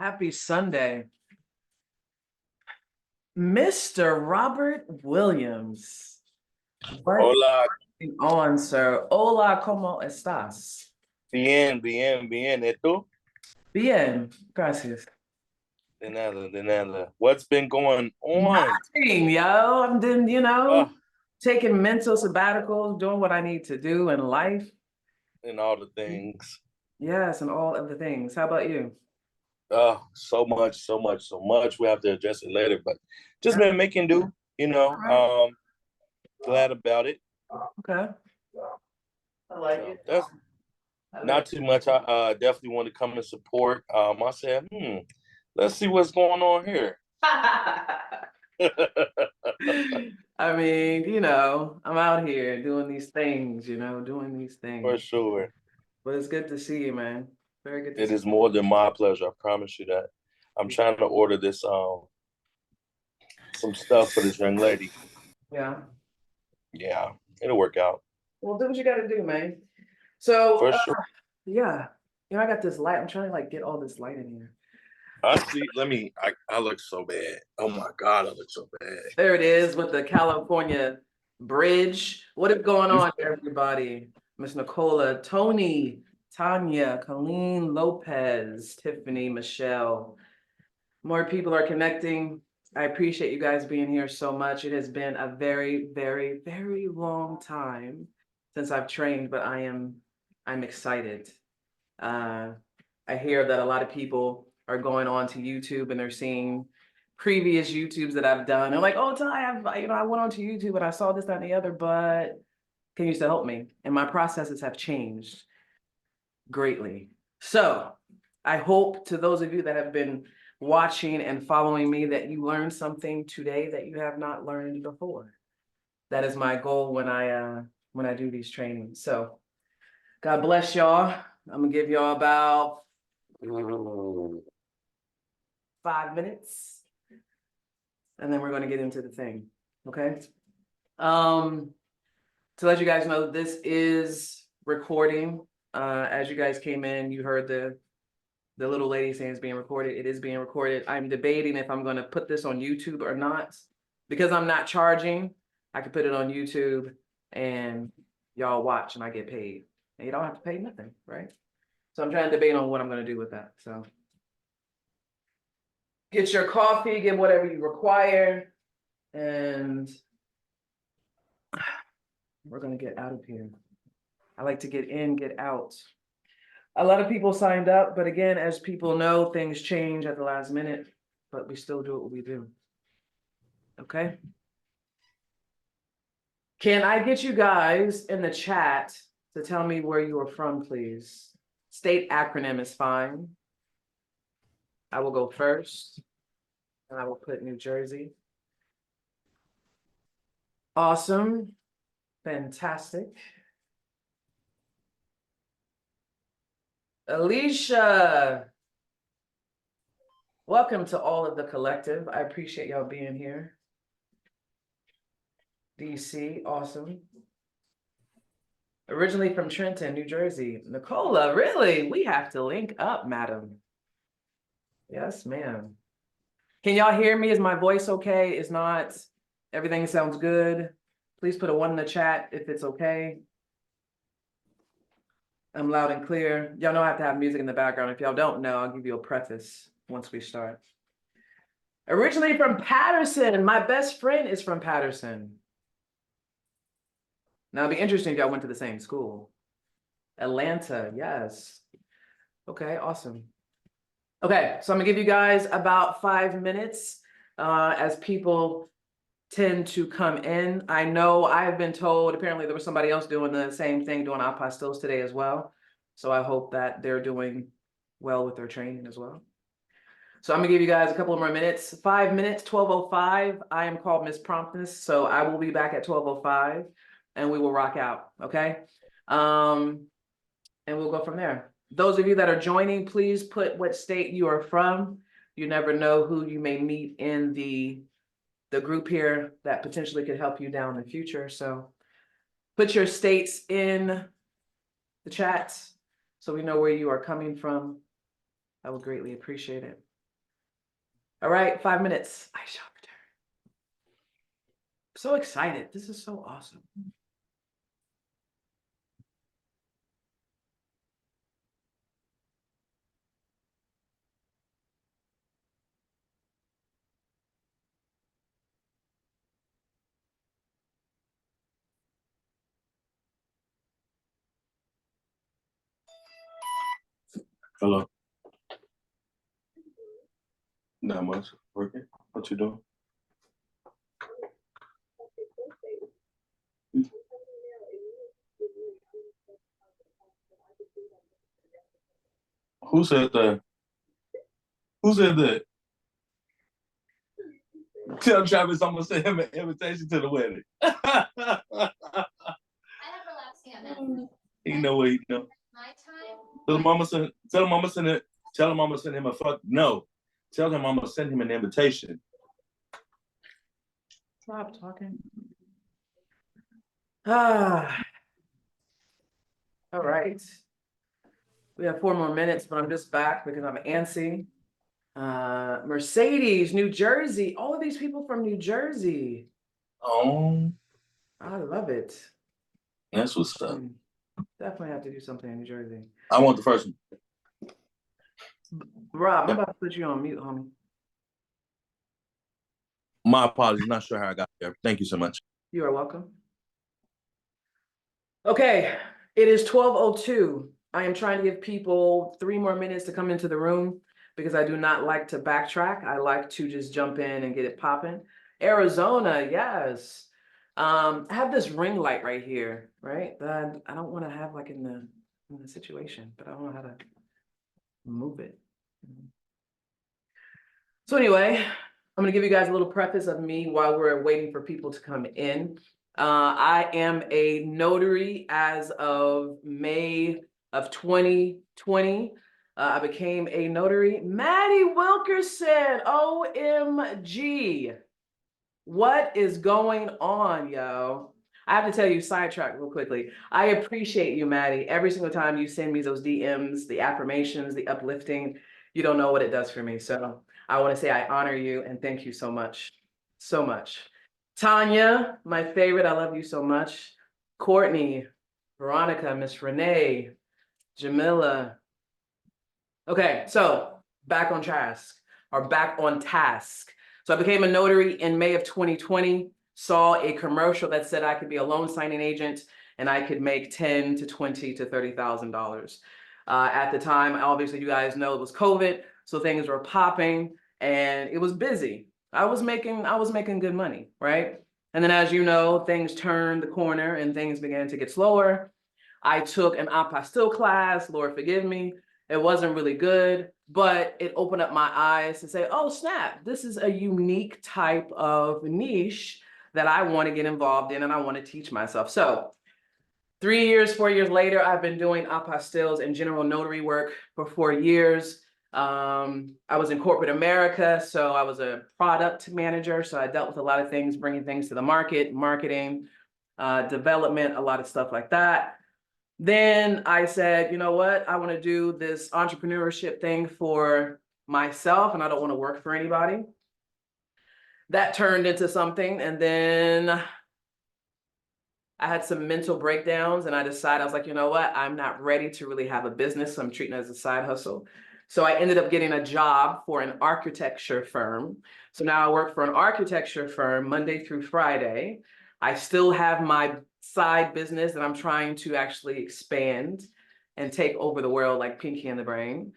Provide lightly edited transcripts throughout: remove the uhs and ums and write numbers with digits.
Happy Sunday. Mr. Robert Williams. What's Hola, going on, sir? Hola, ¿cómo estás? bien. ¿Y tú? Bien, gracias. De nada. What's been going on? Nothing, yo. I'm doing, Oh, taking mental sabbaticals, doing what I need to do in life. and all the things. Yes, and all of the things. How about you? Oh, so much. We have to address it later, but just Yeah, been making do, all right. glad about it. Okay. I like So it. that's I like not too much. I definitely want to come and support. I said, let's see what's going on here. I mean, I'm out here doing these things, doing these For things. sure. But it's good to see you, man. Very good to It see is more than my pleasure. I promise you that. I'm you. trying to order this some stuff for this young lady. Yeah. Yeah, it'll work out. Well, do what you got to do, man. So, For sure. yeah, I got this light. I'm trying to get all this light in here. I see. I look so bad. Oh my God, I look so bad. There it is with the California bridge. What is going on, everybody? Miss Nicola, Tony, Tanya, Colleen Lopez, Tiffany, Michelle. More people are connecting. I appreciate you guys being here so much. It has been a very, very, very long time since I've trained, but I'm excited. I hear that a lot of people are going on to YouTube and they're seeing previous YouTubes that I've done. They're like, "Oh, Ty, I went onto YouTube and I saw this, that, and the other, but can you still help me?" And my processes have changed greatly. So I hope to those of you that have been watching and following me that you learned something today that you have not learned before. That is my goal when I do these trainings. So God bless y'all. I'm gonna give y'all about 5 minutes, and then we're gonna get into the thing. Okay. To let you guys know, this is recording. As you guys came in, you heard the little lady saying it's being recorded. It is being recorded. I'm debating if I'm going to put this on YouTube or not. Because I'm not charging, I could put it on YouTube and y'all watch and I get paid. And you don't have to pay nothing, right? So I'm trying to debate on what I'm going to do with that. So get your coffee, get whatever you require, and we're going to get out of here. I like to get in, get out. A lot of people signed up, but again, as people know, things change at the last minute, but we still do what we do. Okay. Can I get you guys in the chat to tell me where you are from, please? State acronym is fine. I will go first, and I will put New Jersey. Awesome. Fantastic. Alicia. Welcome to all of the collective. I appreciate y'all being here. DC, awesome. Originally from Trenton, New Jersey. Nicola, really? We have to link up, madam. Yes, ma'am. Can y'all hear me? Is my voice okay? Is not, everything sounds good? Please put a 1 in the chat if it's okay. I'm loud and clear. Y'all know I have to have music in the background. If y'all don't know, I'll give you a preface once we start. Originally from Patterson. My best friend is from Patterson. Now it'd be interesting if y'all went to the same school. Atlanta, yes. Okay, awesome. Okay, so I'm gonna give you guys about 5 minutes as people tend to come in. I know I've been told, apparently there was somebody else doing the same thing, doing apostilles today as well. So I hope that they're doing well with their training as well. So I'm gonna give you guys a couple of more minutes, 5 minutes, 12:05. I am called Miss Promptness, so I will be back at 12:05 and we will rock out, okay? And we'll go from there. Those of you that are joining, please put what state you are from. You never know who you may meet in the group here that potentially could help you down in the future. So put your states in the chat so we know where you are coming from. I would greatly appreciate it. All right, 5 minutes. I shall return. So excited. This is so awesome. Hello. Not much. Working. What you doing? Who said that? Who said that? Tell Travis I'm gonna send him an invitation to the wedding. I have relaxing on that. He know what he know. My time. Tell him I'm gonna send it. Tell him I'm gonna send him a fuck. No. Tell him I'm gonna send him an invitation. Stop talking. Ah. All right. We have 4 more minutes, but I'm just back because I'm antsy. Mercedes, New Jersey. All of these people from New Jersey. Oh, I love it. that's what's up. Definitely have to do something in New Jersey. I want the first one. Rob, I'm about to put you on mute, homie. My apologies. Not sure how I got there. Thank you so much. You are welcome. Okay, it is 12:02. I am trying to give people 3 more minutes to come into the room because I do not like to backtrack. I like to just jump in and get it popping. Arizona, yes. I have this ring light right here, right? That I don't want to have like in the situation, but I don't know how to move it. So anyway, I'm gonna give you guys a little preface of me while we're waiting for people to come in. I am a notary as of May of 2020. I became a notary. Maddie Wilkerson, OMG. What is going on, yo? I have to tell you, sidetrack real quickly. I appreciate you, Maddie. Every single time you send me those DMs, the affirmations, the uplifting, you don't know what it does for me. So I want to say I honor you and thank you so much. So much. Tanya, my favorite. I love you so much. Courtney, Veronica, Miss Renee, Jamila. Okay, so back on task or back on task. So I became a notary in May of 2020, saw a commercial that said I could be a loan signing agent and I could make $10,000 to $20,000 to $30,000. At the time, obviously you guys know it was COVID, so things were popping and it was busy. I was making good money, right? And then as you know, things turned the corner and things began to get slower. I took an apostille class, Lord forgive me. It wasn't really good, but it opened up my eyes to say, oh, snap, this is a unique type of niche that I want to get involved in and I want to teach myself. So 3 years, 4 years later, I've been doing apostilles and general notary work for 4 years. I was in corporate America, so I was a product manager. So I dealt with a lot of things, bringing things to the market, marketing, development, a lot of stuff like that. Then I said, you know what? I want to do this entrepreneurship thing for myself and I don't want to work for anybody. That turned into something. And then I had some mental breakdowns and I decided, I was like, you know what? I'm not ready to really have a business. So I'm treating it as a side hustle. So I ended up getting a job for an architecture firm. So now I work for an architecture firm Monday through Friday. I still have my side business that I'm trying to actually expand and take over the world like Pinky and the Brain.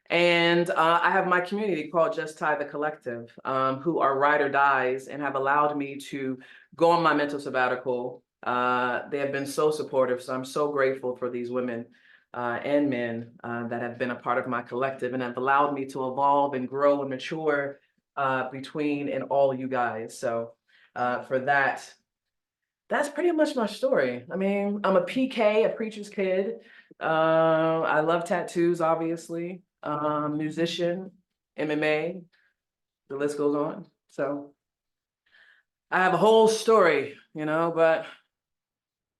And I have my community called Just Tie the Collective, who are ride or dies and have allowed me to go on my mental sabbatical. They have been so supportive. So I'm so grateful for these women and men that have been a part of my collective and have allowed me to evolve and grow and mature between and all you guys. So for that, that's pretty much my story. I mean, I'm a PK, a preacher's kid. I love tattoos, obviously. Musician, MMA, the list goes on. So I have a whole story, but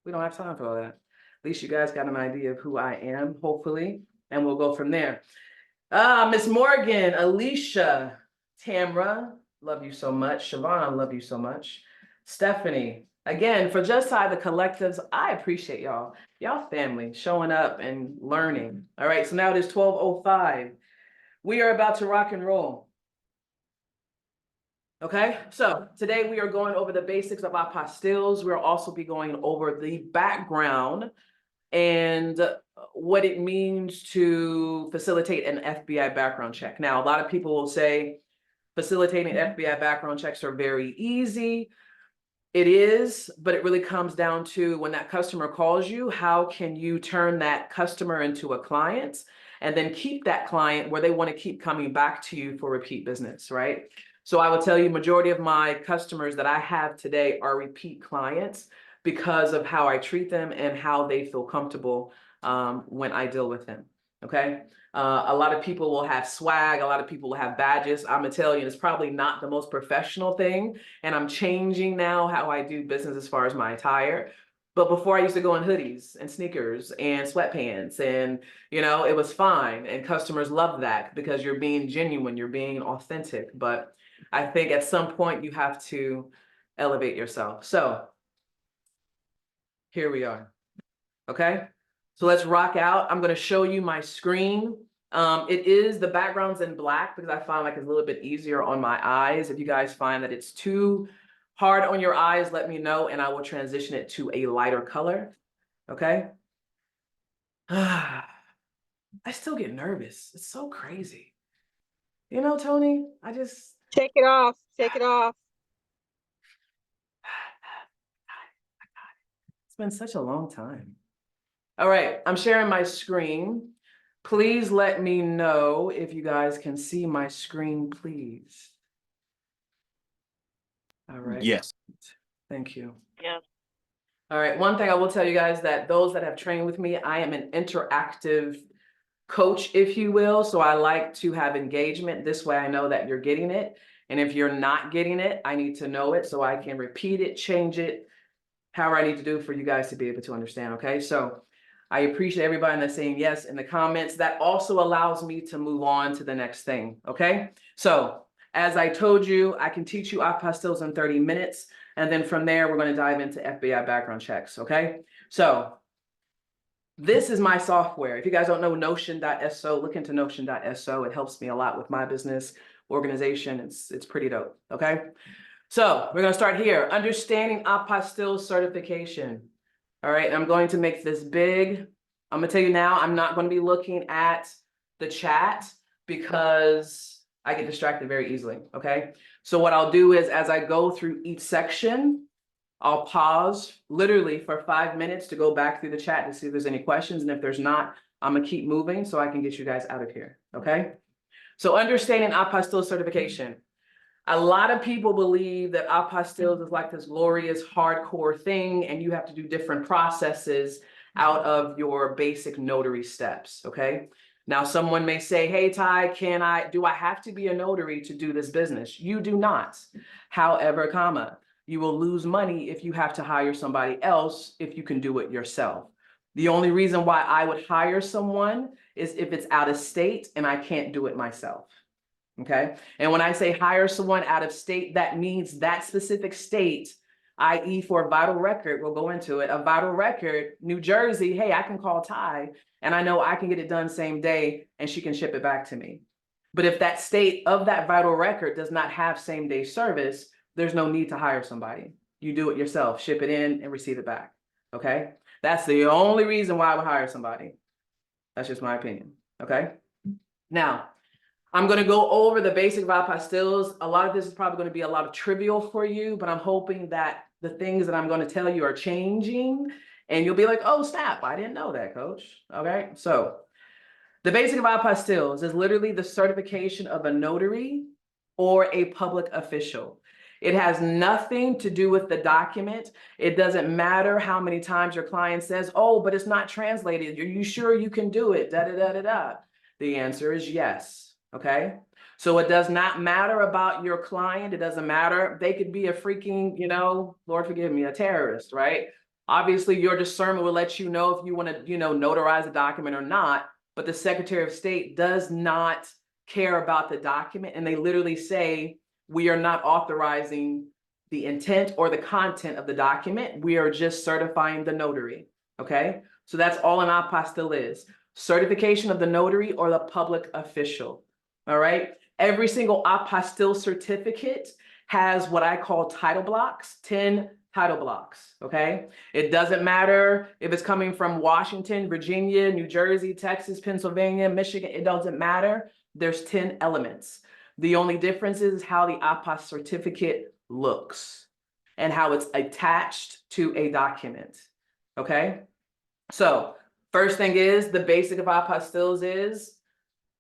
we don't have time for all that. At least you guys got an idea of who I am, hopefully, and we'll go from there. Miss Morgan, Alicia, Tamra, love you so much. Siobhan, love you so much. Stephanie, again, for Just Side the Collectives, I appreciate y'all. Y'all family showing up and learning. All right, so now it is 12:05. We are about to rock and roll. Okay, so today we are going over the basics of apostilles. We'll also be going over the background and what it means to facilitate an FBI background check. Now, a lot of people will say facilitating FBI background checks are very easy. It is, but it really comes down to when that customer calls you, how can you turn that customer into a client and then keep that client where they want to keep coming back to you for repeat business, right? So I will tell you, majority of my customers that I have today are repeat clients because of how I treat them and how they feel comfortable when I deal with them, okay? A lot of people will have swag, a lot of people will have badges. I'm gonna tell you, it's probably not the most professional thing, and I'm changing now how I do business as far as my attire. But before I used to go in hoodies and sneakers and sweatpants, and it was fine, and customers love that because you're being genuine, you're being authentic. But I think at some point you have to elevate yourself. So here we are, okay? So let's rock out. I'm gonna show you my screen. The background's in black because I find like it's a little bit easier on my eyes. If you guys find that it's too hard on your eyes, let me know and I will transition it to a lighter color, okay? I still get nervous. It's so crazy. Tony, Take it off. Take it off. It's been such a long time. All right, I'm sharing my screen. Please let me know if you guys can see my screen, please. All right. Yes. Thank you. Yeah. All right, one thing I will tell you guys that those that have trained with me, I am an interactive coach, if you will. So I like to have engagement. This way I know that you're getting it. And if you're not getting it, I need to know it so I can repeat it, change it, however I need to do for you guys to be able to understand, okay? So I appreciate everybody that's saying yes in the comments. That also allows me to move on to the next thing, okay? So as I told you, I can teach you apostilles in 30 minutes. And then from there, we're going to dive into FBI background checks, okay? So this is my software. If you guys don't know notion.so, look into notion.so. It helps me a lot with my business organization. It's pretty dope, okay? So we're going to start here. Understanding apostille certification. All right, I'm going to make this big. I'm going to tell you now, I'm not going to be looking at the chat because I get distracted very easily, okay? So what I'll do is as I go through each section, I'll pause literally for 5 minutes to go back through the chat to see if there's any questions. And if there's not, I'm going to keep moving so I can get you guys out of here, okay? So understanding apostille certification. A lot of people believe that apostilles is like this glorious hardcore thing and you have to do different processes out of your basic notary steps, okay? Now, someone may say, hey, Ty, do I have to be a notary to do this business? You do not. However, you will lose money if you have to hire somebody else if you can do it yourself. The only reason why I would hire someone is if it's out of state and I can't do it myself. Okay. And when I say hire someone out of state, that means that specific state, i.e. for a vital record, we'll go into it, a vital record, New Jersey, hey, I can call Ty and I know I can get it done same day and she can ship it back to me. But if that state of that vital record does not have same day service, there's no need to hire somebody. You do it yourself, ship it in and receive it back. Okay. That's the only reason why I would hire somebody. That's just my opinion. Okay. Now, I'm going to go over the basic of apostilles. A lot of this is probably going to be a lot of trivial for you, but I'm hoping that the things that I'm going to tell you are changing and you'll be like, oh, snap, I didn't know that, coach. Okay, so the basic of apostilles is literally the certification of a notary or a public official. It has nothing to do with the document. It doesn't matter how many times your client says, oh, but it's not translated. Are you sure you can do it? Da, da, da, da, da. The answer is yes. Okay. So it does not matter about your client. It doesn't matter. They could be a freaking, Lord forgive me, a terrorist, right? Obviously, your discernment will let you know if you want to, notarize a document or not. But the Secretary of State does not care about the document, and they literally say, we are not authorizing the intent or the content of the document. We are just certifying the notary, okay? So that's all an apostille is. Certification of the notary or the public official, all right? Every single apostille certificate has what I call title blocks, 10 title blocks, okay? It doesn't matter if it's coming from Washington, Virginia, New Jersey, Texas, Pennsylvania, Michigan, it doesn't matter. There's 10 elements. The only difference is how the apostille certificate looks and how it's attached to a document, okay? So first thing is, the basic of apostilles is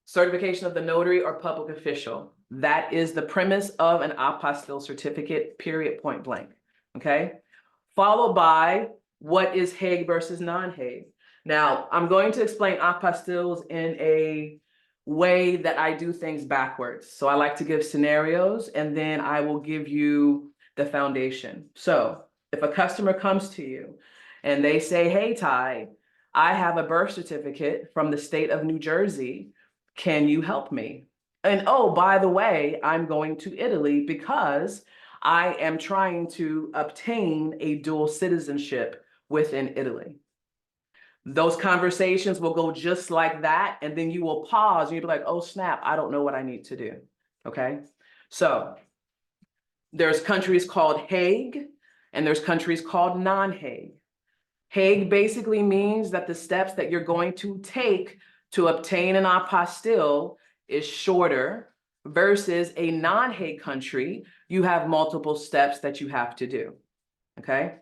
certification of the notary or public official. That is the premise of an apostille certificate, period, point blank, okay? Followed by what is Hague versus non-Hague. Now, I'm going to explain apostilles in a way that I do things backwards. So I like to give scenarios and then I will give you the foundation. So if a customer comes to you and they say, hey, Ty, I have a birth certificate from the state of New Jersey. Can you help me? And oh, by the way, I'm going to Italy because I am trying to obtain a dual citizenship within Italy. Those conversations will go just like that. And then you will pause and you'll be like, oh, snap, I don't know what I need to do. Okay. So there's countries called Hague and there's countries called non-Hague. Hague basically means that the steps that you're going to take to obtain an apostille is shorter versus a non-Hague country. You have multiple steps that you have to do. Okay.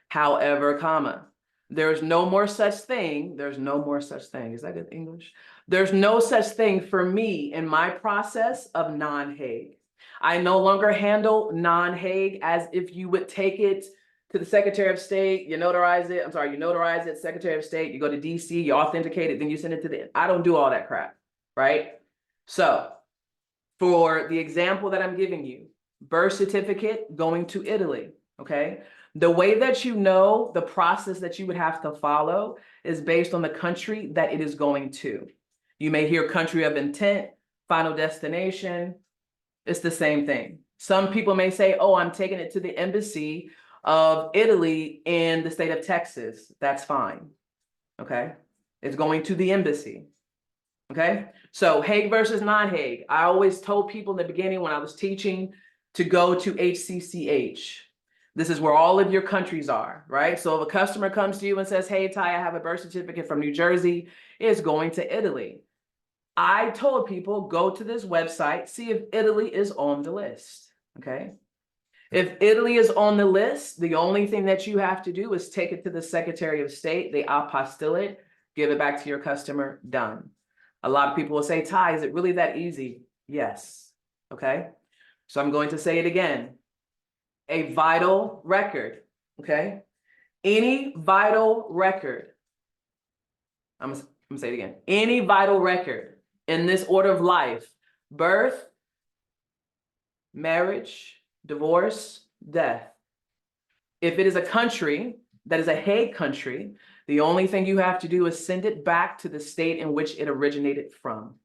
However, comma, there's no more such thing. There's no more such thing. Is that good English? There's no such thing for me in my process of non-Hague. I no longer handle non-Hague as if you would take it to the Secretary of State, you notarize it, Secretary of State, you go to DC, you authenticate it, then you send it to the, I don't do all that crap, right? So for the example that I'm giving you, birth certificate going to Italy, okay? The way that you know the process that you would have to follow is based on the country that it is going to. You may hear country of intent, final destination. It's the same thing. Some people may say, oh, I'm taking it to the embassy of Italy in the state of Texas. That's fine, okay? It's going to the embassy, okay? So Hague versus non-Hague. I always told people in the beginning when I was teaching to go to HCCH. This is where all of your countries are, right? So if a customer comes to you and says, hey, Ty, I have a birth certificate from New Jersey, it's going to Italy. I told people, go to this website, see if Italy is on the list, okay? If Italy is on the list, the only thing that you have to do is take it to the Secretary of State, they apostille it, give it back to your customer, done. A lot of people will say, Ty, is it really that easy? Yes, okay? So I'm going to say it again. A vital record, okay? Any vital record, I'm gonna say it again. Any vital record in this order of life, birth, marriage, divorce, death. If it is a country that is a Hague country, the only thing you have to do is send it back to the state in which it originated from.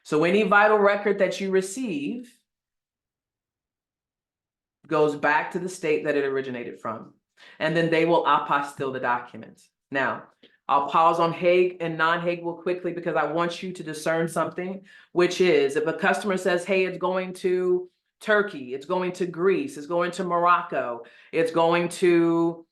So any vital record that you receive goes back to the state that it originated from, and then they will apostille the document. Now, I'll pause on Hague and non-Hague real quickly because I want you to discern something, which is if a customer says, hey, it's going to Turkey, it's going to Greece, it's going to Morocco, it's going to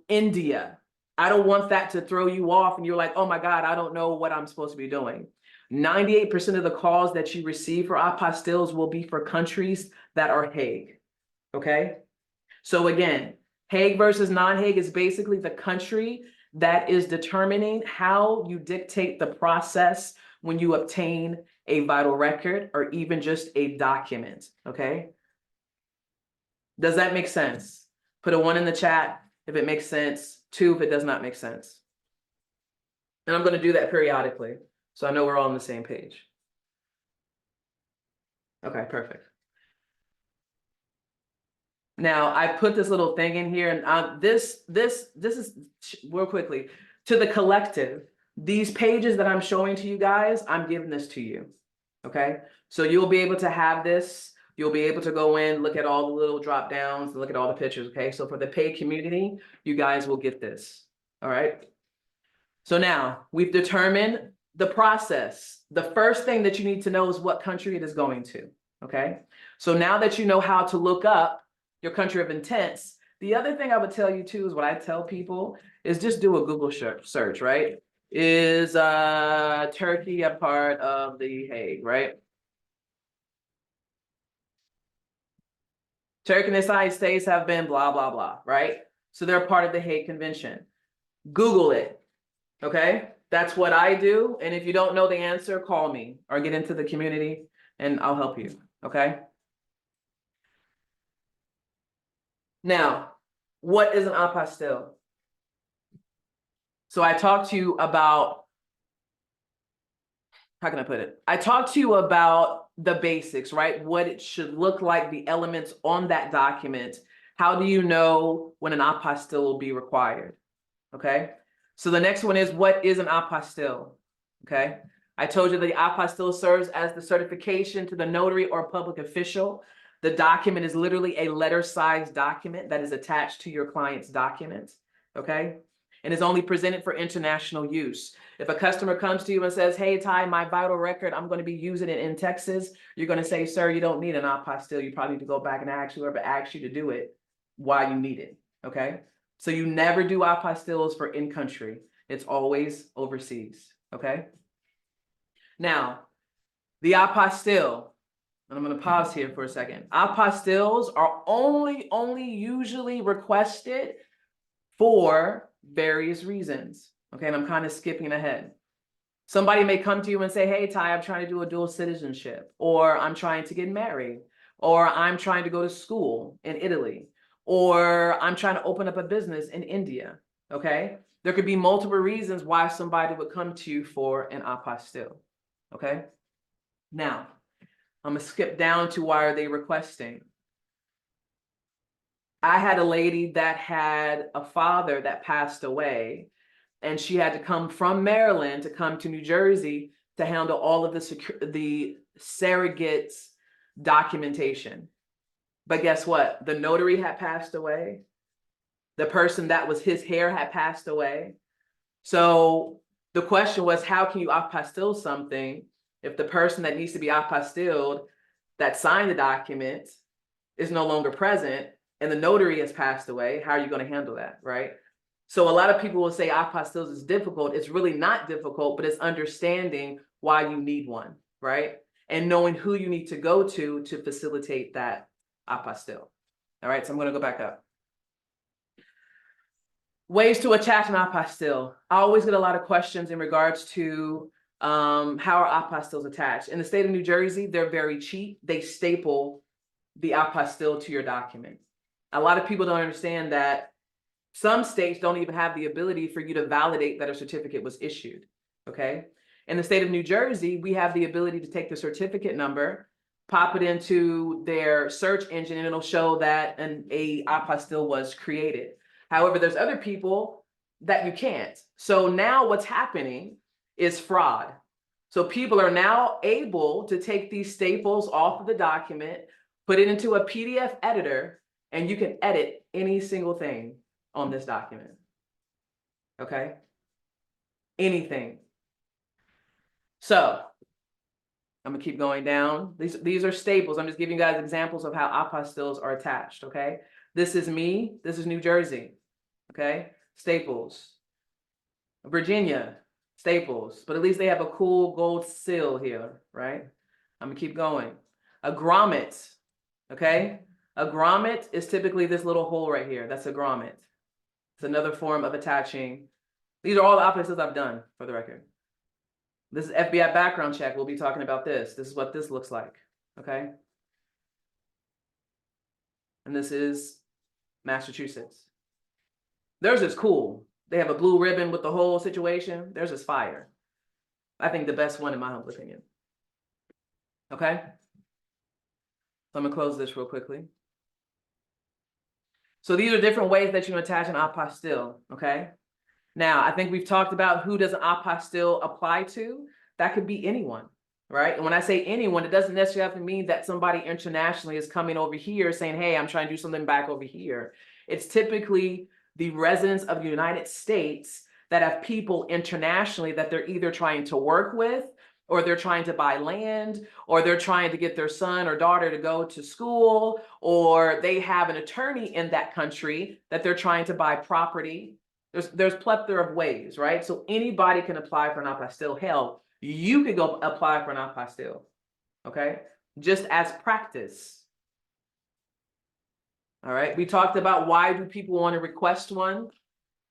India. I don't want that to throw you off and you're like, oh my God, I don't know what I'm supposed to be doing. 98% of the calls that you receive for apostilles will be for countries that are Hague. Okay, so again, Hague versus non-Hague is basically the country that is determining how you dictate the process when you obtain a vital record or even just a document, okay? Does that make sense? Put a 1 in the chat if it makes sense, 2 if it does not make sense. And I'm gonna do that periodically, so I know we're all on the same page. Okay, perfect. Now I put this little thing in here and this is real quickly to the collective. These pages that I'm showing to you guys, I'm giving this to you, okay? So you'll be able to have this. You'll be able to go in, look at all the little drop downs, look at all the pictures, okay? So for the paid community, you guys will get this, all right? So now we've determined the process. The first thing that you need to know is what country it is going to, okay? So now that you know how to look up your country of intents, the other thing I would tell you too is what I tell people is just do a Google search, right? Is Turkey a part of the Hague, right? Turkey and the United States have been blah, blah, blah, right? So they're part of the Hague Convention. Google it, okay? That's what I do. And if you don't know the answer, call me or get into the community and I'll help you, okay? Now, what is an apostille? So I talked to you about, how can I put it? I talked to you about the basics, right? What it should look like, the elements on that document. How do you know when an apostille will be required? Okay. So the next one is, what is an apostille? Okay. I told you the apostille serves as the certification to the notary or public official. The document is literally a letter-sized document that is attached to your client's document. Okay. And is only presented for international use. If a customer comes to you and says, hey, Ty, my vital record, I'm going to be using it in Texas, you're going to say, sir, you don't need an apostille. You probably need to go back and ask whoever asked you to do it why you need it. Okay. So you never do apostilles for in-country. It's always overseas, okay? Now, the apostille, and I'm gonna pause here for a second. Apostilles are only usually requested for various reasons, okay? And I'm kind of skipping ahead. Somebody may come to you and say, hey, Ty, I'm trying to do a dual citizenship, or I'm trying to get married, or I'm trying to go to school in Italy, or I'm trying to open up a business in India, okay? There could be multiple reasons why somebody would come to you for an apostille, okay? Now, I'm gonna skip down to why are they requesting. I had a lady that had a father that passed away, and she had to come from Maryland to come to New Jersey to handle all of the surrogates documentation. But guess what? The notary had passed away. The person that was his heir had passed away. So the question was, how can you apostille something if the person that needs to be apostilled that signed the document is no longer present and the notary has passed away? How are you going to handle that, right? So a lot of people will say apostilles is difficult. It's really not difficult, but it's understanding why you need one, right? And knowing who you need to go to facilitate that apostille. All right, so I'm going to go back up. Ways to attach an apostille. I always get a lot of questions in regards to how are apostilles attached. In the state of New Jersey, they're very cheap. They staple the apostille to your document. A lot of people don't understand that some states don't even have the ability for you to validate that a certificate was issued, okay? In the state of New Jersey, we have the ability to take the certificate number, pop it into their search engine, and it'll show that an apostille was created. However, there's other people that you can't. So now what's happening is fraud. So people are now able to take these staples off of the document, put it into a PDF editor, and you can edit any single thing on this document, okay? Anything. So I'm gonna keep going down. These are staples. I'm just giving you guys examples of how apostilles are attached, okay? This is me, this is New Jersey, okay? Staples. Virginia, staples, but at least they have a cool gold seal here, right? I'm gonna keep going. A grommet, okay? A grommet is typically this little hole right here. That's a grommet. It's another form of attaching. These are all the apostilles I've done, for the record. This is FBI background check. We'll be talking about this. This is what this looks like, okay? And this is Massachusetts. Theirs is cool. They have a blue ribbon with the whole situation. Theirs is fire. I think the best one in my humble opinion. Okay? So I'm gonna close this real quickly. So these are different ways that you can attach an apostille, okay? Now, I think we've talked about who does an apostille apply to. That could be anyone, right? And when I say anyone, it doesn't necessarily have to mean that somebody internationally is coming over here saying, hey, I'm trying to do something back over here. It's typically the residents of the United States that have people internationally that they're either trying to work with, or they're trying to buy land, or they're trying to get their son or daughter to go to school, or they have an attorney in that country that they're trying to buy property. There's plethora of ways, right? So anybody can apply for an apostille. Hell, you could go apply for an apostille, okay? Just as practice. All right, we talked about why do people want to request one?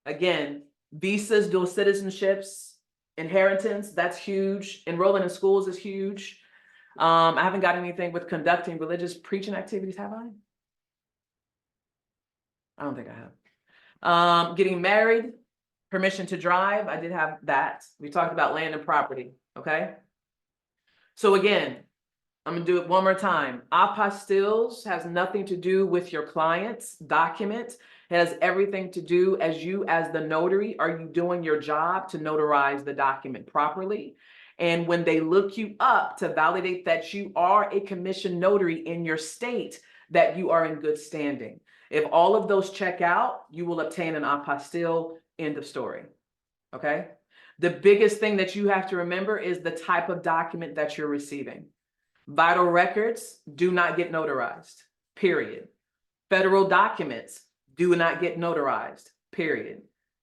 Again, visas, dual citizenships, inheritance, that's huge. Enrolling in schools is huge. I haven't got anything with conducting religious preaching activities, have I? I don't think I have. Getting married, permission to drive, I did have that. We talked about land and property, okay? So again, I'm gonna do it one more time. Apostilles has nothing to do with your client's document. It has everything to do as you, as the notary, are you doing your job to notarize the document properly? And when they look you up to validate that you are a commissioned notary in your state, that you are in good standing. If all of those check out, you will obtain an apostille, end of story, okay? The biggest thing that you have to remember is the type of document that you're receiving. Vital records do not get notarized, period. Federal documents do not get notarized, period.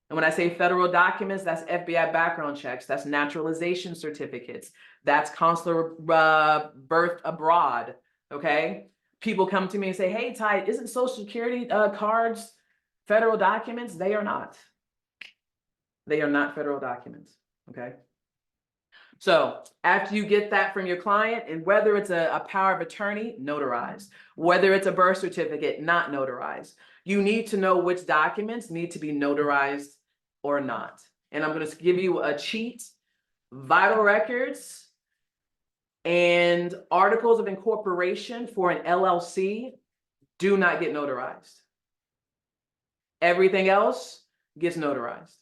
And when I say federal documents, that's FBI background checks, that's naturalization certificates, that's consular birth abroad, okay? People come to me and say, hey, Ty, isn't Social Security cards federal documents? They are not. They are not federal documents, okay? So after you get that from your client, and whether it's a power of attorney, notarized, whether it's a birth certificate, not notarized, you need to know which documents need to be notarized or not. And I'm going to give you a cheat. Vital records and articles of incorporation for an LLC do not get notarized. Everything else gets notarized,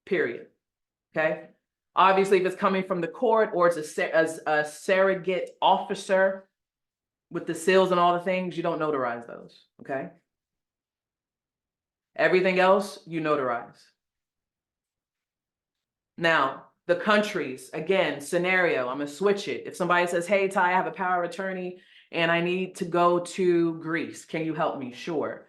period, okay? Obviously, if it's coming from the court or it's a surrogate officer with the seals and all the things, you don't notarize those, okay? Everything else, you notarize. Now, the countries, again, scenario, I'm gonna switch it. If somebody says, hey, Ty, I have a power of attorney and I need to go to Greece, can you help me? Sure.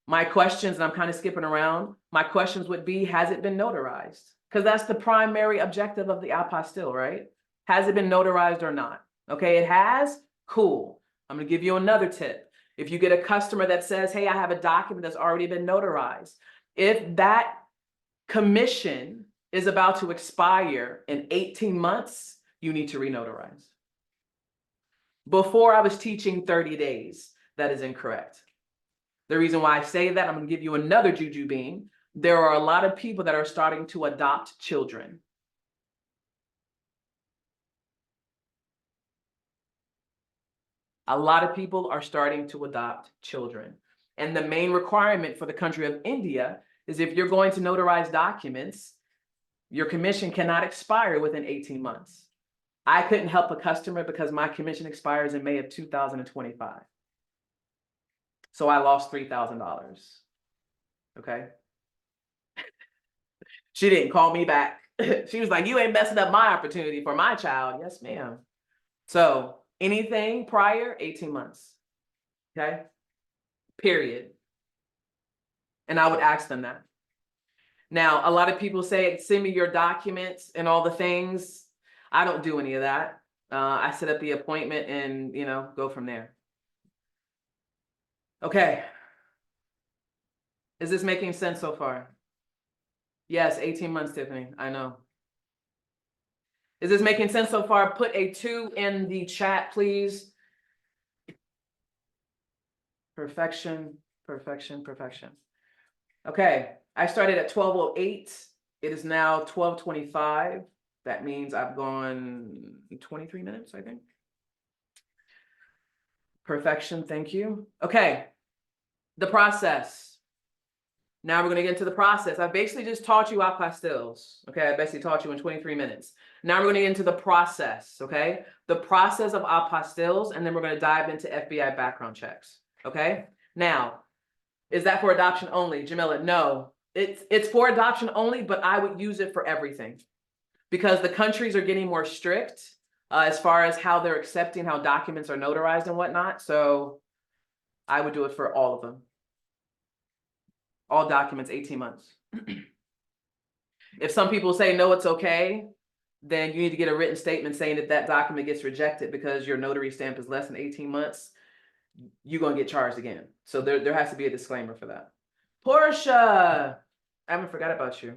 My questions, and I'm kind of skipping around, my questions would be, has it been notarized? Because that's the primary objective of the apostille, right? Has it been notarized or not? Okay, it has, cool. I'm gonna give you another tip. If you get a customer that says, hey, I have a document that's already been notarized, if that commission is about to expire in 18 months, you need to re-notarize. Before I was teaching 30 days, that is incorrect. The reason why I say that, I'm going to give you another juju bean. There are a lot of people that are starting to adopt children. A lot of people are starting to adopt children. And the main requirement for the country of India is if you're going to notarize documents, your commission cannot expire within 18 months. I couldn't help a customer because my commission expires in May of 2025. So I lost $3,000, okay? She didn't call me back. She was like, you ain't messing up my opportunity for my child. Yes, ma'am. So anything prior, 18 months, okay? Period. And I would ask them that. Now, a lot of people say, send me your documents and all the things. I don't do any of that. I set up the appointment and, go from there. Okay. Is this making sense so far? Yes, 18 months, Tiffany, I know. Is this making sense so far? Put a 2 in the chat, please. Perfection, perfection, perfection. Okay, I started at 12:08. It is now 12:25. That means I've gone 23 minutes, I think. Perfection, thank you. Okay, the process. Now we're gonna get into the process. I basically just taught you apostilles. Okay, I basically taught you in 23 minutes. Now we're gonna get into the process, okay? The process of apostilles, and then we're gonna dive into FBI background checks, okay? Now, is that for adoption only? Jamila, no. It's for adoption only, but I would use it for everything. Because the countries are getting more strict as far as how they're accepting how documents are notarized and whatnot. So I would do it for all of them. All documents, 18 months. If some people say, no, it's okay, then you need to get a written statement saying that that document gets rejected because your notary stamp is less than 18 months, you're going to get charged again. So there has to be a disclaimer for that. Portia, I haven't forgot about you.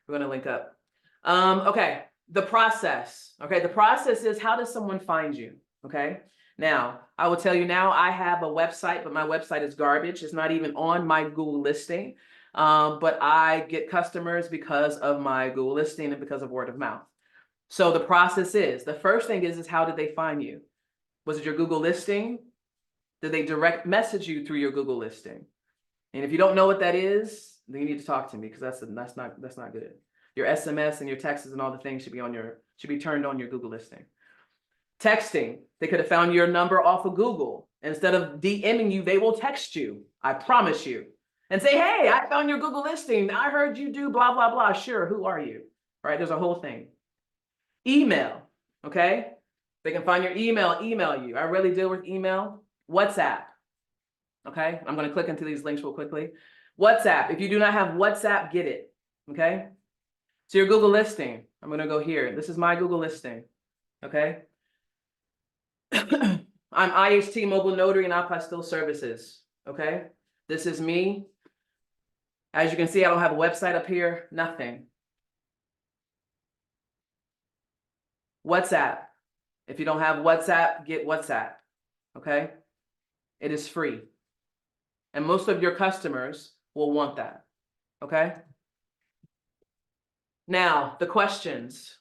We're going to link up. Okay, the process. Okay, the process is, how does someone find you? Okay, now I will tell you now, I have a website, but my website is garbage. It's not even on my Google listing. But I get customers because of my Google listing and because of word of mouth. So the process is, the first thing is how did they find you? Was it your Google listing? Did they direct message you through your Google listing? And if you don't know what that is, then you need to talk to me, because that's not good. Your SMS and your texts and all the things should be turned on your Google listing. Texting, they could have found your number off of Google. Instead of DMing you, they will text you. I promise you. And say, hey, I found your Google listing. I heard you do blah, blah, blah. Sure, who are you? Right, there's a whole thing. Email, okay? They can find your email you. I really deal with email. WhatsApp, okay? I'm gonna click into these links real quickly. WhatsApp, if you do not have WhatsApp, get it, okay? So your Google listing, I'm gonna go here. This is my Google listing, okay? I'm IHT Mobile Notary and Apostille Services, okay? This is me. As you can see, I don't have a website up here, nothing. WhatsApp. If you don't have WhatsApp, get WhatsApp, okay? It is free. And most of your customers will want that, okay? Now, the questions.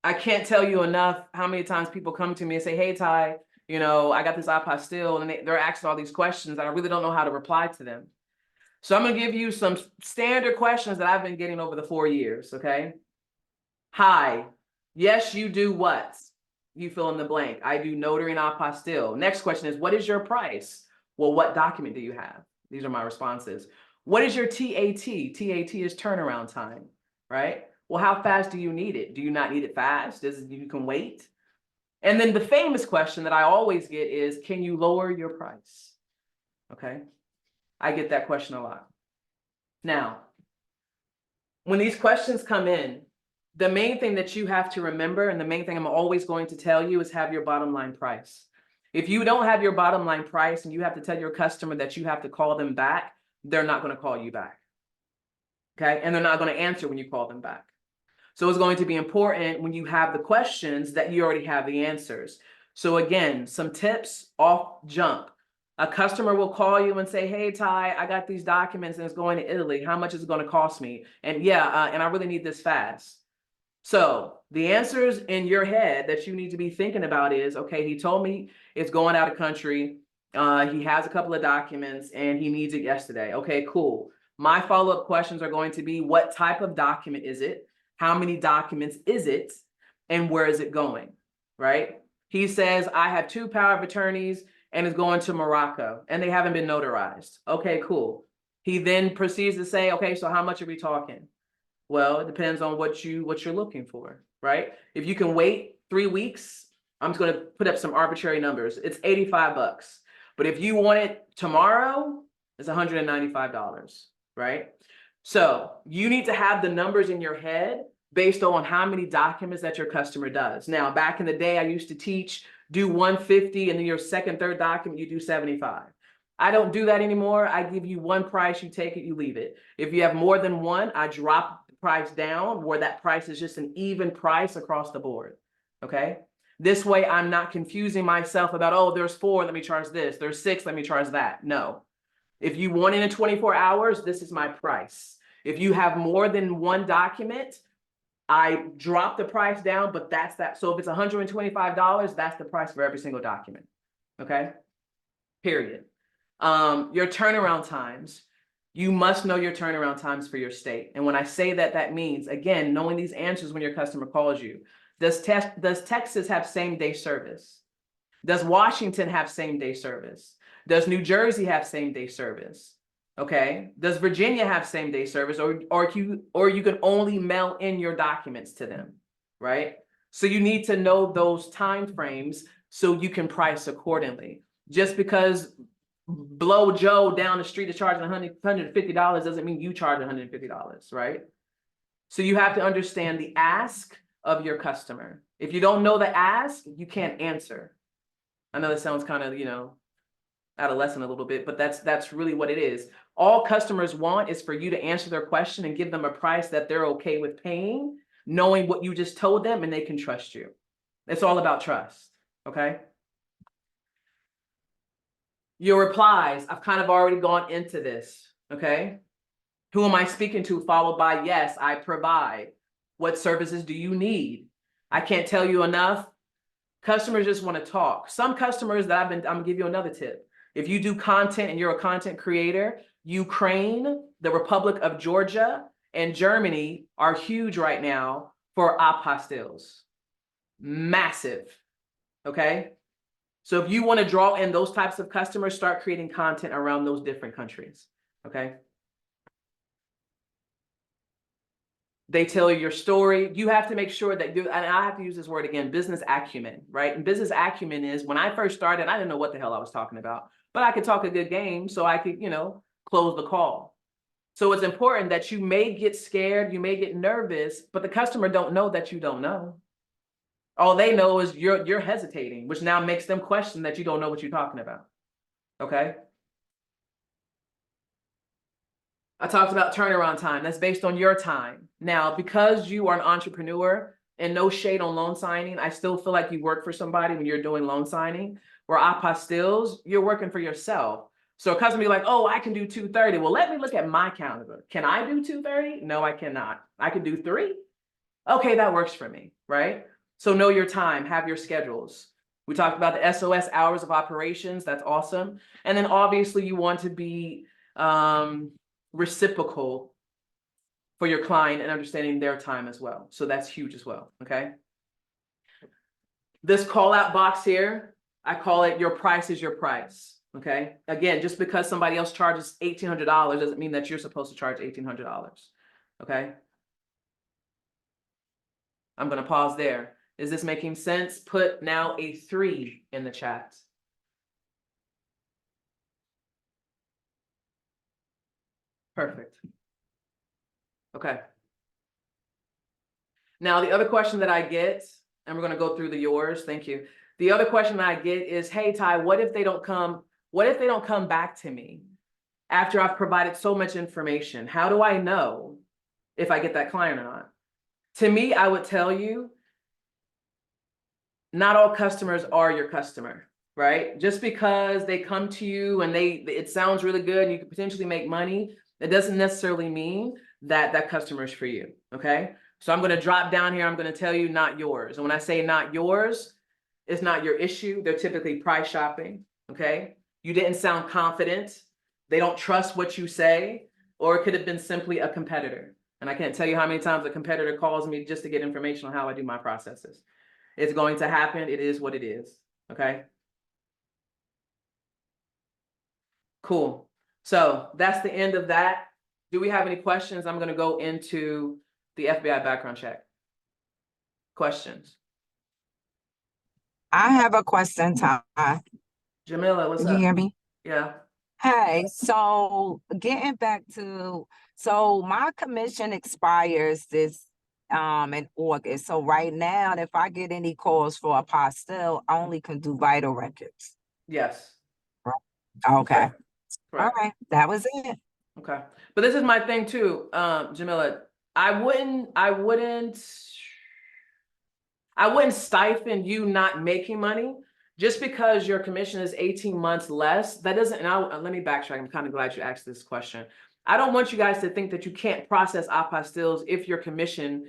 I can't tell you enough how many times people come to me and say, hey, Ty, you know, I got this apostille, and they're asking all these questions that I really don't know how to reply to them. So I'm going to give you some standard questions that I've been getting over the 4 years, okay? Hi, yes, you do what? You fill in the blank. I do notary and apostille. Next question is, what is your price? Well, what document do you have? These are my responses. What is your TAT? TAT is turnaround time, right? Well, how fast do you need it? Do you not need it fast? You can wait? And then the famous question that I always get is, can you lower your price? Okay. I get that question a lot. Now, when these questions come in, the main thing that you have to remember, and the main thing I'm always going to tell you, is have your bottom line price. If you don't have your bottom line price and you have to tell your customer that you have to call them back, they're not going to call you back. Okay. And they're not going to answer when you call them back. So it's going to be important when you have the questions that you already have the answers. So again, some tips off jump. A customer will call you and say, hey, Ty, I got these documents and it's going to Italy. How much is it going to cost me? And yeah, and I really need this fast. So the answers in your head that you need to be thinking about is, okay, he told me it's going out of country. He has a couple of documents and he needs it yesterday. Okay, cool. My follow-up questions are going to be, what type of document is it? How many documents is it? And where is it going, right? He says, I have 2 power of attorneys and it's going to Morocco and they haven't been notarized. Okay, cool. He then proceeds to say, okay, so how much are we talking? Well, it depends on what you're looking for, right? If you can wait 3 weeks, I'm just going to put up some arbitrary numbers. It's $85. But if you want it tomorrow, it's $195, right? So you need to have the numbers in your head based on how many documents that your customer does. Now, back in the day, I used to teach, do 150, and then your second, third document, you do 75. I don't do that anymore. I give you one price, you take it, you leave it. If you have more than one, I drop the price down where that price is just an even price across the board, okay? This way, I'm not confusing myself about, oh, there's 4, let me charge this. There's 6, let me charge that. No. If you want it in 24 hours, this is my price. If you have more than one document, I drop the price down, but that's that. So if it's $125, that's the price for every single document, okay? Period. Your turnaround times. You must know your turnaround times for your state. And when I say that, that means, again, knowing these answers when your customer calls you. Does Texas have same-day service? Does Washington have same-day service? Does New Jersey have same-day service? Okay. Does Virginia have same-day service, or you can only mail in your documents to them, right? So you need to know those time frames so you can price accordingly. Just because Blow Joe down the street is charging $150 doesn't mean you charge $150, right? So you have to understand the ask of your customer. If you don't know the ask, you can't answer. I know that sounds kind of, adolescent a little bit, but that's really what it is. All customers want is for you to answer their question and give them a price that they're okay with paying, knowing what you just told them, and they can trust you. It's all about trust, okay? Your replies, I've kind of already gone into this, okay? Who am I speaking to? Followed by, yes, I provide. What services do you need? I can't tell you enough. Customers just want to talk. Some customers that I'm gonna give you another tip. If you do content and you're a content creator, Ukraine, the Republic of Georgia, and Germany are huge right now for apostilles. Massive, okay? So if you want to draw in those types of customers, start creating content around those different countries, okay? They tell you your story. You have to make sure that and I have to use this word again, business acumen, right? And business acumen is, when I first started, I didn't know what the hell I was talking about, but I could talk a good game, so I could, close the call. So it's important that you may get scared, you may get nervous, but the customer don't know that you don't know. All they know is you're hesitating, which now makes them question that you don't know what you're talking about, okay? I talked about turnaround time. That's based on your time. Now, because you are an entrepreneur, and no shade on loan signing, I still feel like you work for somebody when you're doing loan signing. Where apostilles, you're working for yourself. So a customer be like, oh, I can do 2:30. Well, let me look at my calendar. Can I do 2:30? No, I cannot. I can do 3. Okay, that works for me, right? So know your time, have your schedules. We talked about the SOS hours of operations. That's awesome. And then obviously you want to be reciprocal for your client and understanding their time as well. So that's huge as well, okay? This call out box here, I call it your price is your price, okay? Again, just because somebody else charges $1,800 doesn't mean that you're supposed to charge $1,800, okay? I'm gonna pause there. Is this making sense? Put now a 3 in the chat. Perfect. Okay. Now, the other question that I get, and we're going to go through yours. Thank you. The other question that I get is, hey, Ty, what if they don't come back to me after I've provided so much information? How do I know if I get that client or not? To me, I would tell you, not all customers are your customer, right? Just because they come to you and it sounds really good and you could potentially make money, it doesn't necessarily mean that that customer is for you, okay? So I'm going to drop down here. I'm going to tell you not yours. And when I say not yours, it's not your issue. They're typically price shopping, okay? You didn't sound confident. They don't trust what you say, or it could have been simply a competitor. And I can't tell you how many times a competitor calls me just to get information on how I do my processes. It's going to happen. It is what it is, okay? Cool. So that's the end of that. Do we have any questions? I'm going to go into the FBI background check. Questions? I have a question, Ty. Jamila, what's Can you up? hear me? Yeah. Hey, so getting back to, so my commission expires this in August. So right now, if I get any calls for apostille, I only can do vital records. Yes. Okay. Correct. All right. That was it. Okay. But this is my thing too, Jamila. I wouldn't stifle you not making money just because your commission is 18 months less. That doesn't, and let me backtrack. I'm kind of glad you asked this question. I don't want you guys to think that you can't process apostilles if your commission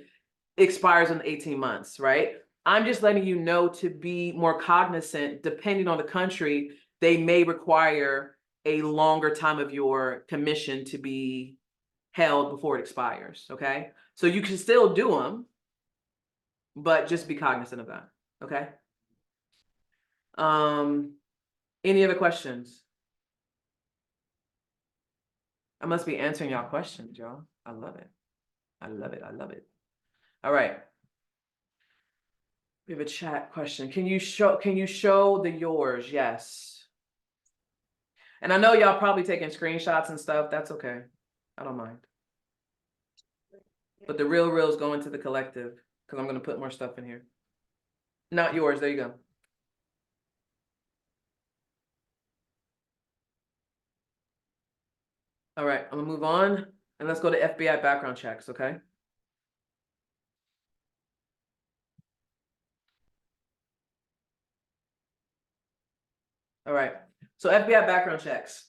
expires in 18 months, right? I'm just letting you know to be more cognizant. Depending on the country, they may require a longer time of your commission to be held before it expires, okay? So you can still do them, but just be cognizant of that, okay? Any other questions? I must be answering y'all questions, y'all. I love it. I love it. I love it. All right. We have a chat question. Can you show the yours? Yes. And I know y'all probably taking screenshots and stuff. That's okay. I don't mind. But the real is going to the collective because I'm going to put more stuff in here. Not yours. There you go. All right. I'm going to move on and let's go to FBI background checks. Okay. All right. So FBI background checks.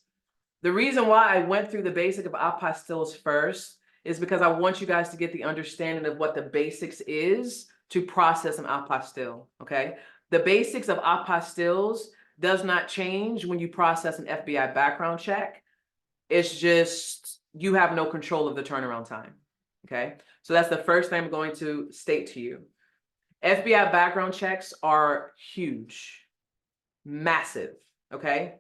The reason why I went through the basic of apostilles first is because I want you guys to get the understanding of what the basics is to process an apostille, okay? The basics of apostilles does not change when you process an FBI background check. It's just, you have no control of the turnaround time, okay? So that's the first thing I'm going to state to you. FBI background checks are huge, massive, okay?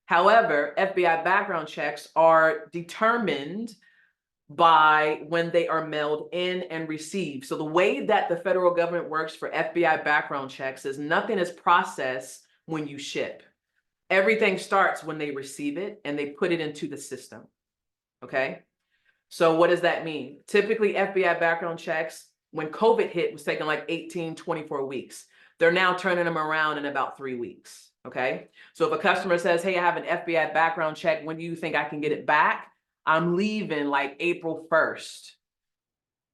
However, FBI background checks are determined by when they are mailed in and received. So the way that the federal government works for FBI background checks is nothing is processed when you ship. Everything starts when they receive it and they put it into the system, okay? So what does that mean? Typically, FBI background checks, when COVID hit, was taking like 18, 24 weeks. They're now turning them around in about 3 weeks. Okay. So if a customer says, hey, I have an FBI background check, when do you think I can get it back? I'm leaving like April 1st.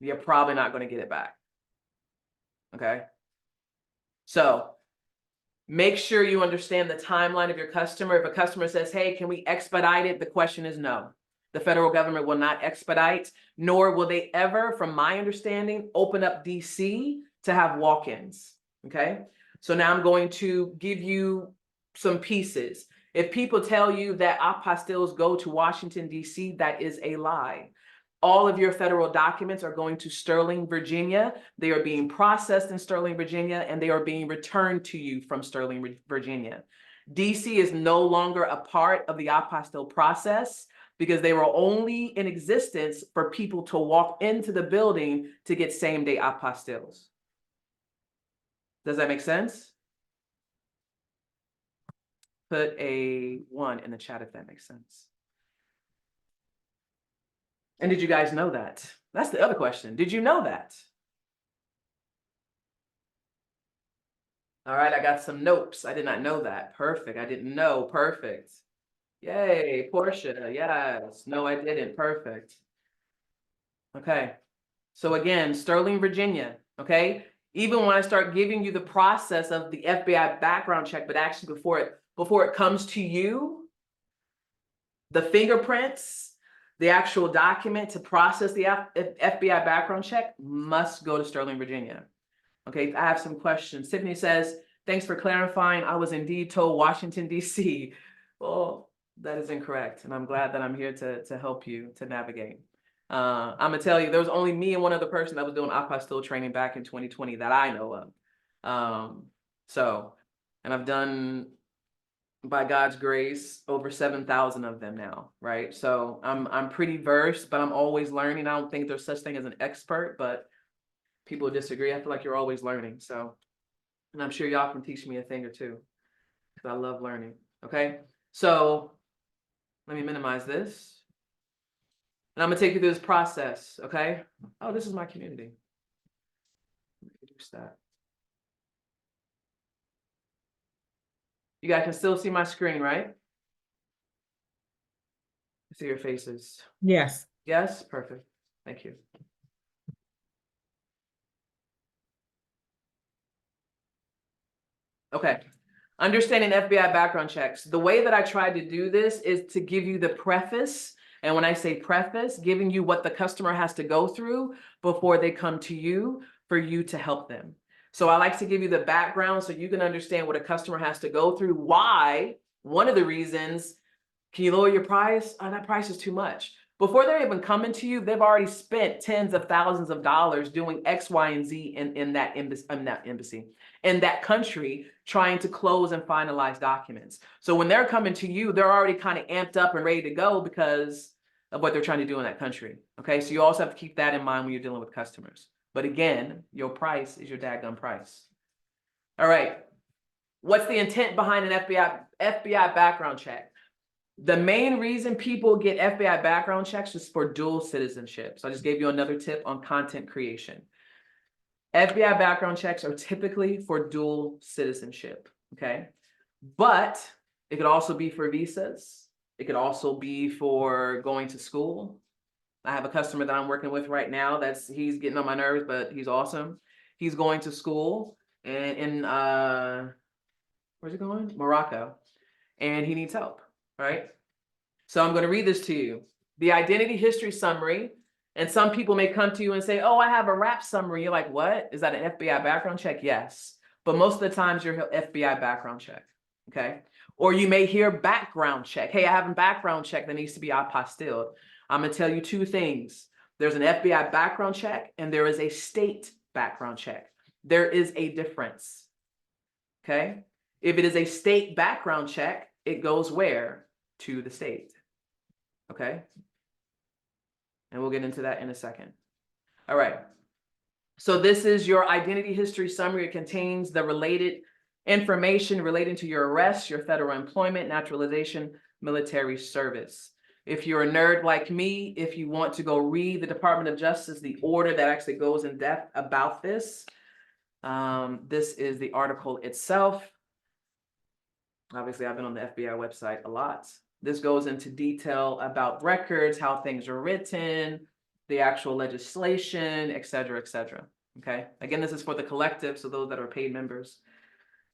You're probably not going to get it back. Okay. So make sure you understand the timeline of your customer. If a customer says, hey, can we expedite it? The question is no. The federal government will not expedite, nor will they ever, from my understanding, open up DC to have walk-ins. Okay. So now I'm going to give you some pieces. If people tell you that apostilles go to Washington, D.C., that is a lie. All of your federal documents are going to Sterling, Virginia. They are being processed in Sterling, Virginia, and they are being returned to you from Sterling, Virginia. D.C. is no longer a part of the apostille process because they were only in existence for people to walk into the building to get same-day apostilles. Does that make sense? Put a 1 in the chat if that makes sense. And did you guys know that? That's the other question. Did you know that? All right, I got some notes. I did not know that. Perfect. I didn't know. Perfect. Yay, Portia. Yes. No, I didn't. Perfect. Okay. So again, Sterling, Virginia. Okay. Even when I start giving you the process of the FBI background check, but actually before it comes to you, the fingerprints, the actual document to process the FBI background check must go to Sterling, Virginia. Okay, I have some questions. Tiffany says, thanks for clarifying. I was indeed told Washington, D.C. Well, that is incorrect. And I'm glad that I'm here to help you to navigate. I'm going to tell you, there was only me and one other person that was doing apostille training back in 2020 that I know of. And I've done, by God's grace, over 7,000 of them now, right? So I'm pretty versed, but I'm always learning. I don't think there's such thing as an expert, but people disagree. I feel like you're always learning. So, and I'm sure y'all can teach me a thing or two because I love learning. Okay. So let me minimize this. And I'm going to take you through this process. Okay. Oh, this is my community. Reduce that. You guys can still see my screen, right? I see your faces. Yes. Yes. Perfect. Thank you. Okay. Understanding FBI background checks. The way that I tried to do this is to give you the preface. And when I say preface, giving you what the customer has to go through before they come to you for you to help them. So I like to give you the background so you can understand what a customer has to go through, why, one of the reasons Can you lower your price? Oh, that price is too much. Before they're even coming to you, they've already spent tens of thousands of dollars doing X, Y, and Z in that embassy, in that country, trying to close and finalize documents. So when they're coming to you, they're already kind of amped up and ready to go because of what they're trying to do in that country. Okay, so you also have to keep that in mind when you're dealing with customers. But again, your price is your dadgum price. All right. What's the intent behind an FBI background check? The main reason people get FBI background checks is for dual citizenship. So I just gave you another tip on content creation. FBI background checks are typically for dual citizenship, okay? But it could also be for visas. It could also be for going to school. I have a customer that I'm working with right now he's getting on my nerves, but he's awesome. He's going to school in where's he going? Morocco. And he needs help, right? So I'm going to read this to you. The identity history summary. And some people may come to you and say, oh, I have a rap summary. You're like, what? Is that an FBI background check? Yes. But most of the times you're FBI background check. Okay. Or you may hear background check. Hey, I have a background check that needs to be apostilled. I'm going to tell you two things. There's an FBI background check and there is a state background check. There is a difference. Okay. If it is a state background check, it goes where? To the state. Okay. And we'll get into that in a second. All right. So this is your identity history summary. It contains the related information relating to your arrest, your federal employment, naturalization, military service. If you're a nerd like me, if you want to go read the Department of Justice, the order that actually goes in depth about this, this is the article itself. Obviously, I've been on the FBI website a lot. This goes into detail about records, how things are written, the actual legislation, et cetera, okay? Again, this is for the collective, so those that are paid members,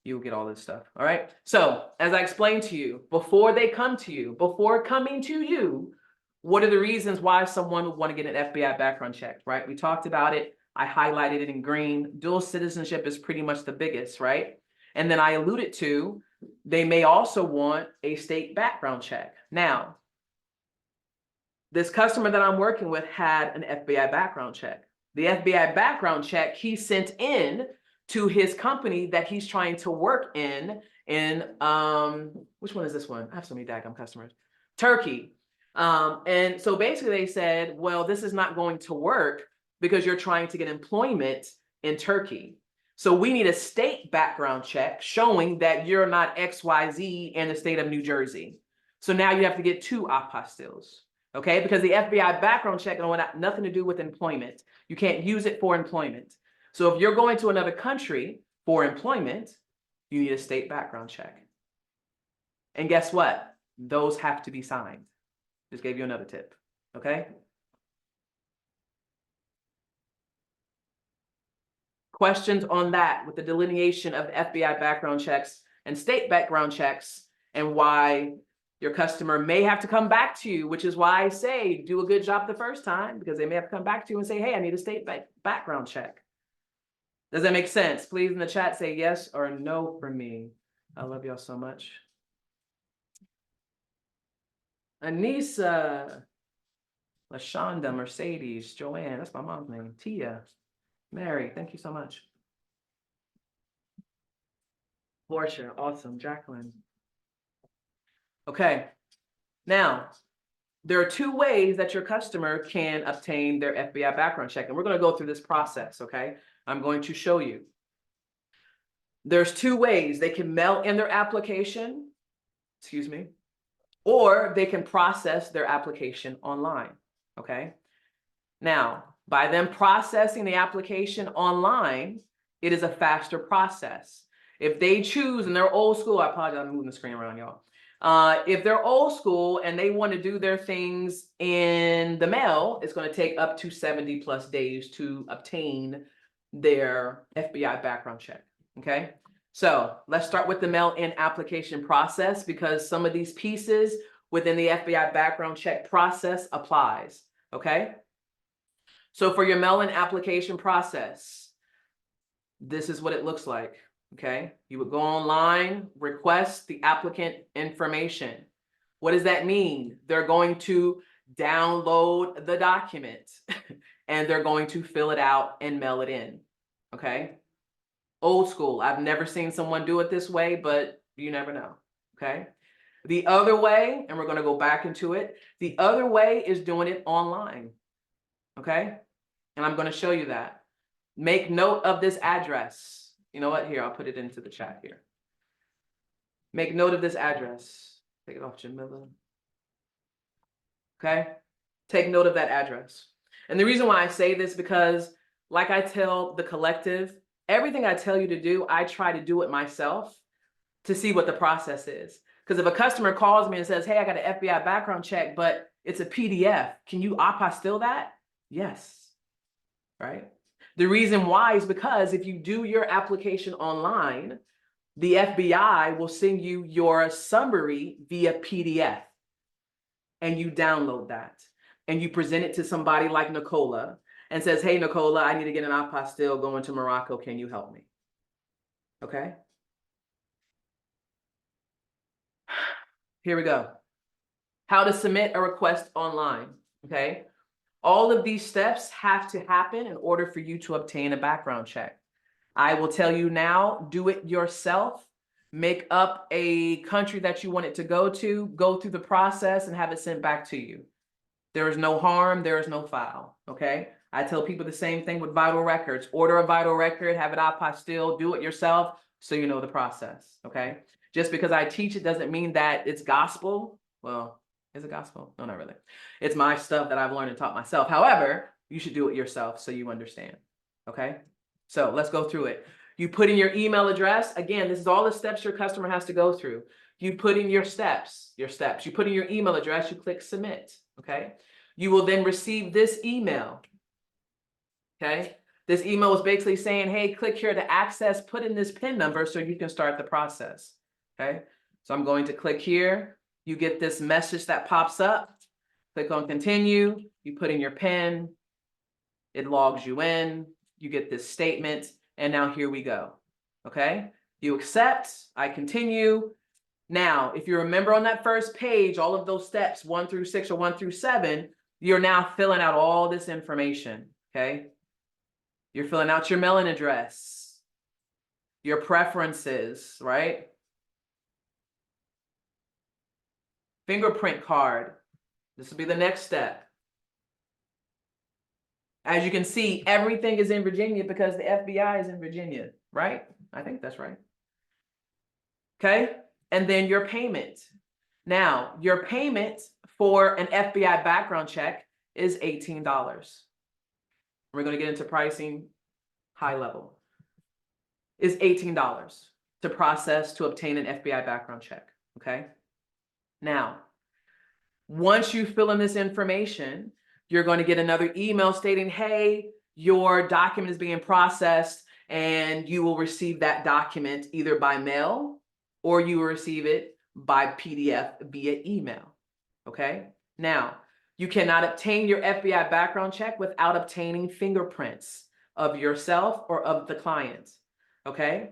you'll get all this stuff, all right? So, as I explained to you, before they come to you, before coming to you, what are the reasons why someone would want to get an FBI background check, right? We talked about it. I highlighted it in green. Dual citizenship is pretty much the biggest, right? And then I alluded to, they may also want a state background check. Now, this customer that I'm working with had an FBI background check. The FBI background check he sent in to his company that he's trying to work in which one is this one? I have so many daggum customers. Turkey. And so basically they said, well, this is not going to work because you're trying to get employment in Turkey. So we need a state background check showing that you're not XYZ in the state of New Jersey. So now you have to get two apostilles, okay? Because the FBI background check don't have nothing to do with employment. You can't use it for employment. So if you're going to another country for employment, you need a state background check. And guess what? Those have to be signed. Just gave you another tip, okay? Questions on that with the delineation of FBI background checks and state background checks and why your customer may have to come back to you, which is why I say do a good job the first time because they may have to come back to you and say, hey, I need a state background check. Does that make sense? Please in the chat say yes or no for me. I love y'all so much. Anissa, LaShonda, Mercedes, Joanne, that's my mom's name, Tia. Mary, thank you so much. Portia, awesome. Jacqueline. Okay, now there are two ways that your customer can obtain their FBI background check, and we're going to go through this process, okay? I'm going to show you. There's two ways. They can mail in their application, excuse me, or they can process their application online, okay? Now, by them processing the application online, it is a faster process. If they choose, and they're old school, I apologize, I'm moving the screen around, y'all. If they're old school and they want to do their things in the mail, it's going to take up to 70+ days to obtain their FBI background check, okay? So let's start with the mail-in application process because some of these pieces within the FBI background check process applies, okay? So for your mail-in application process, this is what it looks like, okay? You would go online, request the applicant information. What does that mean? They're going to download the document and they're going to fill it out and mail it in, okay? Old school. I've never seen someone do it this way, but you never know, okay? The other way, and we're going to go back into it, the other way is doing it online, okay? And I'm going to show you that. Make note of this address. You know what? Here, I'll put it into the chat here. Make note of this address. Take it off, Jamila. Okay? Take note of that address. And the reason why I say this, because like I tell the collective, everything I tell you to do, I try to do it myself to see what the process is. Because if a customer calls me and says, hey, I got an FBI background check, but it's a PDF, can you apostille that? Yes, right? The reason why is because if you do your application online, the FBI will send you your summary via PDF and you download that and you present it to somebody like Nicola and says, hey, Nicola, I need to get an apostille going to Morocco. Can you help me? Okay. Here we go. How to submit a request online. Okay. All of these steps have to happen in order for you to obtain a background check. I will tell you now, do it yourself. Make up a country that you want it to go through the process and have it sent back to you. There is no harm, there is no foul, okay? I tell people the same thing with vital records. Order a vital record, have it apostille, do it yourself so you know the process, okay? Just because I teach it doesn't mean that it's gospel. Well, is it gospel? No, not really. It's my stuff that I've learned and taught myself. However, you should do it yourself so you understand, okay? So let's go through it. You put in your email address. Again, this is all the steps your customer has to go through. You put in your steps. You put in your email address, you click submit, okay? You will then receive this email, okay? This email is basically saying, hey, click here to access, put in this PIN number so you can start the process, okay? So I'm going to click here. You get this message that pops up. Click on continue. You put in your PIN. It logs you in. You get this statement. And now here we go, okay? You accept, I continue. Now, if you remember on that first page, all of those steps, 1 through 6 or 1 through 7, you're now filling out all this information, okay? You're filling out your mailing address, your preferences, right? Fingerprint card. This will be the next step. As you can see, everything is in Virginia because the FBI is in Virginia, right? I think that's right. Okay, and then your payment. Now, your payment for an FBI background check is $18. We're going to get into pricing high level. Is $18 to process to obtain an FBI background check, okay? Now, once you fill in this information, you're going to get another email stating, hey, your document is being processed and you will receive that document either by mail or you will receive it by PDF via email, okay? Now, you cannot obtain your FBI background check without obtaining fingerprints of yourself or of the client, okay?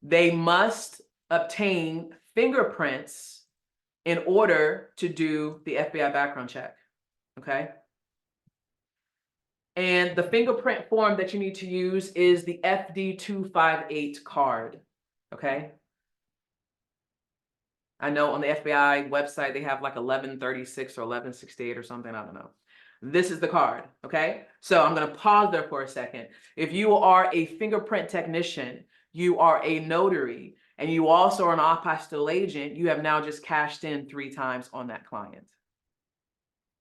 They must obtain fingerprints in order to do the FBI background check, okay? And the fingerprint form that you need to use is the FD258 card, okay? I know on the FBI website, they have like 1136 or 1168 or something, I don't know. This is the card, okay? So I'm gonna pause there for a second. If you are a fingerprint technician, you are a notary, and you also are an apostille agent, you have now just cashed in 3 times on that client.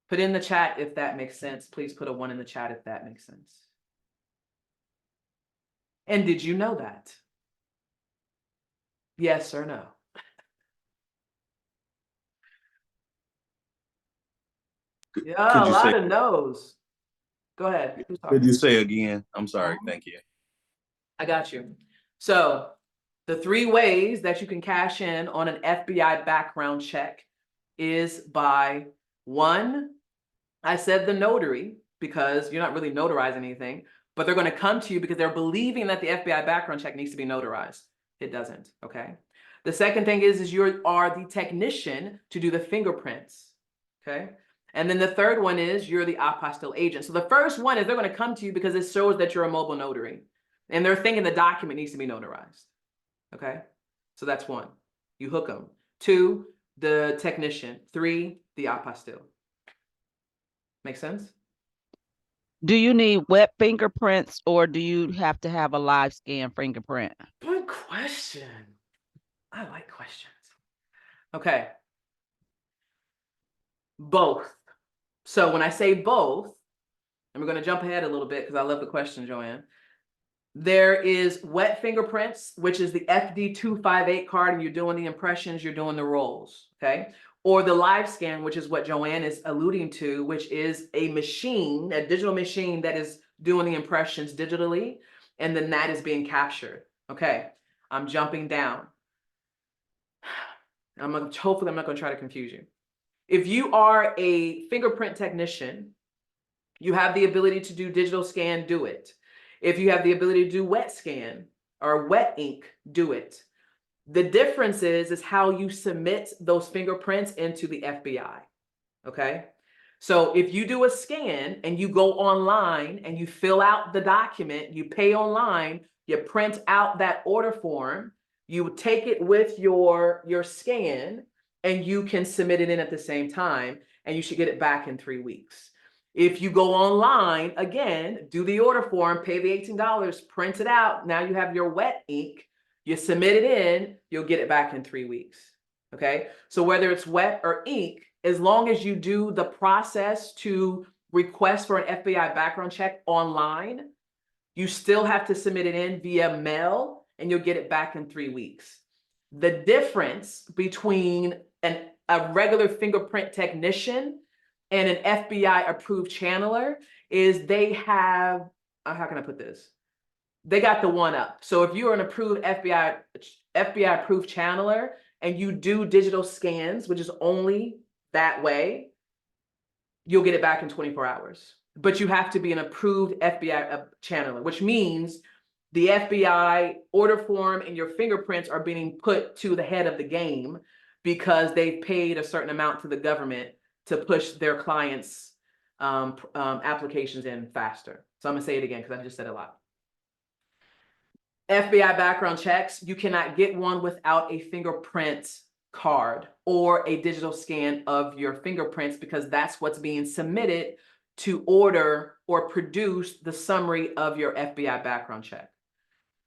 Put in the chat if that makes sense. Please put a 1 in the chat if that makes sense. And did you know that? Yes or no? Yeah, a lot of no's. Go ahead. Who's talking? Could you say again? I'm sorry. Thank you. I got you. So the 3 ways that you can cash in on an FBI background check is by 1, I said the notary because you're not really notarizing anything, but they're going to come to you because they're believing that the FBI background check needs to be notarized. It doesn't, okay? The second thing is you are the technician to do the fingerprints, okay? And then the third one is you're the apostille agent. So the first one is they're going to come to you because it shows that you're a mobile notary. And they're thinking the document needs to be notarized, okay? So that's one. You hook them. Two, the technician. Three, the apostille. Make sense? Do you need wet fingerprints or do you have to have a live scan fingerprint? Good question. I like questions. Okay. Both. So when I say both, and we're going to jump ahead a little bit because I love the question, Joanne. There is wet fingerprints, which is the FD 258 card, and you're doing the impressions, you're doing the rolls, okay? Or the live scan, which is what Joanne is alluding to, which is a machine, a digital machine that is doing the impressions digitally, and then that is being captured. Okay, I'm jumping down. Hopefully I'm not going to try to confuse you. If you are a fingerprint technician, you have the ability to do digital scan, do it. If you have the ability to do wet scan or wet ink, do it. The difference is how you submit those fingerprints into the FBI, okay? So if you do a scan and you go online and you fill out the document, you pay online, you print out that order form, you take it with your scan, and you can submit it in at the same time, and you should get it back in 3 weeks. If you go online, again, do the order form, pay the $18, print it out. Now you have your wet ink, you submit it in, you'll get it back in 3 weeks, okay? So whether it's wet or ink, as long as you do the process to request for an FBI background check online, you still have to submit it in via mail and you'll get it back in 3 weeks. The difference between a regular fingerprint technician and an FBI approved channeler is they have, how can I put this? They got the one up. So if you're an approved FBI approved channeler and you do digital scans, which is only that way, you'll get it back in 24 hours. But you have to be an approved FBI channeler, which means the FBI order form and your fingerprints are being put to the head of the game because they've paid a certain amount to the government to push their clients' applications in faster. So I'm gonna say it again because I just said it a lot. FBI background checks, you cannot get one without a fingerprint card or a digital scan of your fingerprints because that's what's being submitted to order or produce the summary of your FBI background check.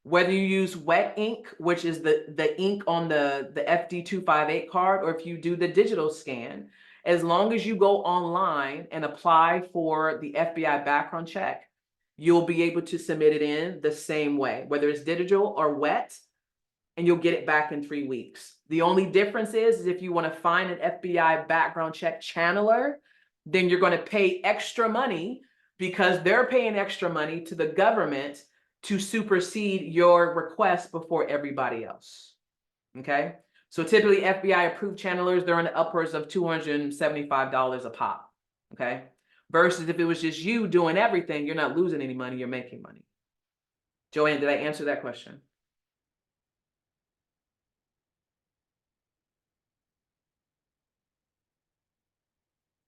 Whether you use wet ink, which is the ink on the FD 258 card, or if you do the digital scan, as long as you go online and apply for the FBI background check, you'll be able to submit it in the same way, whether it's digital or wet, and you'll get it back in 3 weeks. The only difference is if you want to find an FBI background check channeler, then you're going to pay extra money because they're paying extra money to the government to supersede your request before everybody else, okay? So typically FBI approved channelers, they're in the upwards of $275 a pop, okay? Versus if it was just you doing everything, you're not losing any money, you're making money. Joanne, did I answer that question?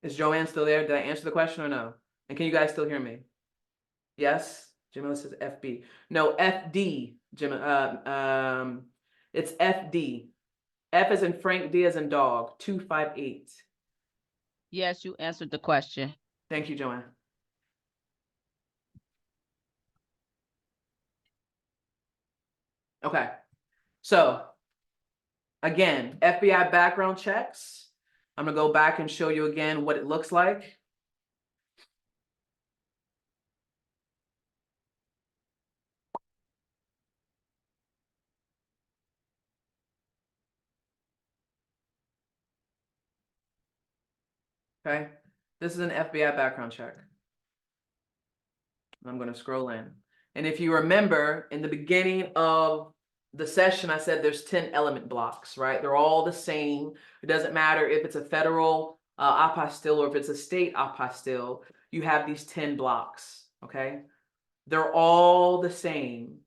Is Joanne still there? Did I answer the question or no? And can you guys still hear me? Yes? Jamila says FB. No, FD. It's FD. F as in Frank, D as in dog, 258. Yes, you answered the question. Thank you, Joanne. Okay. So, again, FBI background checks. I'm going to go back and show you again what it looks like. Okay, this is an FBI background check. I'm going to scroll in. And if you remember, in the beginning of the session, I said there's 10 element blocks, right? They're all the same. It doesn't matter if it's a federal apostille or if it's a state apostille, you have these 10 blocks, okay? They're all the same.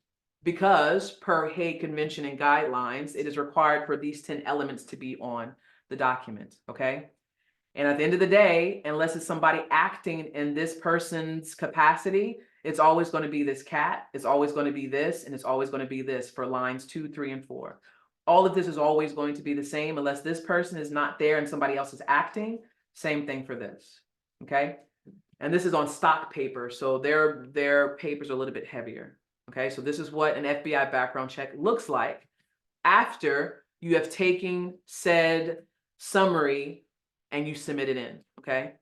because per Hague Convention and guidelines, it is required for these 10 elements to be on the document, okay? And at the end of the day, unless it's somebody acting in this person's capacity, it's always going to be this cat, it's always going to be this, and it's always going to be this for lines 2, 3, and 4. All of this is always going to be the same unless this person is not there and somebody else is acting. Same thing for this, okay? And this is on stock paper, so their papers are a little bit heavier, okay? So this is what an FBI background check looks like after you have taken said summary and you submit it in, okay?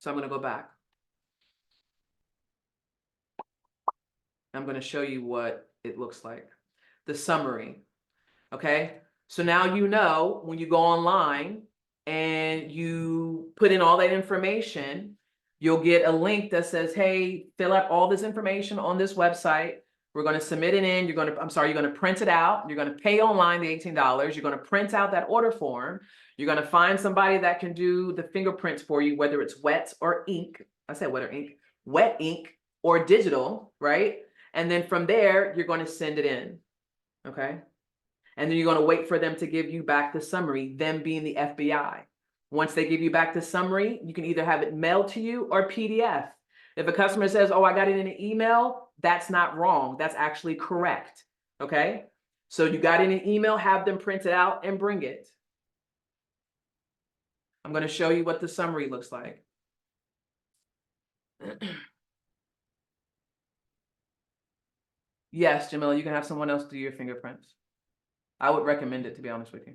So I'm gonna go back. I'm gonna show you what it looks like. The summary, okay? So now you know when you go online and you put in all that information, you'll get a link that says, hey, fill out all this information on this website. We're going to submit it in. You're going to print it out. You're going to pay online the $18. You're going to print out that order form. You're going to find somebody that can do the fingerprints for you, whether it's wet or ink. I said wet or ink, wet ink or digital, right? And then from there, you're going to send it in, okay? And then you're going to wait for them to give you back the summary, them being the FBI. Once they give you back the summary, you can either have it mailed to you or PDF. If a customer says, oh, I got it in an email, that's not wrong. That's actually correct, okay? So you got it in an email, have them print it out and bring it. I'm going to show you what the summary looks like. Yes, Jamila, you can have someone else do your fingerprints. I would recommend it, to be honest with you.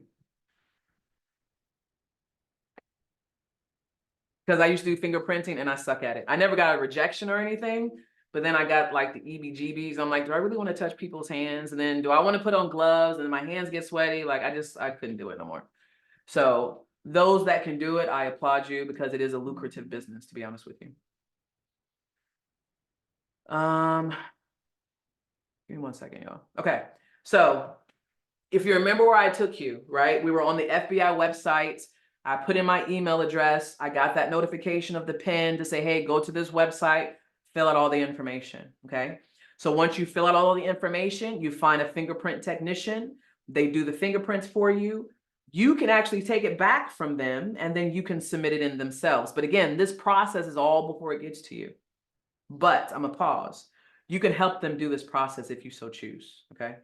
Because I used to do fingerprinting and I suck at it. I never got a rejection or anything, but then I got like the EBGBs. I'm like, do I really want to touch people's hands? And then do I want to put on gloves and my hands get sweaty? Like I couldn't do it no more. So those that can do it, I applaud you because it is a lucrative business, to be honest with you. Give me 1 second, y'all. Okay, so if you remember where I took you, right? We were on the FBI website. I put in my email address. I got that notification of the pin to say, hey, go to this website, fill out all the information, okay? So once you fill out all the information, you find a fingerprint technician. They do the fingerprints for you. You can actually take it back from them and then you can submit it in themselves. But again, this process is all before it gets to you. But I'm gonna pause. You can help them do this process if you so choose, okay?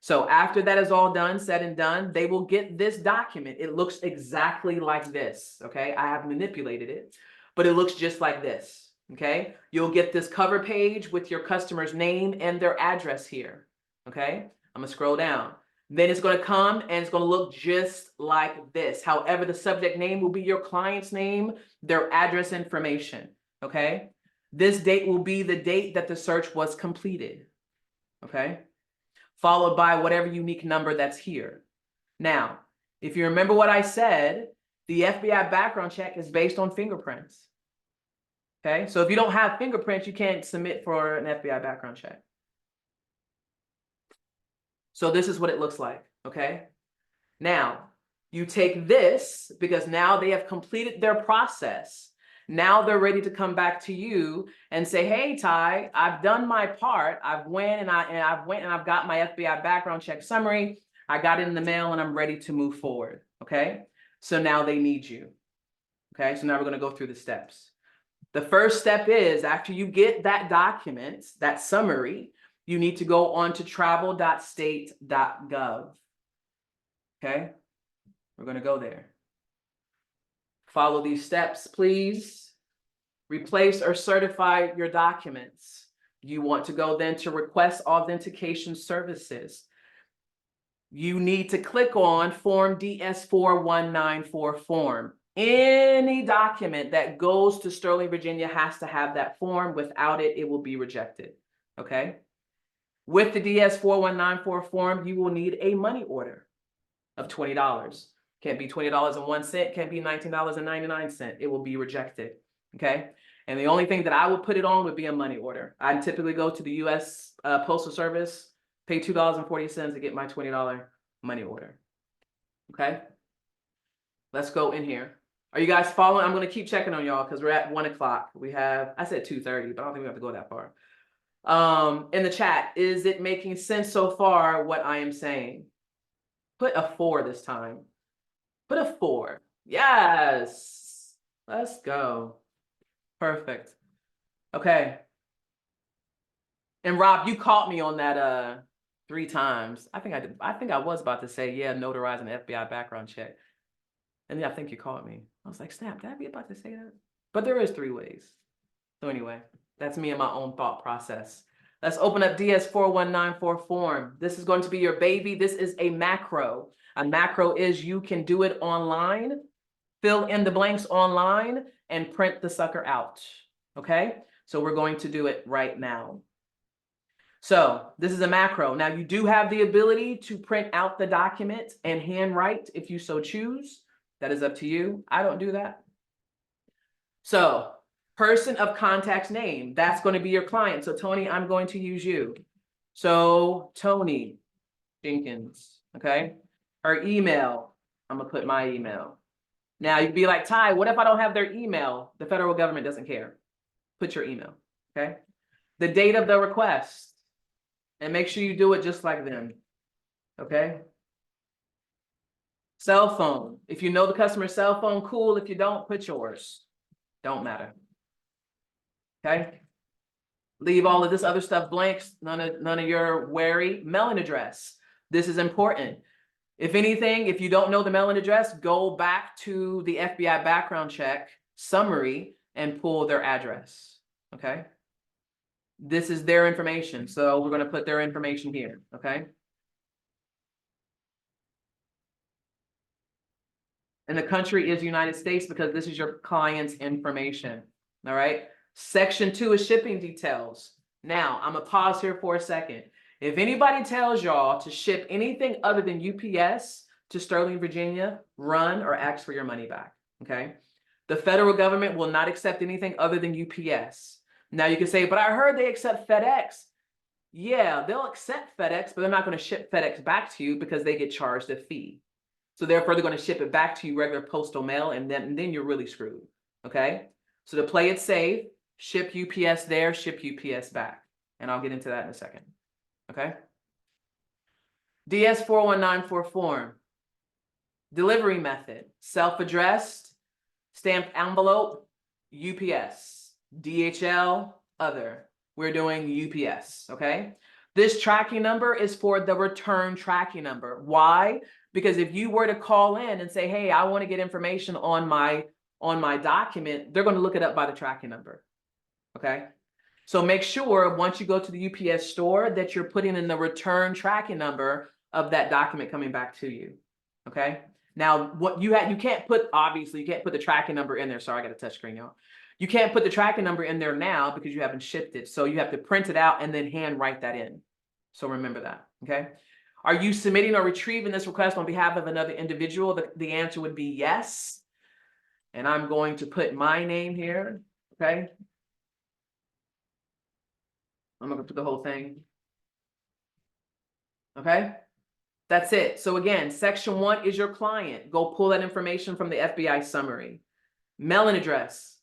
So after that is all done, said and done, they will get this document. It looks exactly like this, okay? I have manipulated it, but it looks just like this, okay? You'll get this cover page with your customer's name and their address here, okay? I'm gonna scroll down. Then it's gonna come and it's gonna look just like this. However, the subject name will be your client's name, their address information, okay? This date will be the date that the search was completed, okay? Followed by whatever unique number that's here. Now, if you remember what I said, the FBI background check is based on fingerprints. Okay, so if you don't have fingerprints, you can't submit for an FBI background check. So this is what it looks like, okay? Now, you take this because now they have completed their process. Now they're ready to come back to you and say, hey, Ty, I've done my part. I've went and I've got my FBI background check summary. I got it in the mail and I'm ready to move forward. Okay. So now they need you. Okay. So now we're going to go through the steps. The first step is after you get that document, that summary, you need to go on to travel.state.gov. Okay. We're going to go there. Follow these steps, please. Replace or certify your documents. You want to go then to request authentication services. You need to click on Form DS-4194 form. Any document that goes to Sterling, Virginia has to have that form. Without it, it will be rejected, okay? With the DS-4194 form, you will need a money order of $20. Can't be $20.01, can't be $19.99. It will be rejected, okay? And the only thing that I would put it on would be a money order. I typically go to the U.S. Postal Service, pay $2.40 to get my $20 money order, okay? Let's go in here. Are you guys following? I'm going to keep checking on y'all because we're at 1 o'clock. We have, I said 2:30, but I don't think we have to go that far. In the chat, is it making sense so far what I am saying? Put a 4 this time. Put a 4. Yes. Let's go. Perfect. Okay. And Rob, you caught me on that 3 times. I think I was about to say, yeah, notarize an FBI background check. And yeah, I think you caught me. I was like, snap, did I be about to say that? But there is 3 ways. So anyway, that's me and my own thought process. Let's open up DS4194 form. This is going to be your baby. This is a macro. A macro is you can do it online, fill in the blanks online, and print the sucker out. Okay? So we're going to do it right now. So this is a macro. Now you do have the ability to print out the document and handwrite if you so choose. That is up to you. I don't do that. So person of contact's name, that's going to be your client. So Tony, I'm going to use you. So Tony Jenkins, okay? Her email, I'm gonna put my email. Now you'd be like, Ty, what if I don't have their email? The federal government doesn't care. Put your email, okay? The date of the request. And make sure you do it just like them, okay? Cell phone. If you know the customer's cell phone, cool. If you don't, put yours. Don't matter. Okay? Leave all of this other stuff blanks. None of your worry. Mailing address. This is important. If anything, if you don't know the mailing address, go back to the FBI background check summary and pull their address. Okay? This is their information. So we're going to put their information here. Okay? And the country is United States because this is your client's information. All right. Section 2 is shipping details. Now, I'm going to pause here for a second. If anybody tells y'all to ship anything other than UPS to Sterling, Virginia, run or ask for your money back. Okay. The federal government will not accept anything other than UPS. Now you can say, but I heard they accept FedEx. Yeah, they'll accept FedEx, but they're not going to ship FedEx back to you because they get charged a fee. So therefore, they're going to ship it back to you regular postal mail, and then you're really screwed. Okay. So to play it safe, ship UPS there, ship UPS back. And I'll get into that in a second. Okay. DS4194 form. Delivery method, self-addressed, stamped envelope, UPS, DHL, other. We're doing UPS, okay? This tracking number is for the return tracking number. Why? Because if you were to call in and say, hey, I want to get information on my document, they're going to look it up by the tracking number, okay? So make sure once you go to the UPS store that you're putting in the return tracking number of that document coming back to you, okay? Now, what you can't put, obviously, you can't put the tracking number in there. Sorry, I got a touch screen, y'all. You can't put the tracking number in there now because you haven't shipped it. So you have to print it out and then hand write that in. So remember that, okay? Are you submitting or retrieving this request on behalf of another individual? The answer would be yes. And I'm going to put my name here, okay? I'm going to put the whole thing. Okay? That's it. So again, section 1 is your client. Go pull that information from the FBI summary. Mailing address,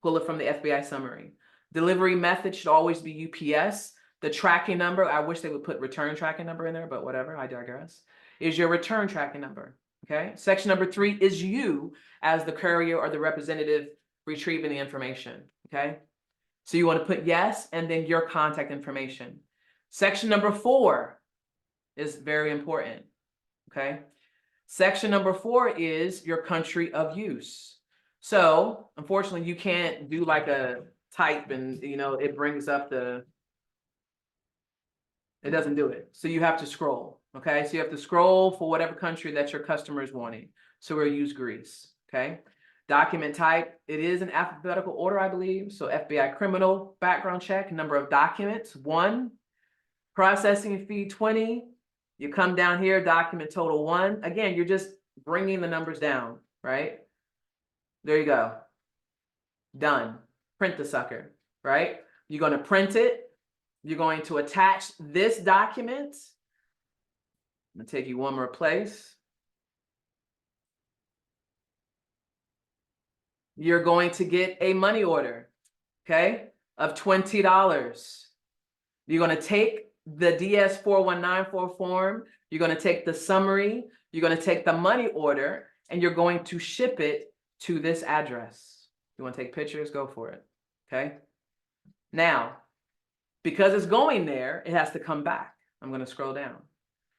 pull it from the FBI summary. Delivery method should always be UPS. The tracking number, I wish they would put return tracking number in there, but whatever, I digress, is your return tracking number. Okay? Section number 3 is you as the courier or the representative retrieving the information. Okay? So you want to put yes and then your contact information. Section number 4 is very important, okay? Section number 4 is your country of use. So unfortunately, you can't do like a type and, it brings up it doesn't do it. So you have to scroll, okay? So you have to scroll for whatever country that your customer is wanting. So we'll use Greece, okay? Document type, it is in alphabetical order, I believe. So FBI criminal background check, number of documents, 1. Processing fee, 20. You come down here, document total 1. Again, you're just bringing the numbers down, right? There you go. Done. Print the sucker, right? You're going to print it. You're going to attach this document. I'm going to take you one more place. You're going to get a money order, okay, of $20. You're gonna take the DS-4194 form, you're gonna take the summary, you're gonna take the money order, and you're going to ship it to this address. You wanna take pictures, go for it, okay? Now, because it's going there, it has to come back. I'm gonna scroll down.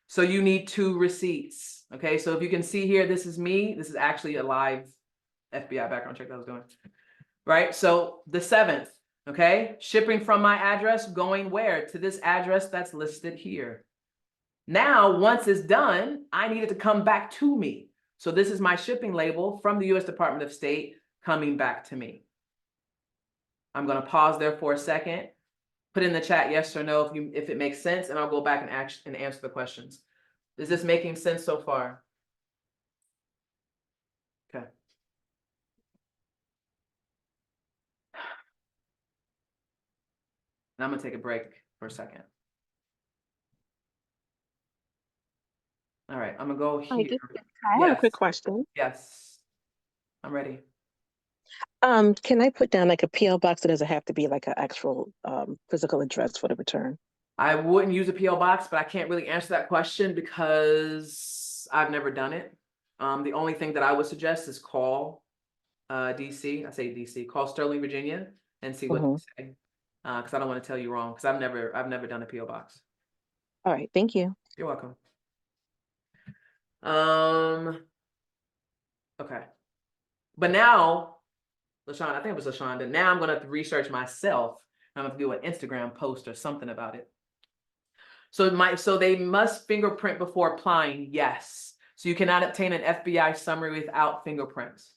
So you need 2 receipts, okay? So if you can see here, this is me. This is actually a live FBI background check that I was doing, right? So the 7th, okay? Shipping from my address, going where? To this address that's listed here. Now, once it's done, I need it to come back to me. So this is my shipping label from the US Department of State coming back to me. I'm gonna pause there for a second. Put in the chat yes or no if it makes sense, and I'll go back and answer the questions. Is this making sense so far? Okay. Now I'm gonna take a break for a second. All right, I'm gonna go Hi, here. I have a quick Yes. question. Yes, I'm ready. Can I put down like a PO box that doesn't have to be like an actual physical address for the return? I wouldn't use a PO box, but I can't really answer that question because I've never done it. The only thing that I would suggest is call DC. I say DC. Call Sterling, Virginia, and see what they say. Because I don't want to tell you wrong. Because I've never done a PO box. All right, thank you. You're welcome. Okay. But now, LaShawn, I think it was LaShawn, that now I'm gonna have to research myself. I'm gonna have to do an Instagram post or something about it. So they must fingerprint before applying, yes. So you cannot obtain an FBI summary without fingerprints.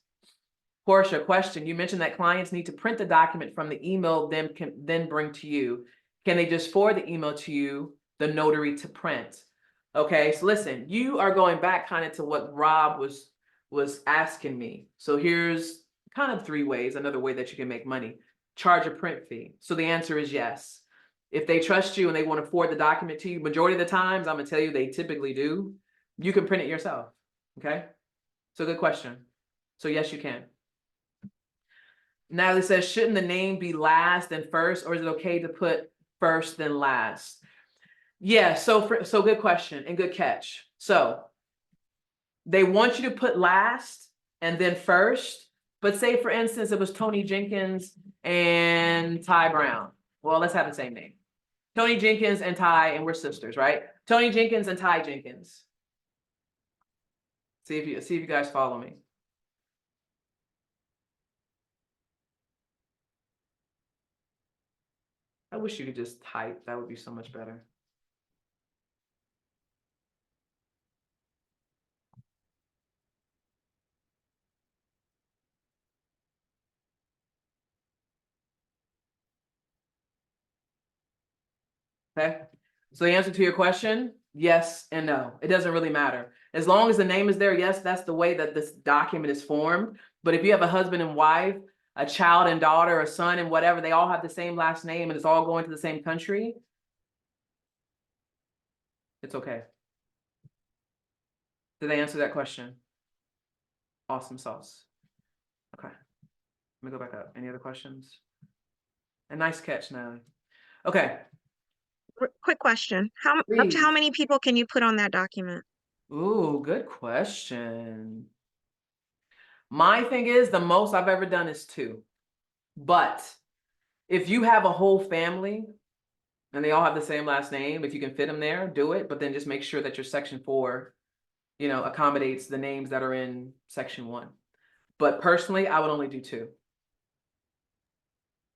Portia, question, you mentioned that clients need to print the document from the email then bring to you. Can they just forward the email to you, the notary, to print? Okay, so listen, you are going back kind of to what Rob was asking me. So here's kind of 3 ways, another way that you can make money. Charge a print fee. So the answer is yes. If they trust you and they want to forward the document to you, majority of the times, I'm gonna tell you they typically do, you can print it yourself, okay? So good question. So yes, you can. Natalie says, shouldn't the name be last then first, or is it okay to put first then last? Yeah, so good question and good catch. So they want you to put last and then first, but say for instance, it was Tony Jenkins and Ty Brown. Well, let's have the same name. Tony Jenkins and Ty, and we're sisters, right? Tony Jenkins and Ty Jenkins. See if you guys follow me. I wish you could just type. That would be so much better. Okay. So the answer to your question, yes and no. It doesn't really matter. As long as the name is there, yes, that's the way that this document is formed. But if you have a husband and wife, a child and daughter, a son and whatever, they all have the same last name and it's all going to the same country, it's okay. Did they answer that question? Awesome sauce. Okay. Let me go back up. Any other questions? A nice catch, Natalie. Okay. Quick question. Up to Please. how many people can you put on that document? Ooh, good question. My thing is the most I've ever done is 2. But if you have a whole family and they all have the same last name, if you can fit them there, do it. But then just make sure that your section 4, accommodates the names that are in section 1. But personally, I would only do 2.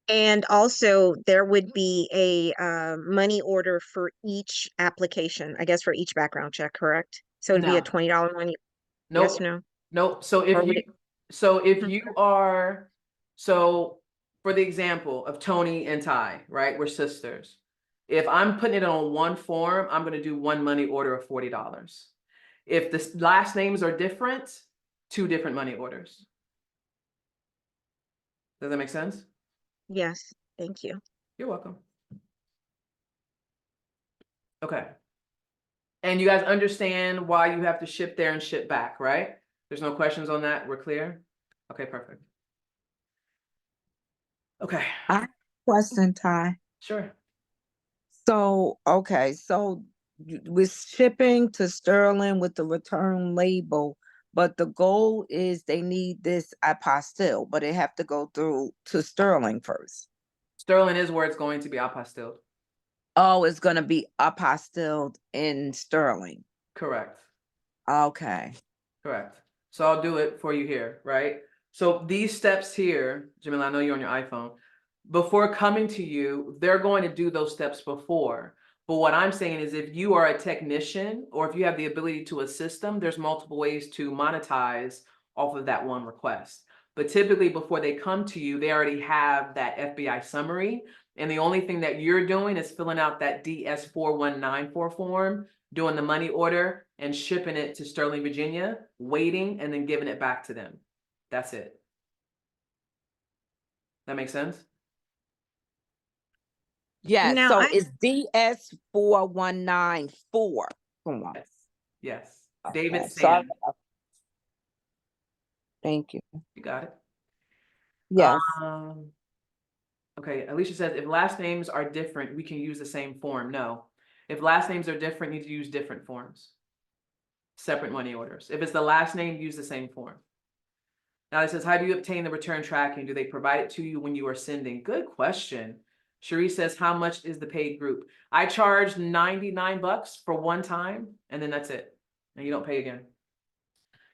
And also there would be a money order for each application, I guess for each background check, correct? So it'd be a No. $20 money. Nope. Yes or no? Nope. So Or would if you are, so for the example of Tony and Ty, right? We're sisters. If I'm putting it on one form, I'm going to do one money order of $40. If the last names are different, 2 different money orders. Does that make sense? Yes, thank you. You're welcome. Okay. And you guys understand why you have to ship there and ship back, right? There's no questions on that. We're clear? Okay, perfect. Okay. Question, Ty. Sure. So, okay, so with shipping to Sterling with the return label, but the goal is they need this apostille, but they have to go through to Sterling first. Sterling is where it's going to be apostilled. Oh, it's gonna be apostilled in Sterling. Correct. Okay. Correct. So I'll do it for you here, right? So these steps here, Jamila, I know you're on your iPhone. Before coming to you, they're going to do those steps before. But what I'm saying is if you are a technician or if you have the ability to assist them, there's multiple ways to monetize off of that one request. But typically before they come to you, they already have that FBI summary. And the only thing that you're doing is filling out that DS4194 form, doing the money order and shipping it to Sterling, Virginia, waiting and then giving it back to them. That's it. That makes sense? Yeah, Now, so I- it's DS4194. Come on. Yes. Yes. David Okay, sorry. Sand. Thank you. You got it. Yes. Okay, Alicia says, if last names are different, we can use the same form. No. If last names are different, you need to use different forms. Separate money orders. If it's the last name, use the same form. Now it says, how do you obtain the return tracking? Do they provide it to you when you are sending? Good question. Cherie says, how much is the paid group? I charge $99 for one time, and then that's it. And you don't pay again.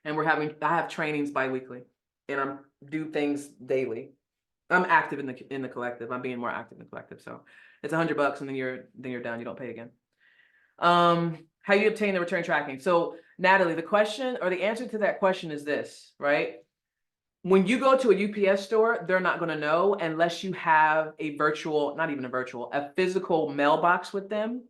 And I have trainings bi-weekly, and I do things daily. I'm active in the collective. I'm being more active in the collective. So it's $100 and then you're done. You don't pay again. How you obtain the return tracking. So Natalie, the question or the answer to that question is this, right? When you go to a UPS store, they're not going to know unless you have a physical mailbox with them.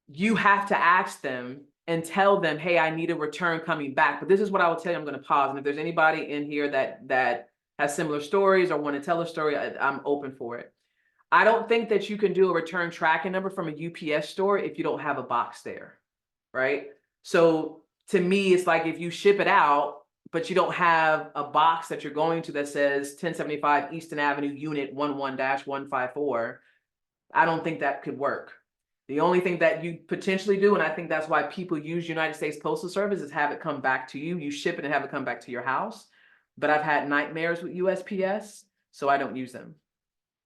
You have to ask them and tell them, hey, I need a return coming back. But this is what I will tell you. I'm going to pause. And if there's anybody in here that has similar stories or want to tell a story, I'm open for it. I don't think that you can do a return tracking number from a UPS store if you don't have a box there, right? So to me, it's like if you ship it out, but you don't have a box that you're going to that says 1075 Easton Avenue, Unit 11-154, I don't think that could work. The only thing that you potentially do, and I think that's why people use United States Postal Service, is have it come back to you. You ship it and have it come back to your house. But I've had nightmares with USPS, so I don't use them.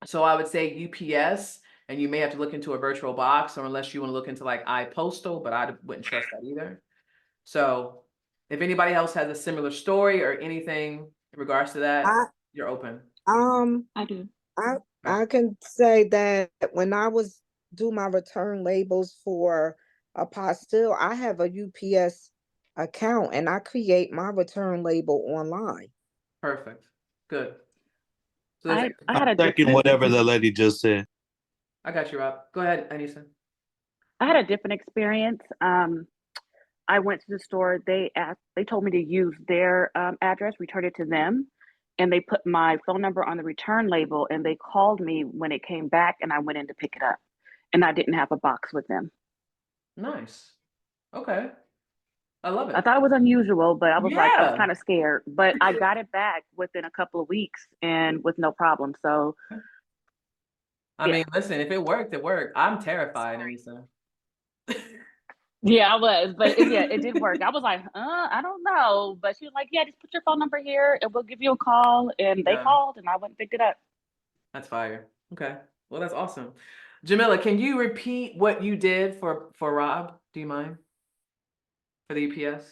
So I would say UPS, and you may have to look into a virtual box, or unless you want to look into like iPostal, but I wouldn't trust that either. So if anybody else has a similar story or anything in regards to that, you're open. I do. I can say that when I was do my return labels for Apostille, I have a UPS account and I create my return label online. Perfect. Good. So I had a Second, different, whatever the lady just said. I got you, Rob. Go ahead, Anissa. I had a different experience. I went to the store. They told me to use their address, return it to them, and they put my phone number on the return label. And they called me when it came back, and I went in to pick it up, and I didn't have a box with them. Nice. Okay. I love I it. thought it was unusual, but I was Yeah. kind of scared. But I got it back within a couple of weeks and with no problem. So I yeah. mean, listen, if it worked, it worked. I'm terrified, Anissa. Yeah, I was, but it did work. I was like, I don't know. But she was like, yeah, just put your phone number here and we'll give you a call. And they Yeah. called and I went and picked it up. That's fire. Okay. Well, that's awesome. Jamila, can you repeat what you did for Rob? Do you mind? For the UPS?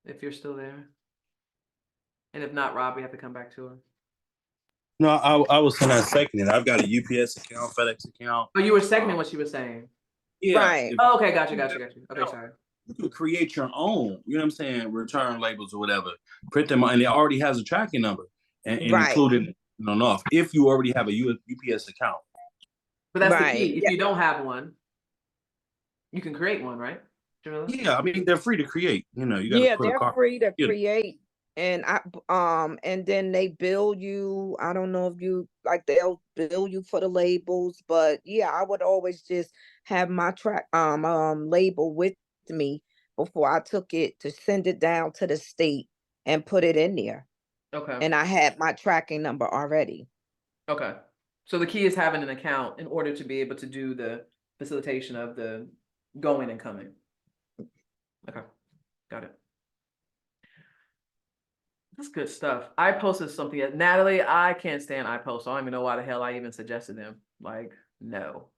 If you're still there. And if not, Rob, we have to come back to her. No, I was saying seconding. I've got a UPS account, FedEx account. Oh, you were seconding what she was saying. Yeah. Right. if- Oh, okay, got you. Okay, sorry. You can create your own, you know what I'm saying, return labels or whatever. Print them, and it already has a tracking number and Right. included on off if you already have a UPS account. But that's the Right. key. If you don't have one, you can create one, right? Jamila? Yeah, I mean they're free to create. You know, you got to Yeah, put a they're card. free to you know. create. And and then they bill you. I don't know if you like they'll bill you for the labels, but yeah, I would always just have my label with me before I took it to send it down to the state and put it in there. Okay. And I had my tracking number already. Okay. So the key is having an account in order to be able to do the facilitation of the going and coming. Okay, got it. That's good stuff. I posted something at Natalie. I can't stand iPost. So I don't even know why the hell I even suggested them. Like, no.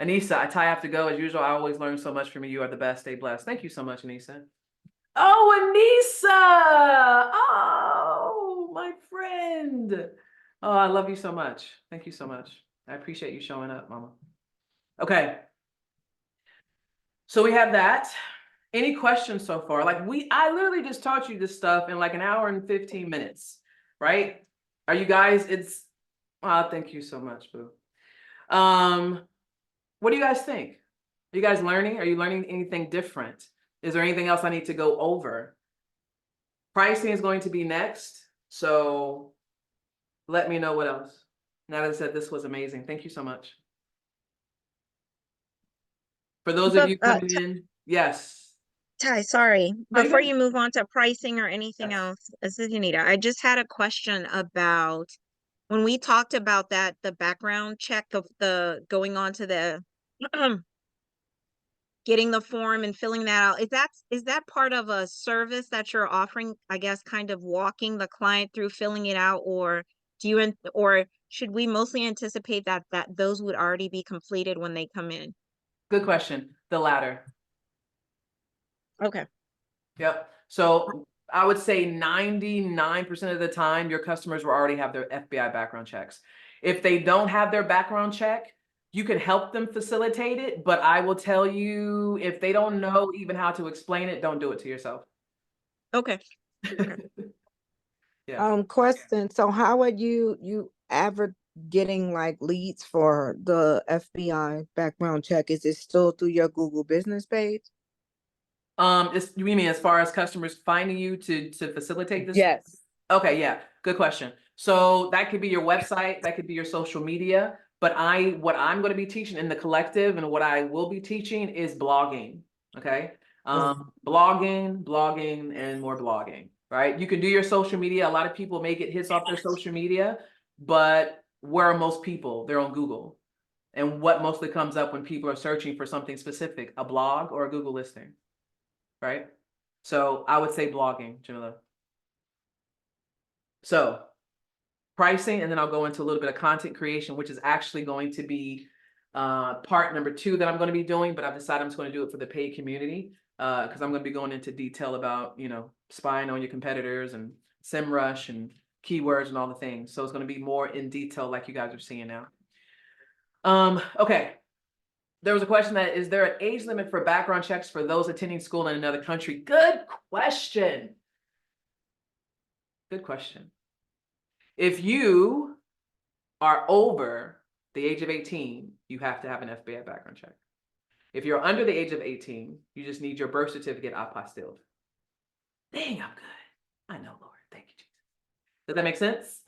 Anissa, I have to go as usual. I always learn so much from you. You are the best. Stay blessed. Thank you so much, Anissa. Oh, Anissa. Oh, my friend. Oh, I love you so much. Thank you so much. I appreciate you showing up, Mama. Okay. So we have that. Any questions so far? Like I literally just taught you this stuff in like an hour and 15 minutes, right? Are you guys, thank you so much, boo. What do you guys think? Are you guys learning? Are you learning anything different? Is there anything else I need to go over? Pricing is going to be next. So let me know what else. Now that I said this was amazing. Thank you so much. For those of you coming in, yes. Ty, sorry. No, you're Before good. you move on to pricing or anything Yes. else, this is Unita. I just had a question about when we talked about that, the background check of the going on to the getting the form and filling that out. Is that part of a service that you're offering, I guess, kind of walking the client through filling it out, or or should we mostly anticipate that those would already be completed when they come in? Good question. The latter. Okay. Yep. So I would say 99% of the time, your customers will already have their FBI background checks. If they don't have their background check, you can help them facilitate it. But I will tell you, if they don't know even how to explain it, don't do it to yourself. Okay. Yeah. Question. So how would you ever getting like leads for the FBI background check? Is it still through your Google business page? You mean as far as customers finding you to facilitate this? Yes. Okay, yeah, good question. So that could be your website, that could be your social media, but what I'm going to be teaching in the collective and what I will be teaching is blogging. Okay. Blogging, and more blogging, right? You can do your social media. A lot of people may get hits off their social media, but where are most people? They're on Google. And what mostly comes up when people are searching for something specific, a blog or a Google listing, right? So I would say blogging, Jamila. So pricing, and then I'll go into a little bit of content creation, which is actually going to be part number 2 that I'm going to be doing, but I've decided I'm just going to do it for the paid community because I'm going to be going into detail about, spying on your competitors and SEMrush and keywords and all the things. So it's going to be more in detail like you guys are seeing now. Okay. There was a question that, is there an age limit for background checks for those attending school in another country? Good question. Good question. If you are over the age of 18, you have to have an FBI background check. If you're under the age of 18, you just need your birth certificate apostilled. Dang, I'm good. I know, Lord. Thank you, Jesus. Does that make sense?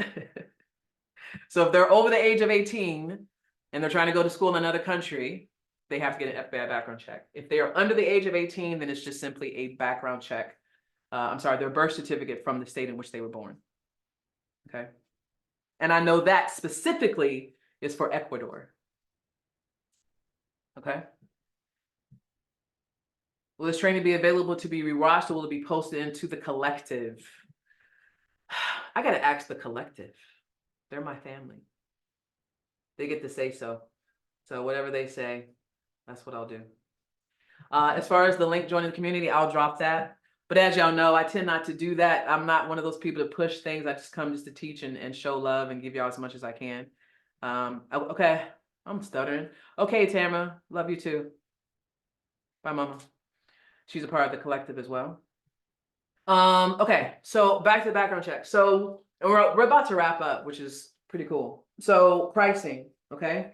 So if they're over the age of 18 and they're trying to go to school in another country, they have to get an FBI background check. If they are under the age of 18, then it's just simply a background check. Their birth certificate from the state in which they were born. Okay. And I know that specifically is for Ecuador. Okay. Will this training be available to be rewatched, or will it be posted into the collective? I got to ask the collective. They're my family. They get to say so. So whatever they say, that's what I'll do. As far as the link joining the community, I'll drop that. But as y'all know, I tend not to do that. I'm not one of those people to push things. I just come just to teach and show love and give y'all as much as I can. Okay, I'm stuttering. Okay, Tamara, love you too. Bye, Mama. She's a part of the collective as well. Okay, so back to the background check. So we're about to wrap up, which is pretty cool. So pricing, okay?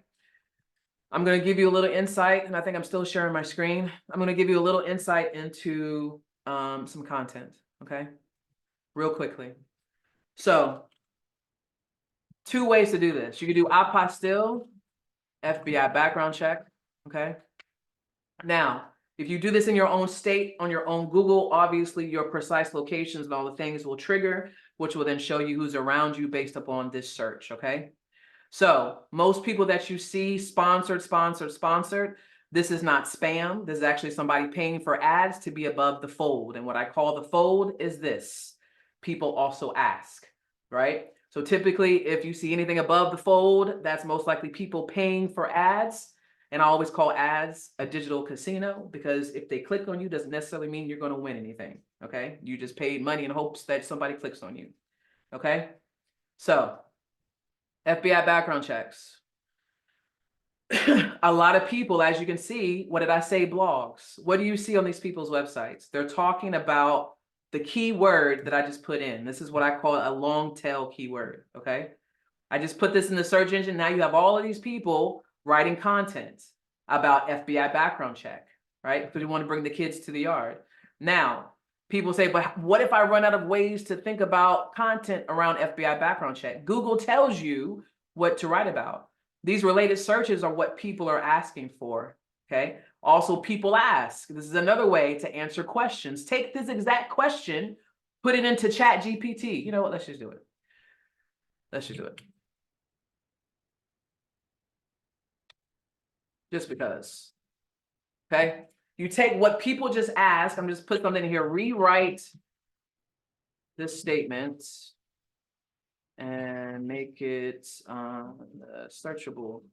I'm going to give you a little insight, and I think I'm still sharing my screen. I'm going to give you a little insight into some content, okay? Real quickly. So 2 ways to do this. You can do apostille, FBI background check, okay? Now, if you do this in your own state, on your own Google, obviously your precise locations and all the things will trigger, which will then show you who's around you based upon this search, okay? So most people that you see sponsored, this is not spam. This is actually somebody paying for ads to be above the fold. And what I call the fold is this. People also ask, right? So typically, if you see anything above the fold, that's most likely people paying for ads. And I always call ads a digital casino, because if they click on you, doesn't necessarily mean you're going to win anything. Okay. You just paid money in hopes that somebody clicks on you. Okay. So FBI background checks. A lot of people, as you can see, what did I say? Blogs. What do you see on these people's websites? They're talking about the keyword that I just put in. This is what I call a long tail keyword. Okay. I just put this in the search engine. Now you have all of these people writing content about FBI background check, right? Because we want to bring the kids to the yard. Now, people say, but what if I run out of ways to think about content around FBI background check? Google tells you what to write about. These related searches are what people are asking for, okay? Also, people ask. This is another way to answer questions. Take this exact question, put it into Chat GPT. You know what? Let's just do it. Let's just do it. Just because. Okay. You take what people just ask. I'm just put something in here. Rewrite this statement and make it searchable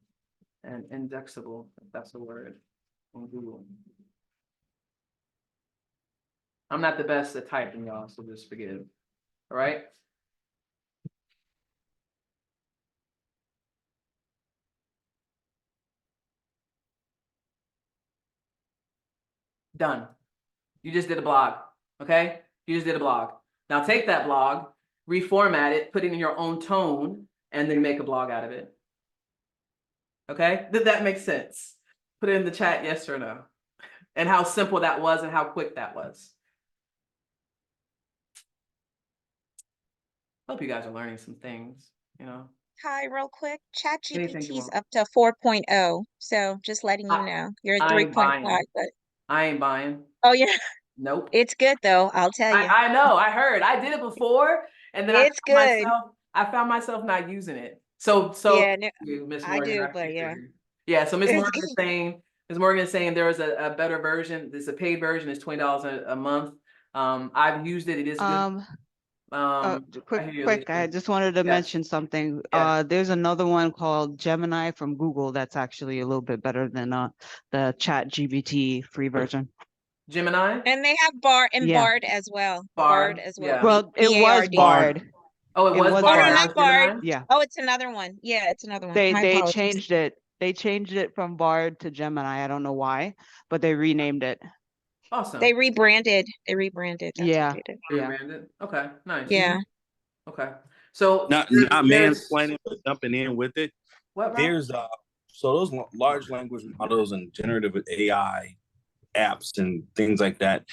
and indexable, if that's a word, on Google. I'm not the best at typing, y'all, so just forgive. All right. Done. You just did a blog. Okay. You just did a blog. Now take that blog, reformat it, put it in your own tone, and then make a blog out of it. Okay. Did that make sense? Put it in the chat, yes or no. And how simple that was and how quick that was. Hope you guys are learning some things, you know. Hi, real quick. Anything you ChatGPT is want. up to 4.0, so just letting you know. You're at I ain't 3.5, buying. but I ain't buying. oh yeah, Nope. it's good though. I'll tell you, I know, I heard. I did it before, and then it's good. I found myself not using it. So Yeah, no, you, Miss I Morgan, do, I but appreciate yeah, you. Yeah, so Miss it's Morgan good. is saying there is a better version. There's a paid version, it's $20 a month. I've used it, it is good. I hear you, Quick, I Alicia. just wanted to Yes. mention something. Yeah. There's another one called Gemini from Google that's actually a little bit better than the Chat GPT free version. Gemini? And they have Bard and Yeah. Bard as well. Bard, As well. yeah. Well, it was BARD. Bard. Oh, it It was was Oh no, Bard, Bard. now not it's Bard. Gemini? Yeah. Oh, it's another one. Yeah, it's another one. They My they apologies. changed it. They changed it from Bard to Gemini. I don't know why, but they renamed it. Awesome. They rebranded. They rebranded. That's Yeah. what they did. Yeah. Rebranded? Okay, nice. Yeah. Okay. So Not there's mansplaining, but jumping in with it. what, Rob? There's so those large language models and generative AI apps and things like that.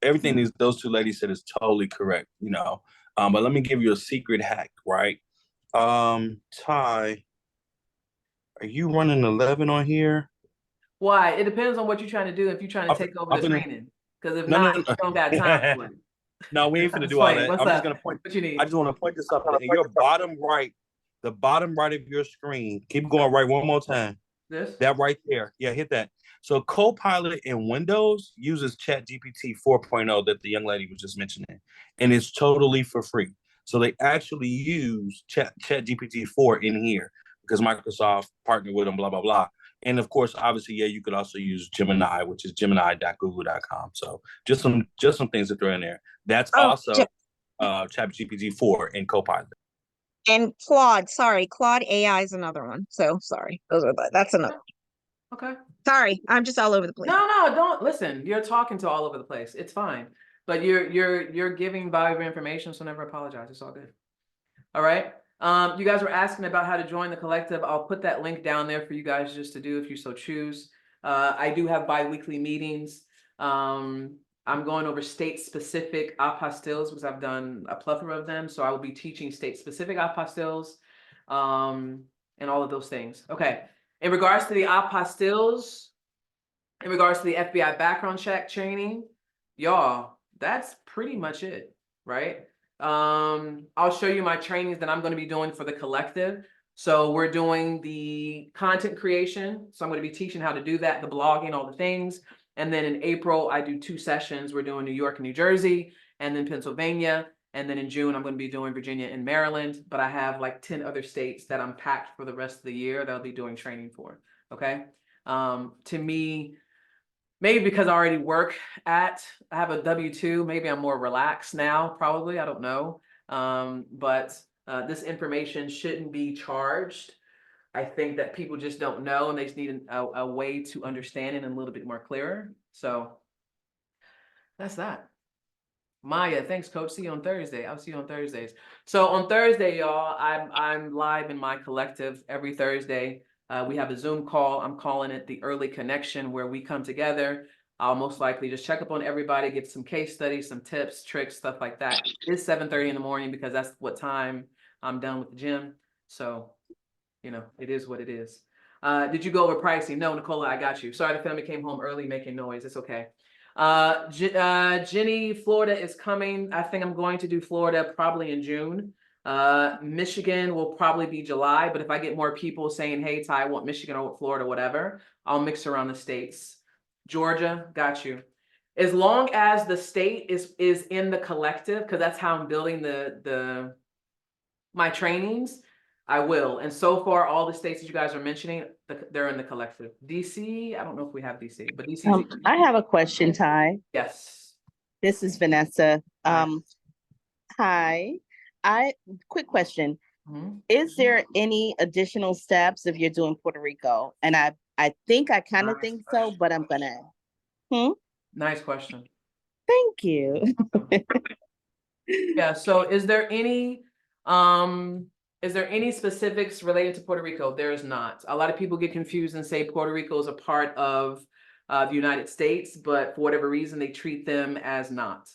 Everything those two ladies said is totally correct, you know. But let me give you a secret hack, right? Ty, are you running 11 on here? Why? It depends on what you're trying to do. If you're trying to take over the training, because if not, you don't got time for it. No, we ain't finna do all Explain. that. What's I'm just up? gonna point. What you need? I just want to point this up in your bottom right, the bottom right of your screen. Keep going right one more time. This? That right there. Yeah, hit that. So Copilot in Windows uses ChatGPT 4.0 that the young lady was just mentioning, and it's totally for free. So they actually use ChatGPT 4 in here because Microsoft partnered with them, blah, blah, blah. And of course, obviously, yeah, you could also use Gemini, which is gemini.google.com. So just some things to throw in there. That's also ChatGPT 4 in Copilot. And Claude, sorry, Claude AI is another one. So sorry. That's another. Okay. Sorry, I'm just all over the place. No, don't listen. You're talking to all over the place. It's fine. But you're giving valuable information, so never apologize. It's all good. All right. You guys were asking about how to join the collective. I'll put that link down there for you guys just to do if you so choose. I do have bi-weekly meetings. I'm going over state-specific apostilles because I've done a plethora of them. So I will be teaching state-specific apostilles, and all of those things. Okay. In regards to the apostilles, in regards to the FBI background check training, y'all, that's pretty much it, right? I'll show you my trainings that I'm going to be doing for the collective. So we're doing the content creation. So I'm going to be teaching how to do that, the blogging, all the things. And then in April, I do 2 sessions. We're doing New York and New Jersey, and then Pennsylvania. And then in June, I'm going to be doing Virginia and Maryland. But I have like 10 other states that I'm packed for the rest of the year that I'll be doing training for. Okay. To me, maybe because I already work I have a W-2, maybe I'm more relaxed now, probably, I don't know. But this information shouldn't be charged. I think that people just don't know, and they just need a way to understand it and a little bit more clearer. So that's that. Maya, thanks, Coach. See you on Thursday. I'll see you on Thursdays. So on Thursday, y'all, I'm live in my collective every Thursday. We have a Zoom call. I'm calling it the Early Connection, where we come together. I'll most likely just check up on everybody, get some case studies, some tips, tricks, stuff like that. It's 7:30 in the morning because that's what time I'm done with the gym. So, you know, it is what it is. Did you go over pricing? No, Nicola, I got you. Sorry, the family came home early making noise. It's okay. Jenny, Florida is coming. I think I'm going to do Florida probably in June. Michigan will probably be July, but if I get more people saying, hey, Ty, I want Michigan or Florida, whatever, I'll mix around the states. Georgia, got you. As long as the state is in the collective, because that's how I'm building my trainings, I will. And so far, all the states that you guys are mentioning, they're in the collective. DC, I don't know if we have DC, but DC. I have a question, Ty. Yes. This is Vanessa. Hi. Hi. Quick question. Mhm. Is there any additional steps if you're doing Puerto Rico? And I think I kind of Nice think so, question. but I'm gonna. Nice question. Thank you. Yeah, so is there any specifics related to Puerto Rico? There is not. A lot of people get confused and say Puerto Rico is a part of the United States, but for whatever reason, they treat them as not.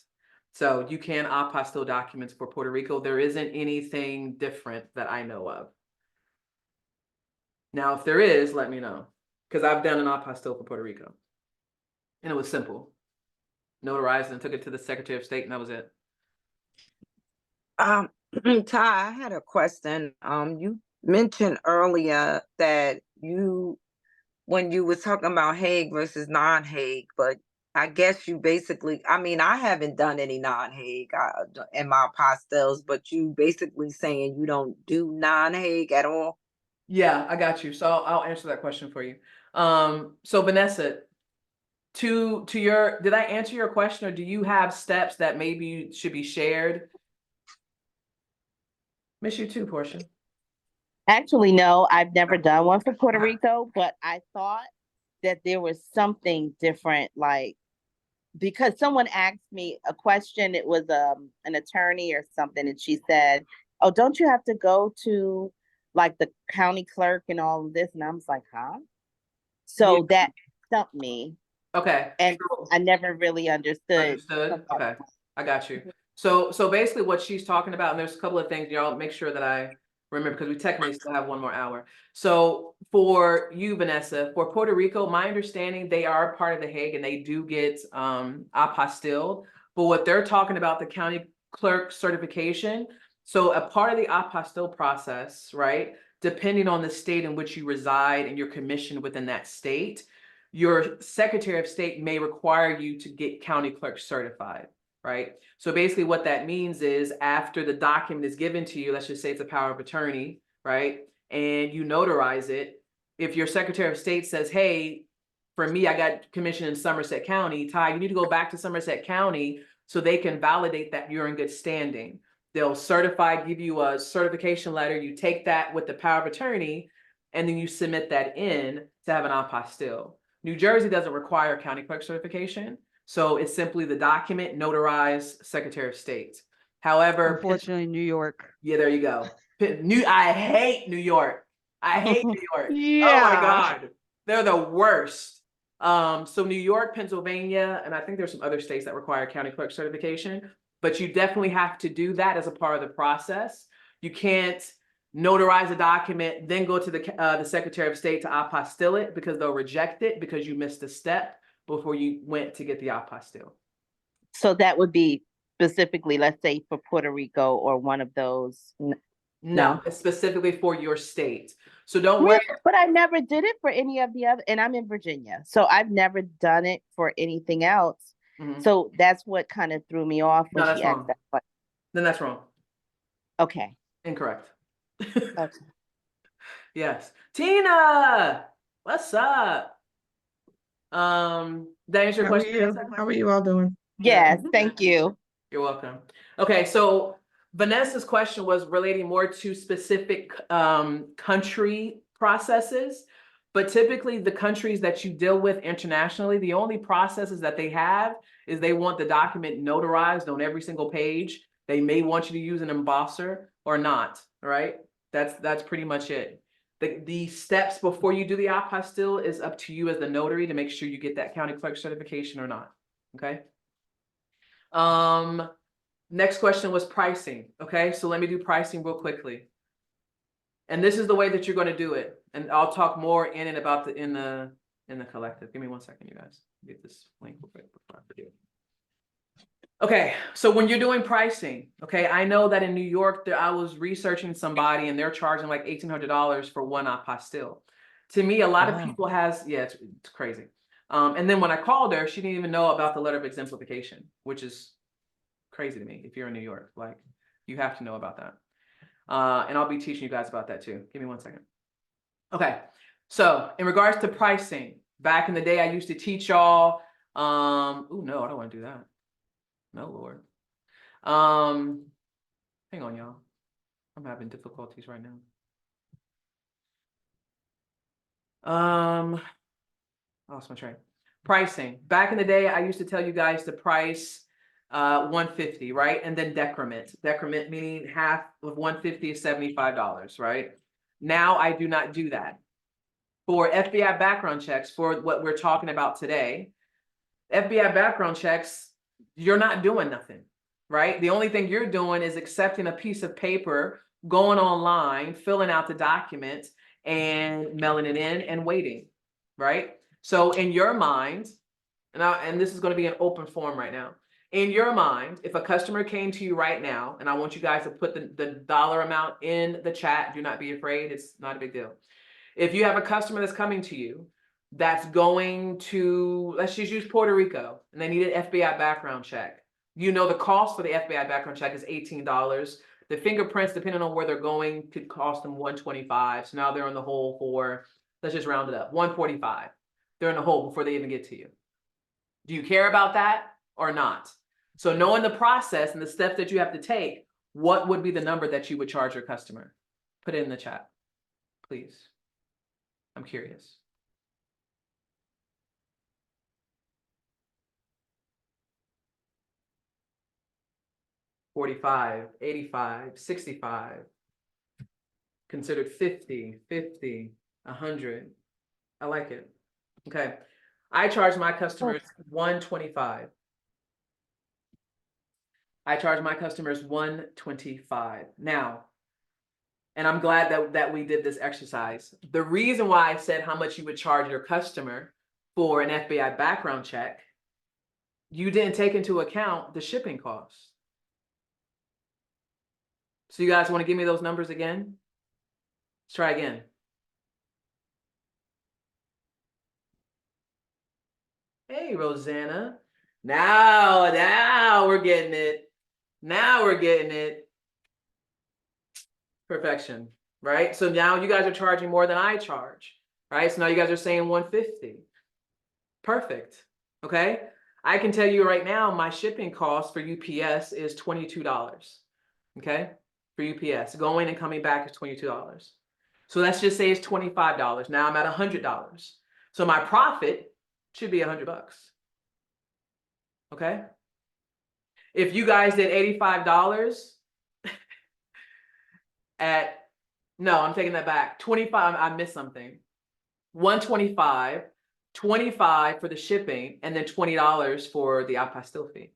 So you can apostille documents for Puerto Rico. There isn't anything different that I know of. Now, if there is, let me know, because I've done an apostille for Puerto Rico, and it was simple. Notarized and took it to the Secretary of State, and that was it. Ty, I had a question. You mentioned earlier that when you was talking about Hague versus non-Hague, but I guess you basically, I mean, I haven't done any non-Hague in my apostilles, but you basically saying you don't do non-Hague at all? Yeah, I got you. So I'll answer that question for you. So Vanessa, did I answer your question, or do you have steps that maybe should be shared? Miss you too, Portia. Actually, no, I've never done one for Puerto Rico, but I thought that there was something different, like, because someone asked me a question, it was an attorney or something, and she said, oh, don't you have to go to like the county clerk and all of this? And I was like, huh? So that stumped me. Okay. And I never really understood. Okay, I got you. So basically what she's talking about, and there's a couple of things, y'all make sure that I remember, because we technically still have 1 more hour. So for you, Vanessa, for Puerto Rico, my understanding, they are part of the Hague and they do get apostille, but what they're talking about, the county clerk certification. So a part of the apostille process, right, depending on the state in which you reside and you're commissioned within that state, your Secretary of State may require you to get county clerk certified, right? So basically what that means is after the document is given to you, let's just say it's a power of attorney, right? And you notarize it. If your Secretary of State says, hey, for me, I got commissioned in Somerset County, Ty, you need to go back to Somerset County so they can validate that you're in good standing. They'll certify, give you a certification letter. You take that with the power of attorney, and then you submit that in to have an apostille. New Jersey doesn't require county clerk certification. So it's simply the document notarized Secretary of State. However, Unfortunately, New York. yeah, there you go. I hate New York. I hate New York. Yeah. Oh my God. They're the worst. So New York, Pennsylvania, and I think there's some other states that require county clerk certification, but you definitely have to do that as a part of the process. You can't notarize a document, then go to the Secretary of State to apostille it, because they'll reject it because you missed a step before you went to get the apostille. So that would be specifically, let's say for Puerto Rico or one of those No, it's specifically for your state. So don't worry. But I never did it for any of the other, and I'm in Virginia, so I've never done it for anything else. Mhm. So that's what kind of threw me off No, when that's she asked wrong. that question. Then that's wrong. Okay. Incorrect. Okay. Yes. Tina, what's up? That answer your How are question? you? How are you all doing? Yes, thank you. You're welcome. Okay, so Vanessa's question was relating more to specific country processes, but typically the countries that you deal with internationally, the only processes that they have is they want the document notarized on every single page. They may want you to use an embosser or not, right? That's pretty much it. The steps before you do the apostille is up to you as the notary to make sure you get that county clerk certification or not, okay? Next question was pricing. Okay, so let me do pricing real quickly. And this is the way that you're going to do it. And I'll talk more in and about in the collective. Give me 1 second, you guys. Get this link real quick before I forget. Okay, so when you're doing pricing, okay, I know that in New York, I was researching somebody and they're charging like $1,800 for one apostille. To me, a lot of people it's crazy. And then when I called her, she didn't even know about the letter of exemplification, which is crazy to me. If you're in New York, like you have to know about that. And I'll be teaching you guys about that too. Give me 1 second. Okay, so in regards to pricing, back in the day, I used to teach y'all. Oh no, I don't want to do that. No, Lord. Hang on, y'all. I'm having difficulties right now. Lost my train. Pricing. Back in the day, I used to tell you guys to price 150, right? And then decrement. Decrement meaning half of 150 is $75, right? Now I do not do that. For FBI background checks, for what we're talking about today, FBI background checks, you're not doing nothing, right? The only thing you're doing is accepting a piece of paper, going online, filling out the document, and mailing it in and waiting, right? So in your mind, and this is going to be an open forum right now. In your mind, if a customer came to you right now, and I want you guys to put the dollar amount in the chat, do not be afraid, it's not a big deal. If you have a customer that's coming to you that's going to, let's just use Puerto Rico, and they need an FBI background check. You know the cost for the FBI background check is $18. The fingerprints, depending on where they're going, could cost them $125. So now they're in the hole for, let's just round it up, $145. They're in the hole before they even get to you. Do you care about that or not? So knowing the process and the steps that you have to take, what would be the number that you would charge your customer? Put it in the chat, please. I'm curious. $45, $85, $65, considered 50, 50, 100. I like it. Okay. I charge my customers $125. I charge my customers $125. Now, and I'm glad that we did this exercise. The reason why I said how much you would charge your customer for an FBI background check, you didn't take into account the shipping costs. So you guys want to give me those numbers again? Let's try again. Hey, Rosanna. Now we're getting it. Now we're getting it. Perfection, right? So now you guys are charging more than I charge, right? So now you guys are saying 150. Perfect, okay? I can tell you right now, my shipping cost for UPS is $22, okay? For UPS, going and coming back is $22. So let's just say it's $25. Now I'm at $100. So my profit should be $100, okay? If you guys did $85 no, I'm taking that back. 25, I missed something. 125, 25 for the shipping, and then $20 for the apostille fee.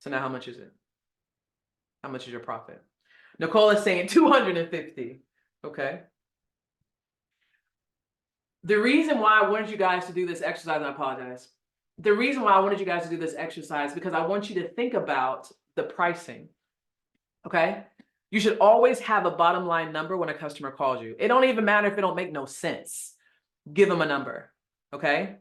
So now how much is it? How much is your profit? Nicole is saying 250. Okay. The reason why I wanted you guys to do this exercise, and I apologize. The reason why I wanted you guys to do this exercise because I want you to think about the pricing. Okay. You should always have a bottom line number when a customer calls you. It don't even matter if it don't make no sense. Give them a number, okay?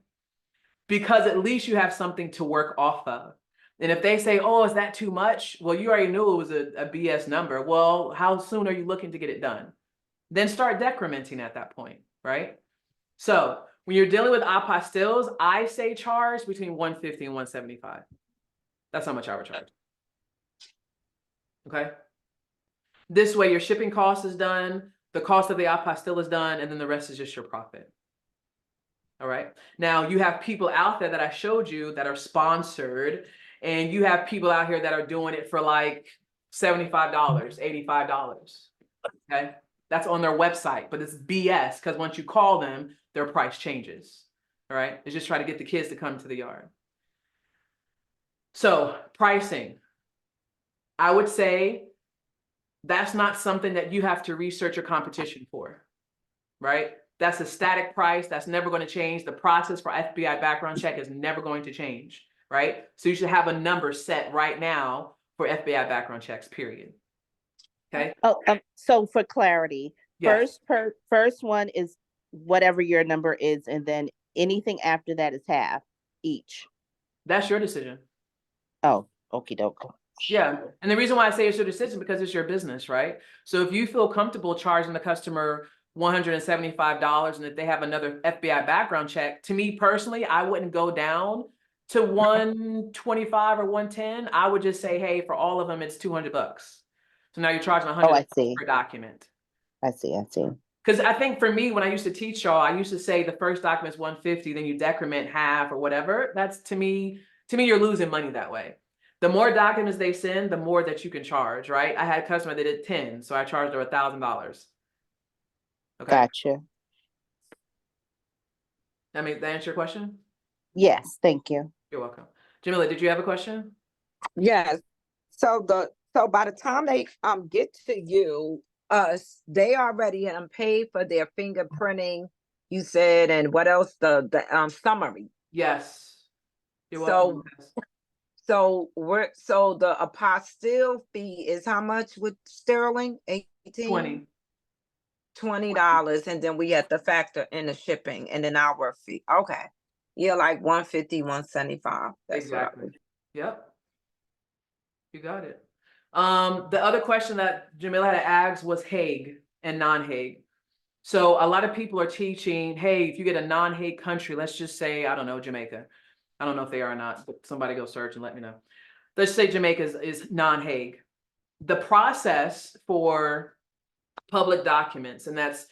Because at least you have something to work off of. And if they say, oh, is that too much? Well, you already knew it was a BS number. Well, how soon are you looking to get it done? Then start decrementing at that point, right? So when you're dealing with apostilles, I say charge between 150 and 175. That's how much I would charge. Okay. This way your shipping cost is done, the cost of the apostille is done, and then the rest is just your profit. All right. Now you have people out there that I showed you that are sponsored, and you have people out here that are doing it for like $75, $85. Okay. That's on their website, but it's BS because once you call them, their price changes. All right. It's just try to get the kids to come to the yard. So pricing, I would say that's not something that you have to research your competition for, right? That's a static price. That's never going to change. The process for FBI background check is never going to change, right? So you should have a number set right now for FBI background checks, period. Okay. Oh, so for clarity, Yes. first one is whatever your number is, and then anything after that is half each. That's your decision. Oh, okie doke. Yeah. And the reason why I say it's your decision because it's your business, right? So if you feel comfortable charging the customer $175 and if they have another FBI background check, to me personally, I wouldn't go down to 125 or 110. I would just say, hey, for all of them, it's $200. So now you're charging $100 I see. per document. I see. Because I think for me, when I used to teach y'all, I used to say the first document is 150, then you decrement half or whatever. That's to me, you're losing money that way. The more documents they send, the more that you can charge, right? I had a customer that did 10, so I charged her $1,000. Okay. Gotcha. That answer your question? Yes, thank you. You're welcome. Jamila, did you have a question? Yes. So by the time they get to you, they already paid for their fingerprinting, you said, and what else? The summary. Yes. You're So welcome. so the apostille fee is how much with sterling? 20. $20, and then we have to factor in the shipping and then our fee. Okay. Yeah, like 150, 175. That's Exactly. Right. Yep. You got it. The other question that Jamila had asked was Hague and non-Hague. So a lot of people are teaching, hey, if you get a non-Hague country, let's just say, I don't know, Jamaica. I don't know if they are or not, but somebody go search and let me know. Let's say Jamaica is non-Hague. The process for public documents, and that's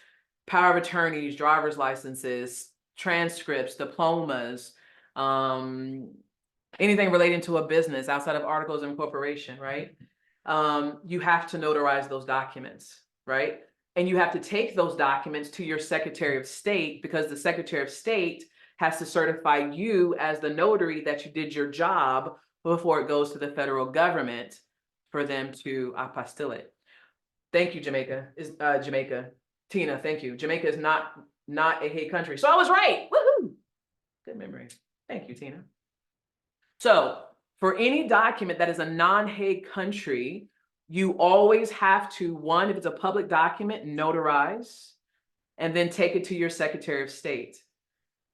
power of attorneys, driver's licenses, transcripts, diplomas, anything relating to a business outside of articles of incorporation, right? You have to notarize those documents, right? And you have to take those documents to your Secretary of State because the Secretary of State has to certify you as the notary that you did your job before it goes to the federal government for them to apostille it. Thank you, Jamaica. Jamaica. Tina, thank you. Jamaica is not a Hague country. So I was right. Woohoo! Good memory. Thank you, Tina. So for any document that is a non-Hague country, you always have to, one, if it's a public document, notarize, and then take it to your Secretary of State.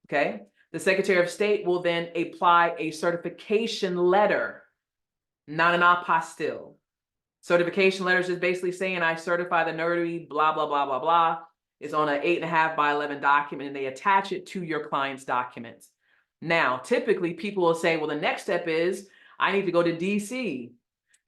Okay? The Secretary of State will then apply a certification letter, not an apostille. Certification letter is just basically saying I certify the notary, blah, blah, blah, blah, blah. It's on an 8.5 by 11 document and they attach it to your client's documents. Now, typically people will say, well, the next step is I need to go to DC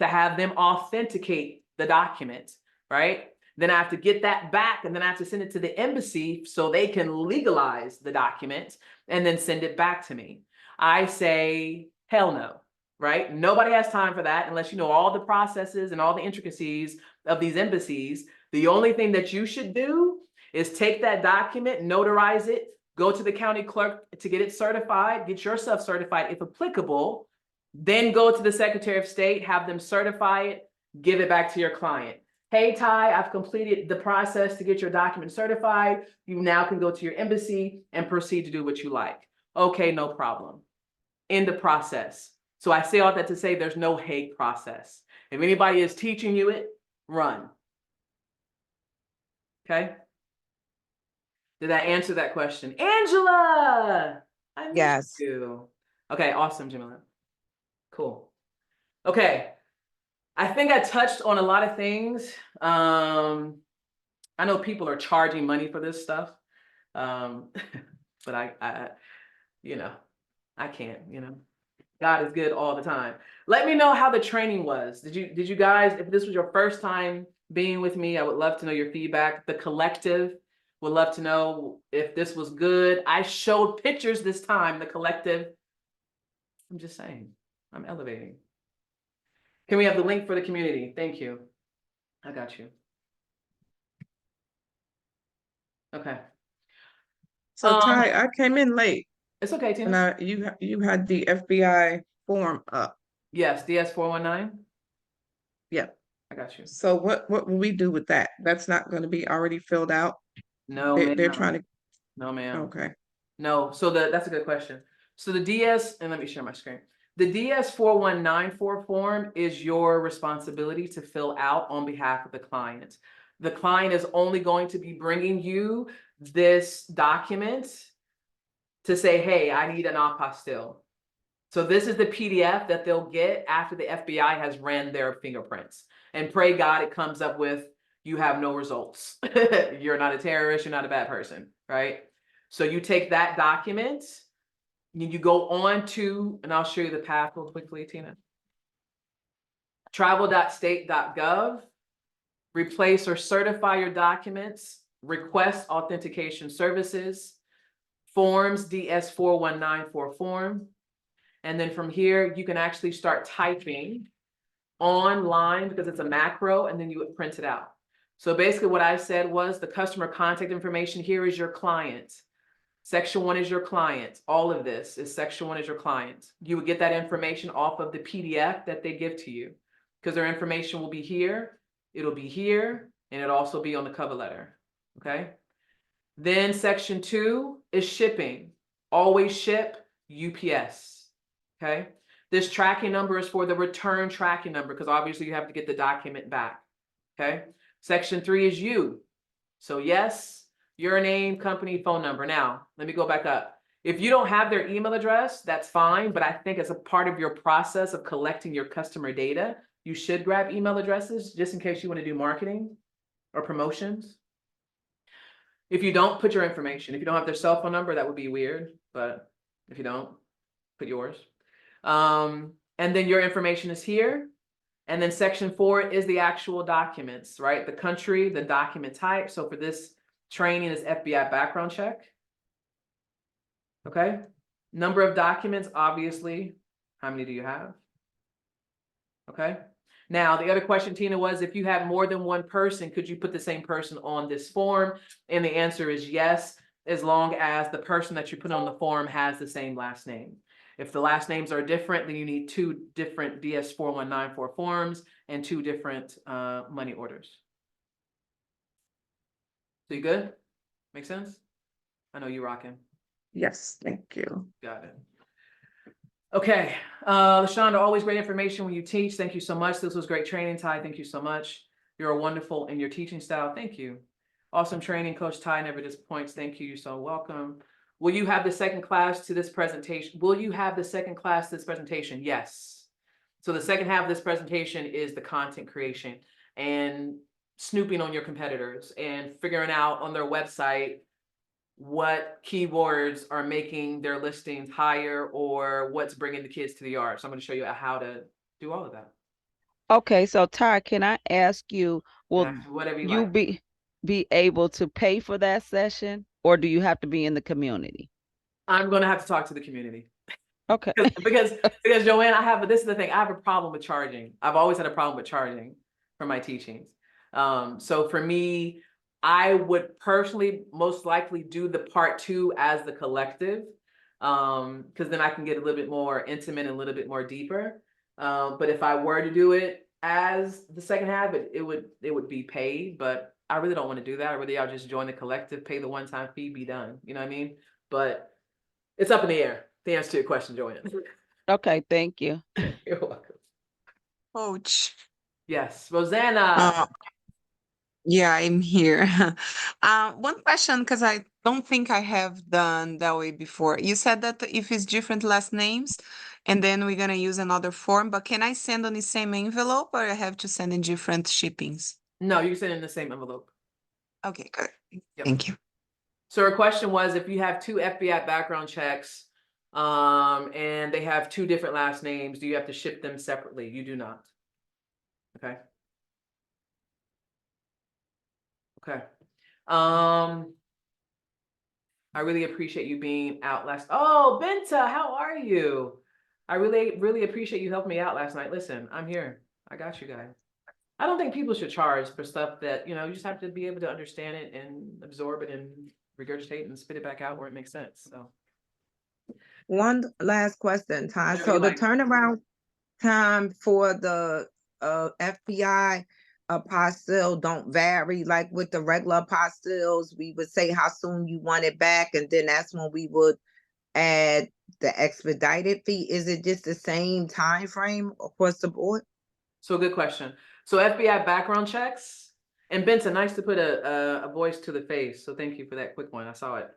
to have them authenticate the document, right? Then I have to get that back and then I have to send it to the embassy so they can legalize the document and then send it back to me. I say, hell no. Right? Nobody has time for that unless you know all the processes and all the intricacies of these embassies. The only thing that you should do is take that document, notarize it, go to the county clerk to get it certified, get yourself certified if applicable, then go to the Secretary of State, have them certify it, give it back to your client. Hey, Ty, I've completed the process to get your document certified. You now can go to your embassy and proceed to do what you like. Okay, no problem. End the process. So I say all that to say there's no Hague process. If anybody is teaching you it, run. Okay. Did that answer that question? Angela, I missed Yes. you. Okay, awesome, Jamila. Cool. Okay. I think I touched on a lot of things. I know people are charging money for this stuff. But I, you know, I can't, God is good all the time. Let me know how the training was. Did you guys, if this was your first time being with me, I would love to know your feedback. The collective would love to know if this was good. I showed pictures this time, the collective. I'm just saying, I'm elevating. Can we have the link for the community? Thank you. I got you. Okay. So Ty, I came in late It's okay, Tina. and you had the FBI form up. Yes, DS-419. Yeah. I got you. So what will we do with that? That's not going to be already filled out? No, They're ma'am. trying to, No, ma'am. okay. No, so that's a good question. So the DS, and let me share my screen. The DS-4194 form is your responsibility to fill out on behalf of the client. The client is only going to be bringing you this document to say, hey, I need an apostille. So this is the PDF that they'll get after the FBI has ran their fingerprints. And pray God it comes up with, you have no results. You're not a terrorist, you're not a bad person, right? So you take that document, you go on to, and I'll show you the path real quickly, Tina. Travel.state.gov, replace or certify your documents, request authentication services, forms DS-4194 form. And then from here, you can actually start typing online because it's a macro, and then you would print it out. So basically what I said was the customer contact information here is your client. Section 1 is your client. All of this is section 1 is your client. You would get that information off of the PDF that they give to you because their information will be here. It'll be here, and it'll also be on the cover letter. Okay. Then section 2 is shipping. Always ship UPS. Okay. This tracking number is for the return tracking number because obviously you have to get the document back. Okay. Section 3 is you. So yes, your name, company, phone number. Now, let me go back up. If you don't have their email address, that's fine. But I think as a part of your process of collecting your customer data, you should grab email addresses just in case you want to do marketing or promotions. If you don't, put your information. If you don't have their cell phone number, that would be weird. But if you don't, put yours. And then your information is here. And then section 4 is the actual documents, right? The country, the document type. So for this training is FBI background check. Okay. Number of documents, obviously. How many do you have? Okay. Now, the other question, Tina, was if you have more than one person, could you put the same person on this form? And the answer is yes, as long as the person that you put on the form has the same last name. If the last names are different, then you need 2 different DS-4194 forms and 2 different money orders. So you good? Make sense? I know you're rocking. Yes, thank you. Got it. Okay, LaShonda, always great information when you teach. Thank you so much. This was great training, Ty. Thank you so much. You're wonderful in your teaching style. Thank you. Awesome training, Coach Ty. Never disappoints. Thank you. You're so welcome. Will you have the second class to this presentation? Will you have the second class to this presentation? Yes. So the second half of this presentation is the content creation and snooping on your competitors and figuring out on their website what keywords are making their listings higher or what's bringing the kids to the yard. So I'm going to show you how to do all of that. Okay, so Ty, can I ask you, will Whatever you you like. be able to pay for that session, or do you have to be in the community? I'm going to have to talk to the community. Okay. because Joanne, this is the thing. I have a problem with charging. I've always had a problem with charging for my teachings. So for me, I would personally most likely do the part 2 as the collective, because then I can get a little bit more intimate and a little bit more deeper. But if I were to do it as the second half, it would be paid. But I really don't want to do that. I really, I'll just join the collective, pay the one-time fee, be done. You know what I mean? But it's up in the air. The answer to your question, Joanne. Okay, thank you. You're welcome. Coach, Yes, Rosanna. Yeah, I'm here. One question, because I don't think I have done that way before. You said that if it's different last names, and then we're gonna use another form, but can I send on the same envelope or I have to send in different shippings? No, you can send in the same envelope. Okay, good. Yep. Thank you. So her question was, if you have two FBI background checks, and they have two different last names, do you have to ship them separately? You do not. Okay. Okay. I really appreciate you being out last. Oh, Benta, how are you? I really appreciate you helping me out last night. Listen, I'm here. I got you guys. I don't think people should charge for stuff that, you just have to be able to understand it and absorb it and regurgitate and spit it back out where it makes sense. So One last question, Ty. Whatever So you the like. turnaround time for the FBI apostille don't vary like with the regular apostilles. We would say how soon you want it back, and then that's when we would add the expedited fee. Is it just the same time frame across the board? So good question. So FBI background checks, and Benson, nice to put a voice to the face. So thank you for that quick one. I saw it.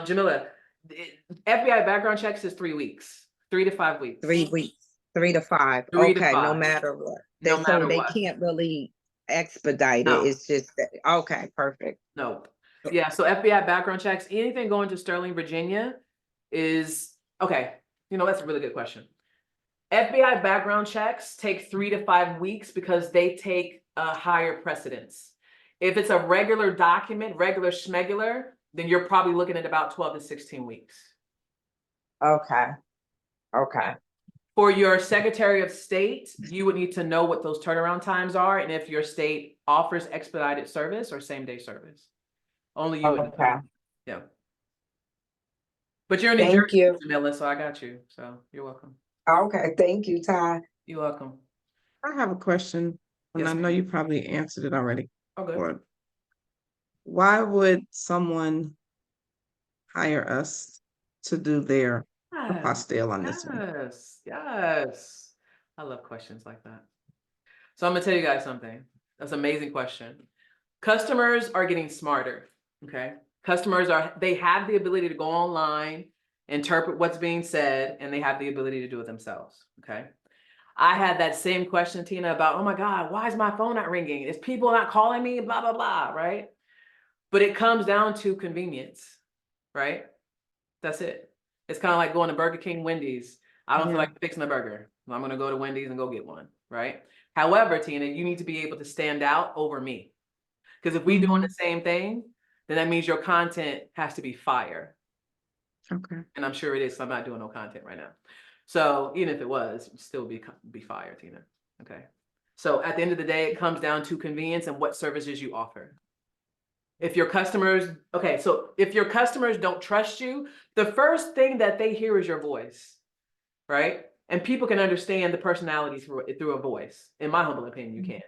Jamila, FBI background checks is 3 weeks, 3 to 5 weeks. 3 weeks, 3 to 5. 3 to Okay, no 5. matter what. No So matter they what. can't really expedite No. it. It's just that. Okay, perfect. Nope. Yeah, so FBI background checks, anything going to Sterling, Virginia is, okay, that's a really good question. FBI background checks take 3 to 5 weeks because they take a higher precedence. If it's a regular document, regular schmegular, then you're probably looking at about 12 to 16 weeks. Okay. Okay. For your Secretary of State, you would need to know what those turnaround times are and if your state offers expedited service or same-day service. Only you would know. Okay. Yeah. But you're in New Thank Jersey, you. Jamila, so I got you. So you're welcome. Okay, thank you, Ty. You're welcome. I have a question, and Yes, I know ma'am. you probably answered it already. Okay. Or why would someone hire us to do their apostille on this one? Yes. I love questions like that. So I'm gonna tell you guys something. That's an amazing question. Customers are getting smarter. Okay. They have the ability to go online, interpret what's being said, and they have the ability to do it themselves. Okay. I had that same question, Tina, about, oh my God, why is my phone not ringing? Is people not calling me? Blah, blah, blah, right? But it comes down to convenience, right? That's it. It's kind of like going to Burger King, Wendy's. I don't feel like fixing a burger. I'm going to go to Wendy's and go get one, right? However, Tina, you need to be able to stand out over me. Because if we doing the same thing, then that means your content has to be fire. Okay. And I'm sure it is, so I'm not doing no content right now. So even if it was, it'd still be fire, Tina. Okay. So at the end of the day, it comes down to convenience and what services you offer. If your customers don't trust you, the first thing that they hear is your voice, right? And people can understand the personality through a voice. In my humble opinion, you can.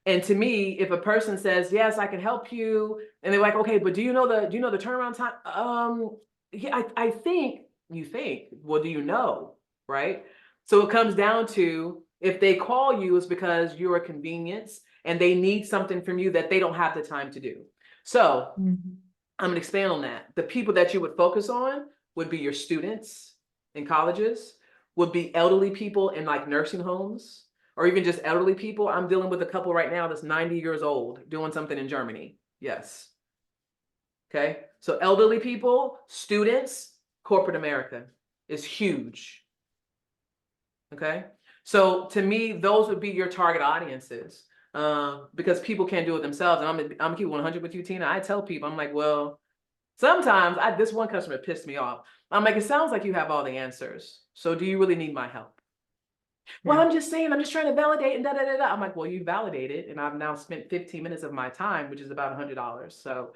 And to me, if a person says, yes, I can help you, and they're like, okay, but do you know the turnaround time? Yeah, I think you think, well, do you know? Right? So it comes down to, if they call you, it's because you're a convenience and they need something from you that they don't have the time to do. So I'm gonna expand on that. The people that you would focus on would be your students in colleges, would be elderly people in like nursing homes, or even just elderly people. I'm dealing with a couple right now that's 90 years old doing something in Germany. Yes. Okay. So elderly people, students, corporate America is huge. Okay. So to me, those would be your target audiences, because people can't do it themselves. And I'm keep 100 with you, Tina. I tell people, I'm like, well, sometimes this one customer pissed me off. I'm like, it sounds like you have all the answers. So do you really need my help? Well, I'm just saying, I'm just trying to validate and da da da da. I'm like, well, you validated, and I've now spent 15 minutes of my time, which is about $100. So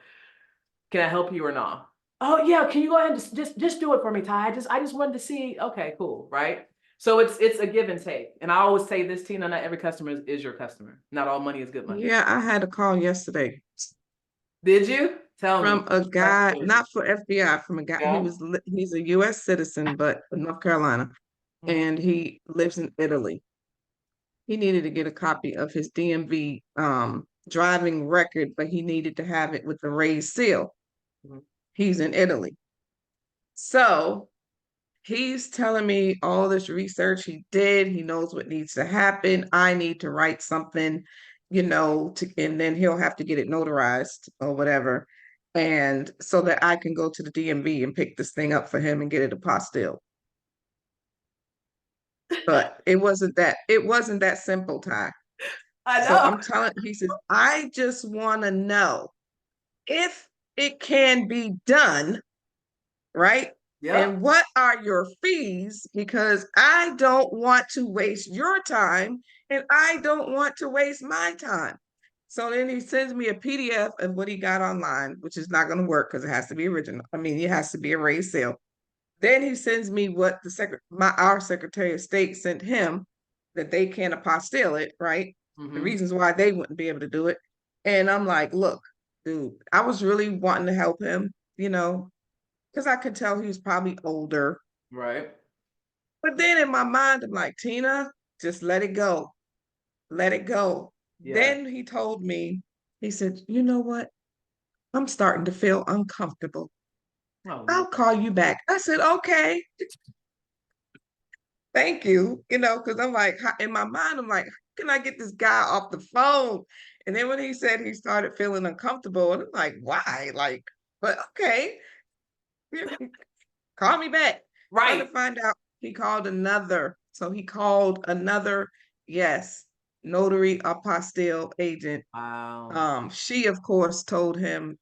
can I help you or not? Oh yeah, can you go ahead and just do it for me, Ty? I just wanted to see. Okay, cool, right? So it's a give and take. And I always say this, Tina, not every customer is your customer. Not all money is good money. Yeah, I had a call yesterday. Did you? Tell me. From a guy, not for FBI, from a guy. Yeah. He's a U.S. citizen, but North Carolina, and he lives in Italy. he needed to get a copy of his DMV driving record, but he needed to have it with the raised seal. Mhm. He's in Italy. So he's telling me all this research he did. He knows what needs to happen. I need to write something, and then he'll have to get it notarized or whatever. And so that I can go to the DMV and pick this thing up for him and get it apostille. But it wasn't that simple, Ty. I So know. he says, I just want to know if it can be done, right? Yep. And what are your fees? Because I don't want to waste your time and I don't want to waste my time. So then he sends me a PDF of what he got online, which is not going to work because it has to be original. I mean, it has to be a raised sale. Then he sends me what our Secretary of State sent him, that they can't apostille it, right? The Mhm. reasons why they wouldn't be able to do it. And I'm like, look, dude, I was really wanting to help him, because I could tell he was probably older. Right. But then in my mind, I'm like, Tina, just let it go. Let it go. Yeah. Then he told me, he said, you know what? I'm starting to feel uncomfortable. Oh, I'll call you back. I said, okay. Thank you. Because I'm like, in my mind, I'm like, how can I get this guy off the phone? And then when he said he started feeling uncomfortable, and I'm like, why? Like, but okay, call me back. Trying to right. find out he called another. So he called another, yes, notary apostille agent. Wow. She of course told him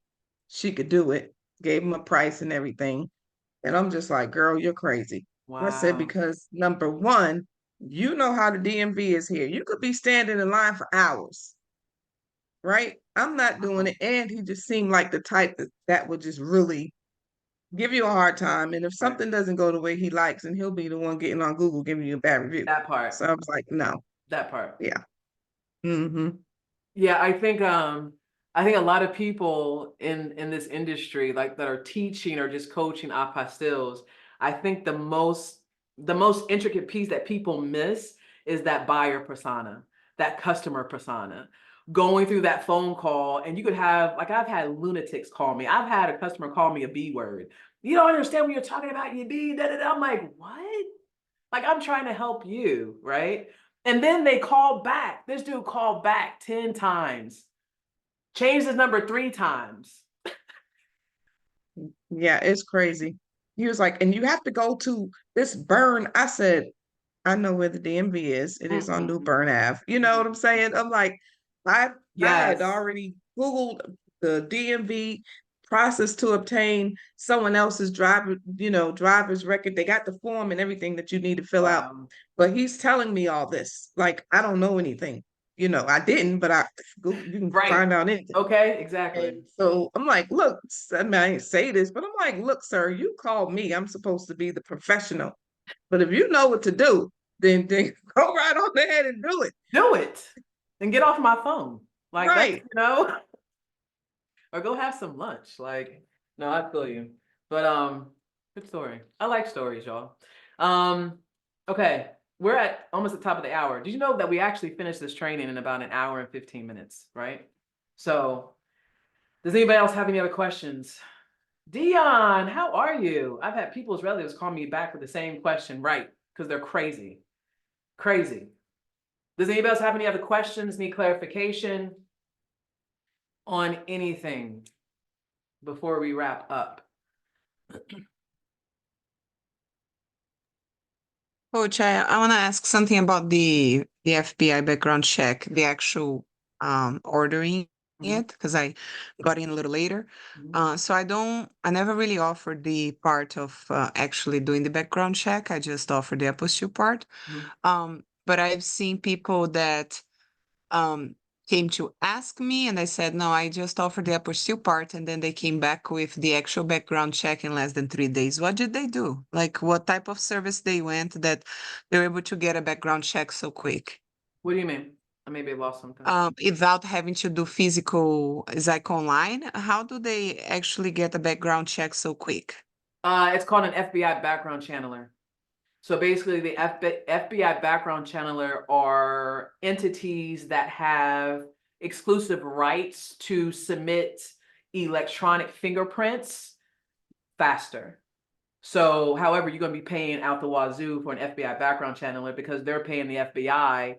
she could do it, gave him a price and everything. And I'm just like, girl, you're crazy. I said, Wow. because number one, you know how the DMV is here. You could be standing in line for hours, right? I'm not doing it. And he just seemed like the type that would just really give you a hard time. And if Right. something doesn't go the way he likes, and he'll be the one getting on Google giving you a bad review. That part. So I was like, no. That part. Yeah. Mm-hmm. Yeah, I think a lot of people in this industry, like that are teaching or just coaching apostilles, I think the most intricate piece that people miss is that buyer persona, that customer persona. Going through that phone call, and you could have, like, I've had lunatics call me. I've had a customer call me a B word. You don't understand what you're talking about, you B, da da da. I'm like, what? Like, I'm trying to help you, right? And then they call back. This dude called back 10 times, changed his number 3 times. Yeah, it's crazy. He was like, and you have to go to this burn. I said, I know where the DMV is. It is on New Bern Ave. You know what I'm saying? I'm like, I had Yes. already Googled the DMV process to obtain someone else's driver's record. They got the form and everything that you need to fill out. Wow. But he's telling me all this. Like, I don't know anything. I didn't, but you can Right. find out anything. Okay, exactly. And so I'm like, look, I mean, I didn't say this, but I'm like, look, sir, you called me. I'm supposed to be the professional. But if you know what to do, then go right on ahead and do it. Do it and get off my phone. Like, Right. that's, or go have some lunch. Like, no, I feel you. But good story. I like stories, y'all. Okay, we're at almost the top of the hour. Did you know that we actually finished this training in about 1 hour and 15 minutes, right? So, does anybody else have any other questions? Dion, how are you? I've had people's relatives call me back with the same question, right? Because they're crazy. Crazy. Does anybody else have any other questions, need clarification on anything before we wrap up? Coach, I want to ask something about the FBI background check, the actual ordering it, because I got in a little later. So I never really offered the part of actually doing the background check. I just offered the apostille part. But I've seen people that came to ask me, and I said, no, I just offered the apostille part, and then they came back with the actual background check in less than 3 days. What did they do? Like, what type of service they went that they were able to get a background check so quick? What do you mean? I maybe lost something. Without having to do physical, is like online, how do they actually get a background check so quick? It's called an FBI background channeler. So basically, the FBI background channeler are entities that have exclusive rights to submit electronic fingerprints faster. So, however, you're going to be paying out the wazoo for an FBI background channeler because they're paying the FBI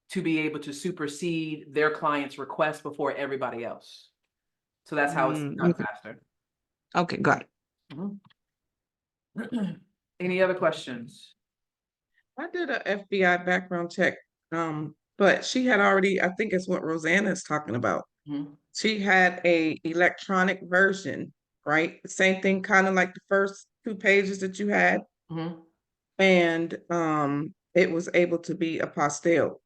to be able to supersede their client's request before everybody else. So that's how it's done Okay. faster. Okay, got it. Mhm. Any other questions? I did a FBI background check, but she had already, I think it's what Rosanna is talking about. Mhm. She had a electronic version, right? Same thing, kind of like the first 2 pages that you had, Mhm. and it was able to be apostille.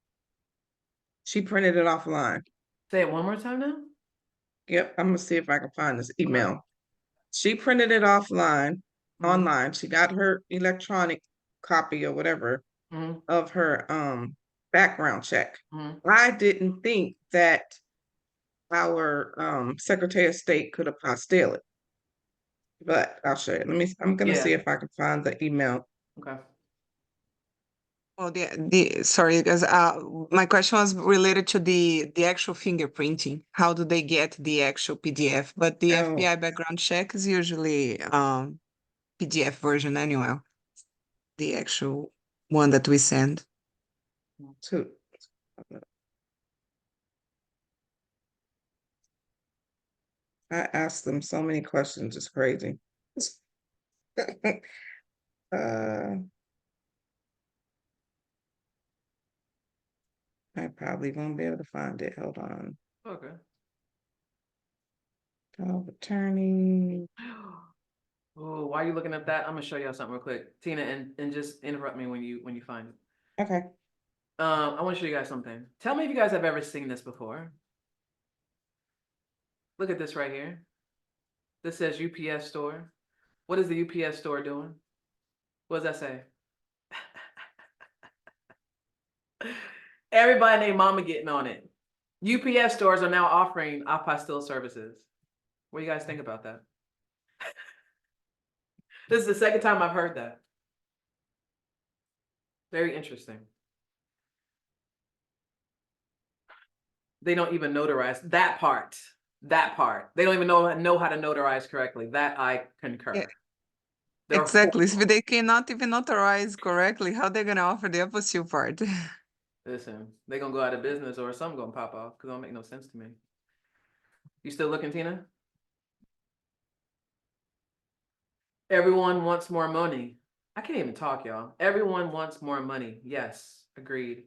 She printed it offline. Say it one more time now. Yep, I'm gonna see if I can find this Okay. email. She printed it offline, Mhm. online. She got her electronic copy or whatever Mhm. of her background check. Mhm. I didn't think that our Secretary of State could apostille it, but I'll show you. I'm gonna see Yeah. if I can find the email. Okay. Well, sorry, because my question was related to the actual fingerprinting. How do they get the actual PDF? But the Oh, FBI background check is usually PDF version anyway. The actual one that we send. two. I asked them so many questions, it's crazy. I probably won't be able to find it. Hold on. Okay. Power of attorney. Oh, why are you looking at that? I'm gonna show y'all something real quick, Tina, and just interrupt me when you find it. Okay. I want to show you guys something. Tell me if you guys have ever seen this before. Look at this right here. This says UPS store. What is the UPS store doing? What does that say? Everybody and their mama getting on it. UPS stores are now offering apostille services. What do you guys think about that? This is the second time I've heard that. Very interesting. They don't even notarize that part. That part. They don't even know how to notarize correctly. That I concur. Yeah. They're Exactly. So horrible. they cannot even notarize correctly. How they gonna offer the apostille part? Listen, they're gonna go out of business or something gonna pop off because it don't make no sense to me. You still looking, Tina? Everyone wants more money. I can't even talk, y'all. Everyone wants more money. Yes, agreed.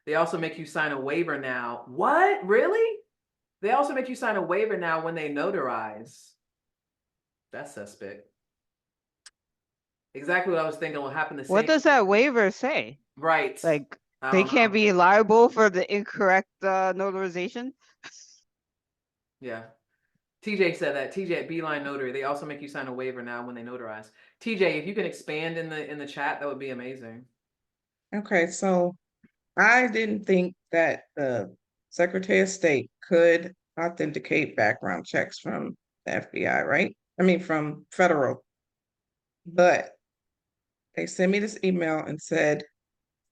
They also make you sign a waiver now. What? Really? They also make you sign a waiver now when they notarize. That's suspect. Exactly what I was thinking will happen the What same. does that waiver say? Right. Like I they don't can't know. be liable for the incorrect notarization? Yeah. TJ said that. TJ at Beeline Notary. They also make you sign a waiver now when they notarize. TJ, if you can expand in the chat, that would be amazing. Okay, so I didn't think that the Secretary of State could authenticate background checks from the FBI, right? I mean, from federal. But they sent me this email and said,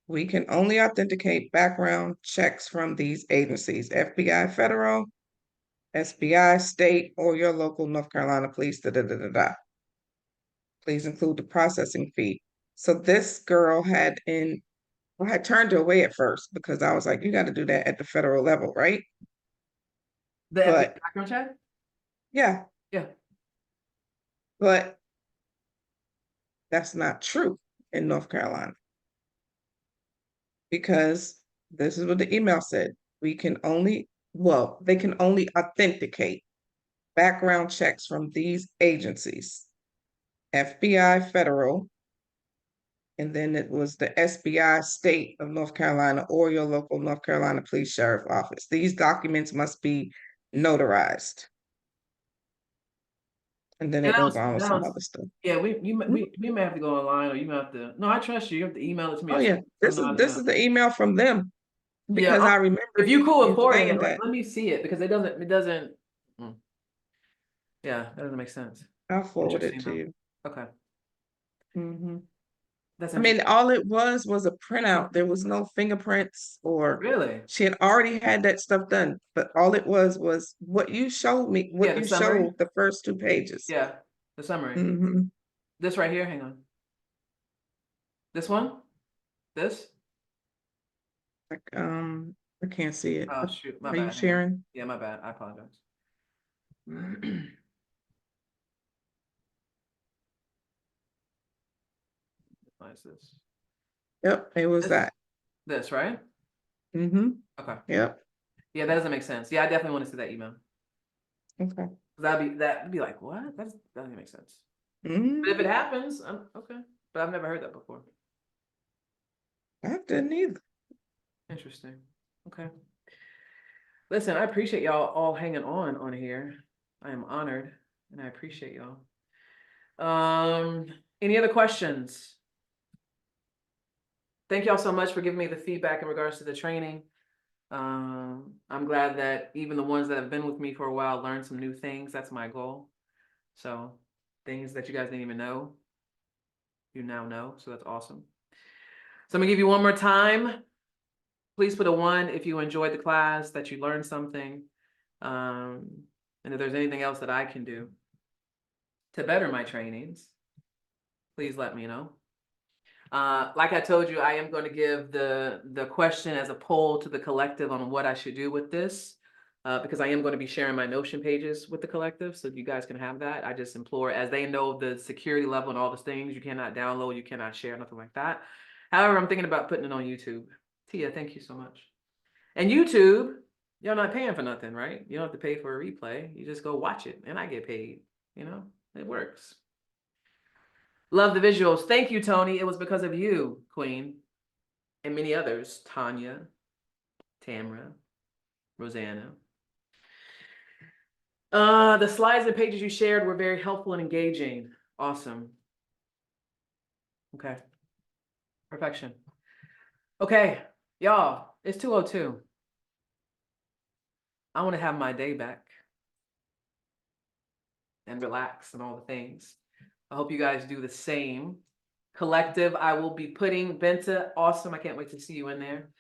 we can only authenticate background checks from these agencies, FBI federal, SBI state, or your local North Carolina police, da da da da da. Please include the processing fee. So this girl had I had turned her away at first because I was like, you got to do that at the federal level, right? The FBI But background check? yeah, Yeah. but that's not true in North Carolina because this is what the email said. They can only authenticate background checks from these agencies, FBI federal, and then it was the SBI state of North Carolina or your local North Carolina police sheriff office. These documents must be notarized. And then it goes on with some other stuff. Yeah, we may have to go online or you may have to. No, I trust you. You have to email it to me. Oh or yeah, something. this is the email from them Yeah, because I remember if you cool you with forwarding saying it, that. let me see it because it doesn't. Yeah, that doesn't make sense. I'll forward it Interesting to though. you. Okay. Mhm. That's I mean, interesting. all it was a printout. There was no fingerprints or Really? she had already had that stuff done. But all it was what you showed me, Yeah, what the you summary. showed the first 2 pages. Yeah, the summary. Mm-hmm. This right here, hang on. This one? This? Like, I can't see it. Oh, shoot, my Are bad. you hang on. sharing? Yeah, my bad. I apologize. What is this? Yep, it was This? that. This, right? Mm-hmm. Okay. Yep. Yeah, that doesn't make sense. Yeah, I definitely want to see that email. Okay. That'd be like, what? That doesn't make sense. Mm-hmm. But if it happens, I'm okay. But I've never heard that before. I didn't either. Interesting. Okay. Listen, I appreciate y'all all hanging on here. I am honored and I appreciate y'all. Any other questions? Thank y'all so much for giving me the feedback in regards to the training. I'm glad that even the ones that have been with me for a while learned some new things. That's my goal. So things that you guys didn't even know, you now know. So that's awesome. So I'm gonna give you one more time. Please put a 1 if you enjoyed the class, that you learned something. And if there's anything else that I can do to better my trainings, please let me know. Like I told you, I am going to give the question as a poll to the collective on what I should do with this, because I am going to be sharing my Notion pages with the collective, so you guys can have that. I just implore, as they know the security level and all those things, you cannot download, you cannot share, nothing like that. However, I'm thinking about putting it on YouTube. Tia, thank you so much. And YouTube, you're not paying for nothing, right? You don't have to pay for a replay. You just go watch it, and I get paid. You know, it works. Love the visuals. Thank you, Tony. It was because of you, Queen, and many others. Tanya, Tamra, Rosanna. The slides and pages you shared were very helpful and engaging. Awesome. Okay. Perfection. Okay, y'all, it's 2:02. I want to have my day back and relax and all the things. I hope you guys do the same. Collective, I will be putting Benta, awesome. I can't wait to see you in there.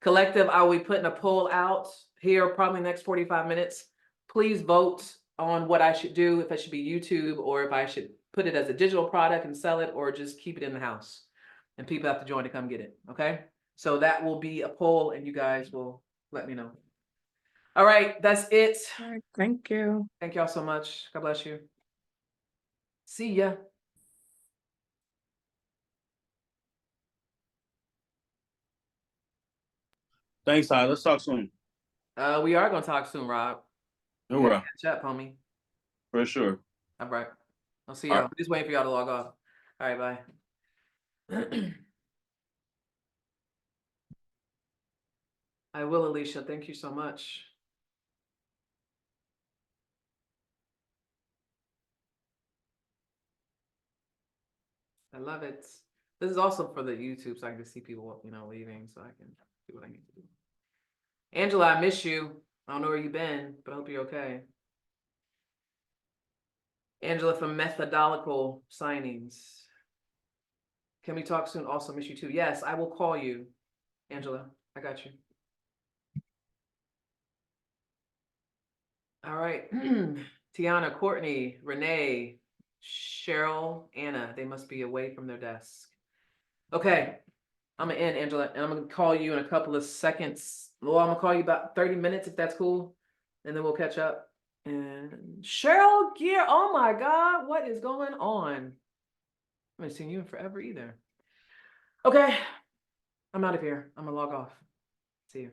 Collective, I will be putting a poll out here probably next 45 minutes. Please vote on what I should do, if it should be YouTube or if I should put it as a digital product and sell it or just keep it in the house. And people have to join to come get it, okay? So that will be a poll and you guys will let me know. All right, that's it. All right, thank you. Thank y'all so much. God bless you. See ya. Thanks, Ty. Let's talk soon. We are gonna talk soon, Rob. No We gotta worries. catch up, homie. For sure. All right. I'll see All y'all. right. Just waiting for y'all to log off. All right, bye. I will, Alicia. Thank you so much. I love it. This is also for the YouTube, so I can see people, you know, leaving, so I can do what I need to do. Angela, I miss you. I don't know where you've been, but I hope you're okay. Angela from Methodological Signings. Can we talk soon? Also miss you too. Yes, I will call you, Angela. I got you. All right. Tiana, Courtney, Renee, Cheryl, Anna, they must be away from their desk. Okay, I'm gonna end, Angela, and I'm gonna call you in a couple of seconds. Well, I'm gonna call you about 30 minutes if that's cool, and then we'll catch up. And Cheryl Gear, oh my God, what is going on? I haven't seen you in forever either. Okay, I'm out of here. I'm gonna log off. See you.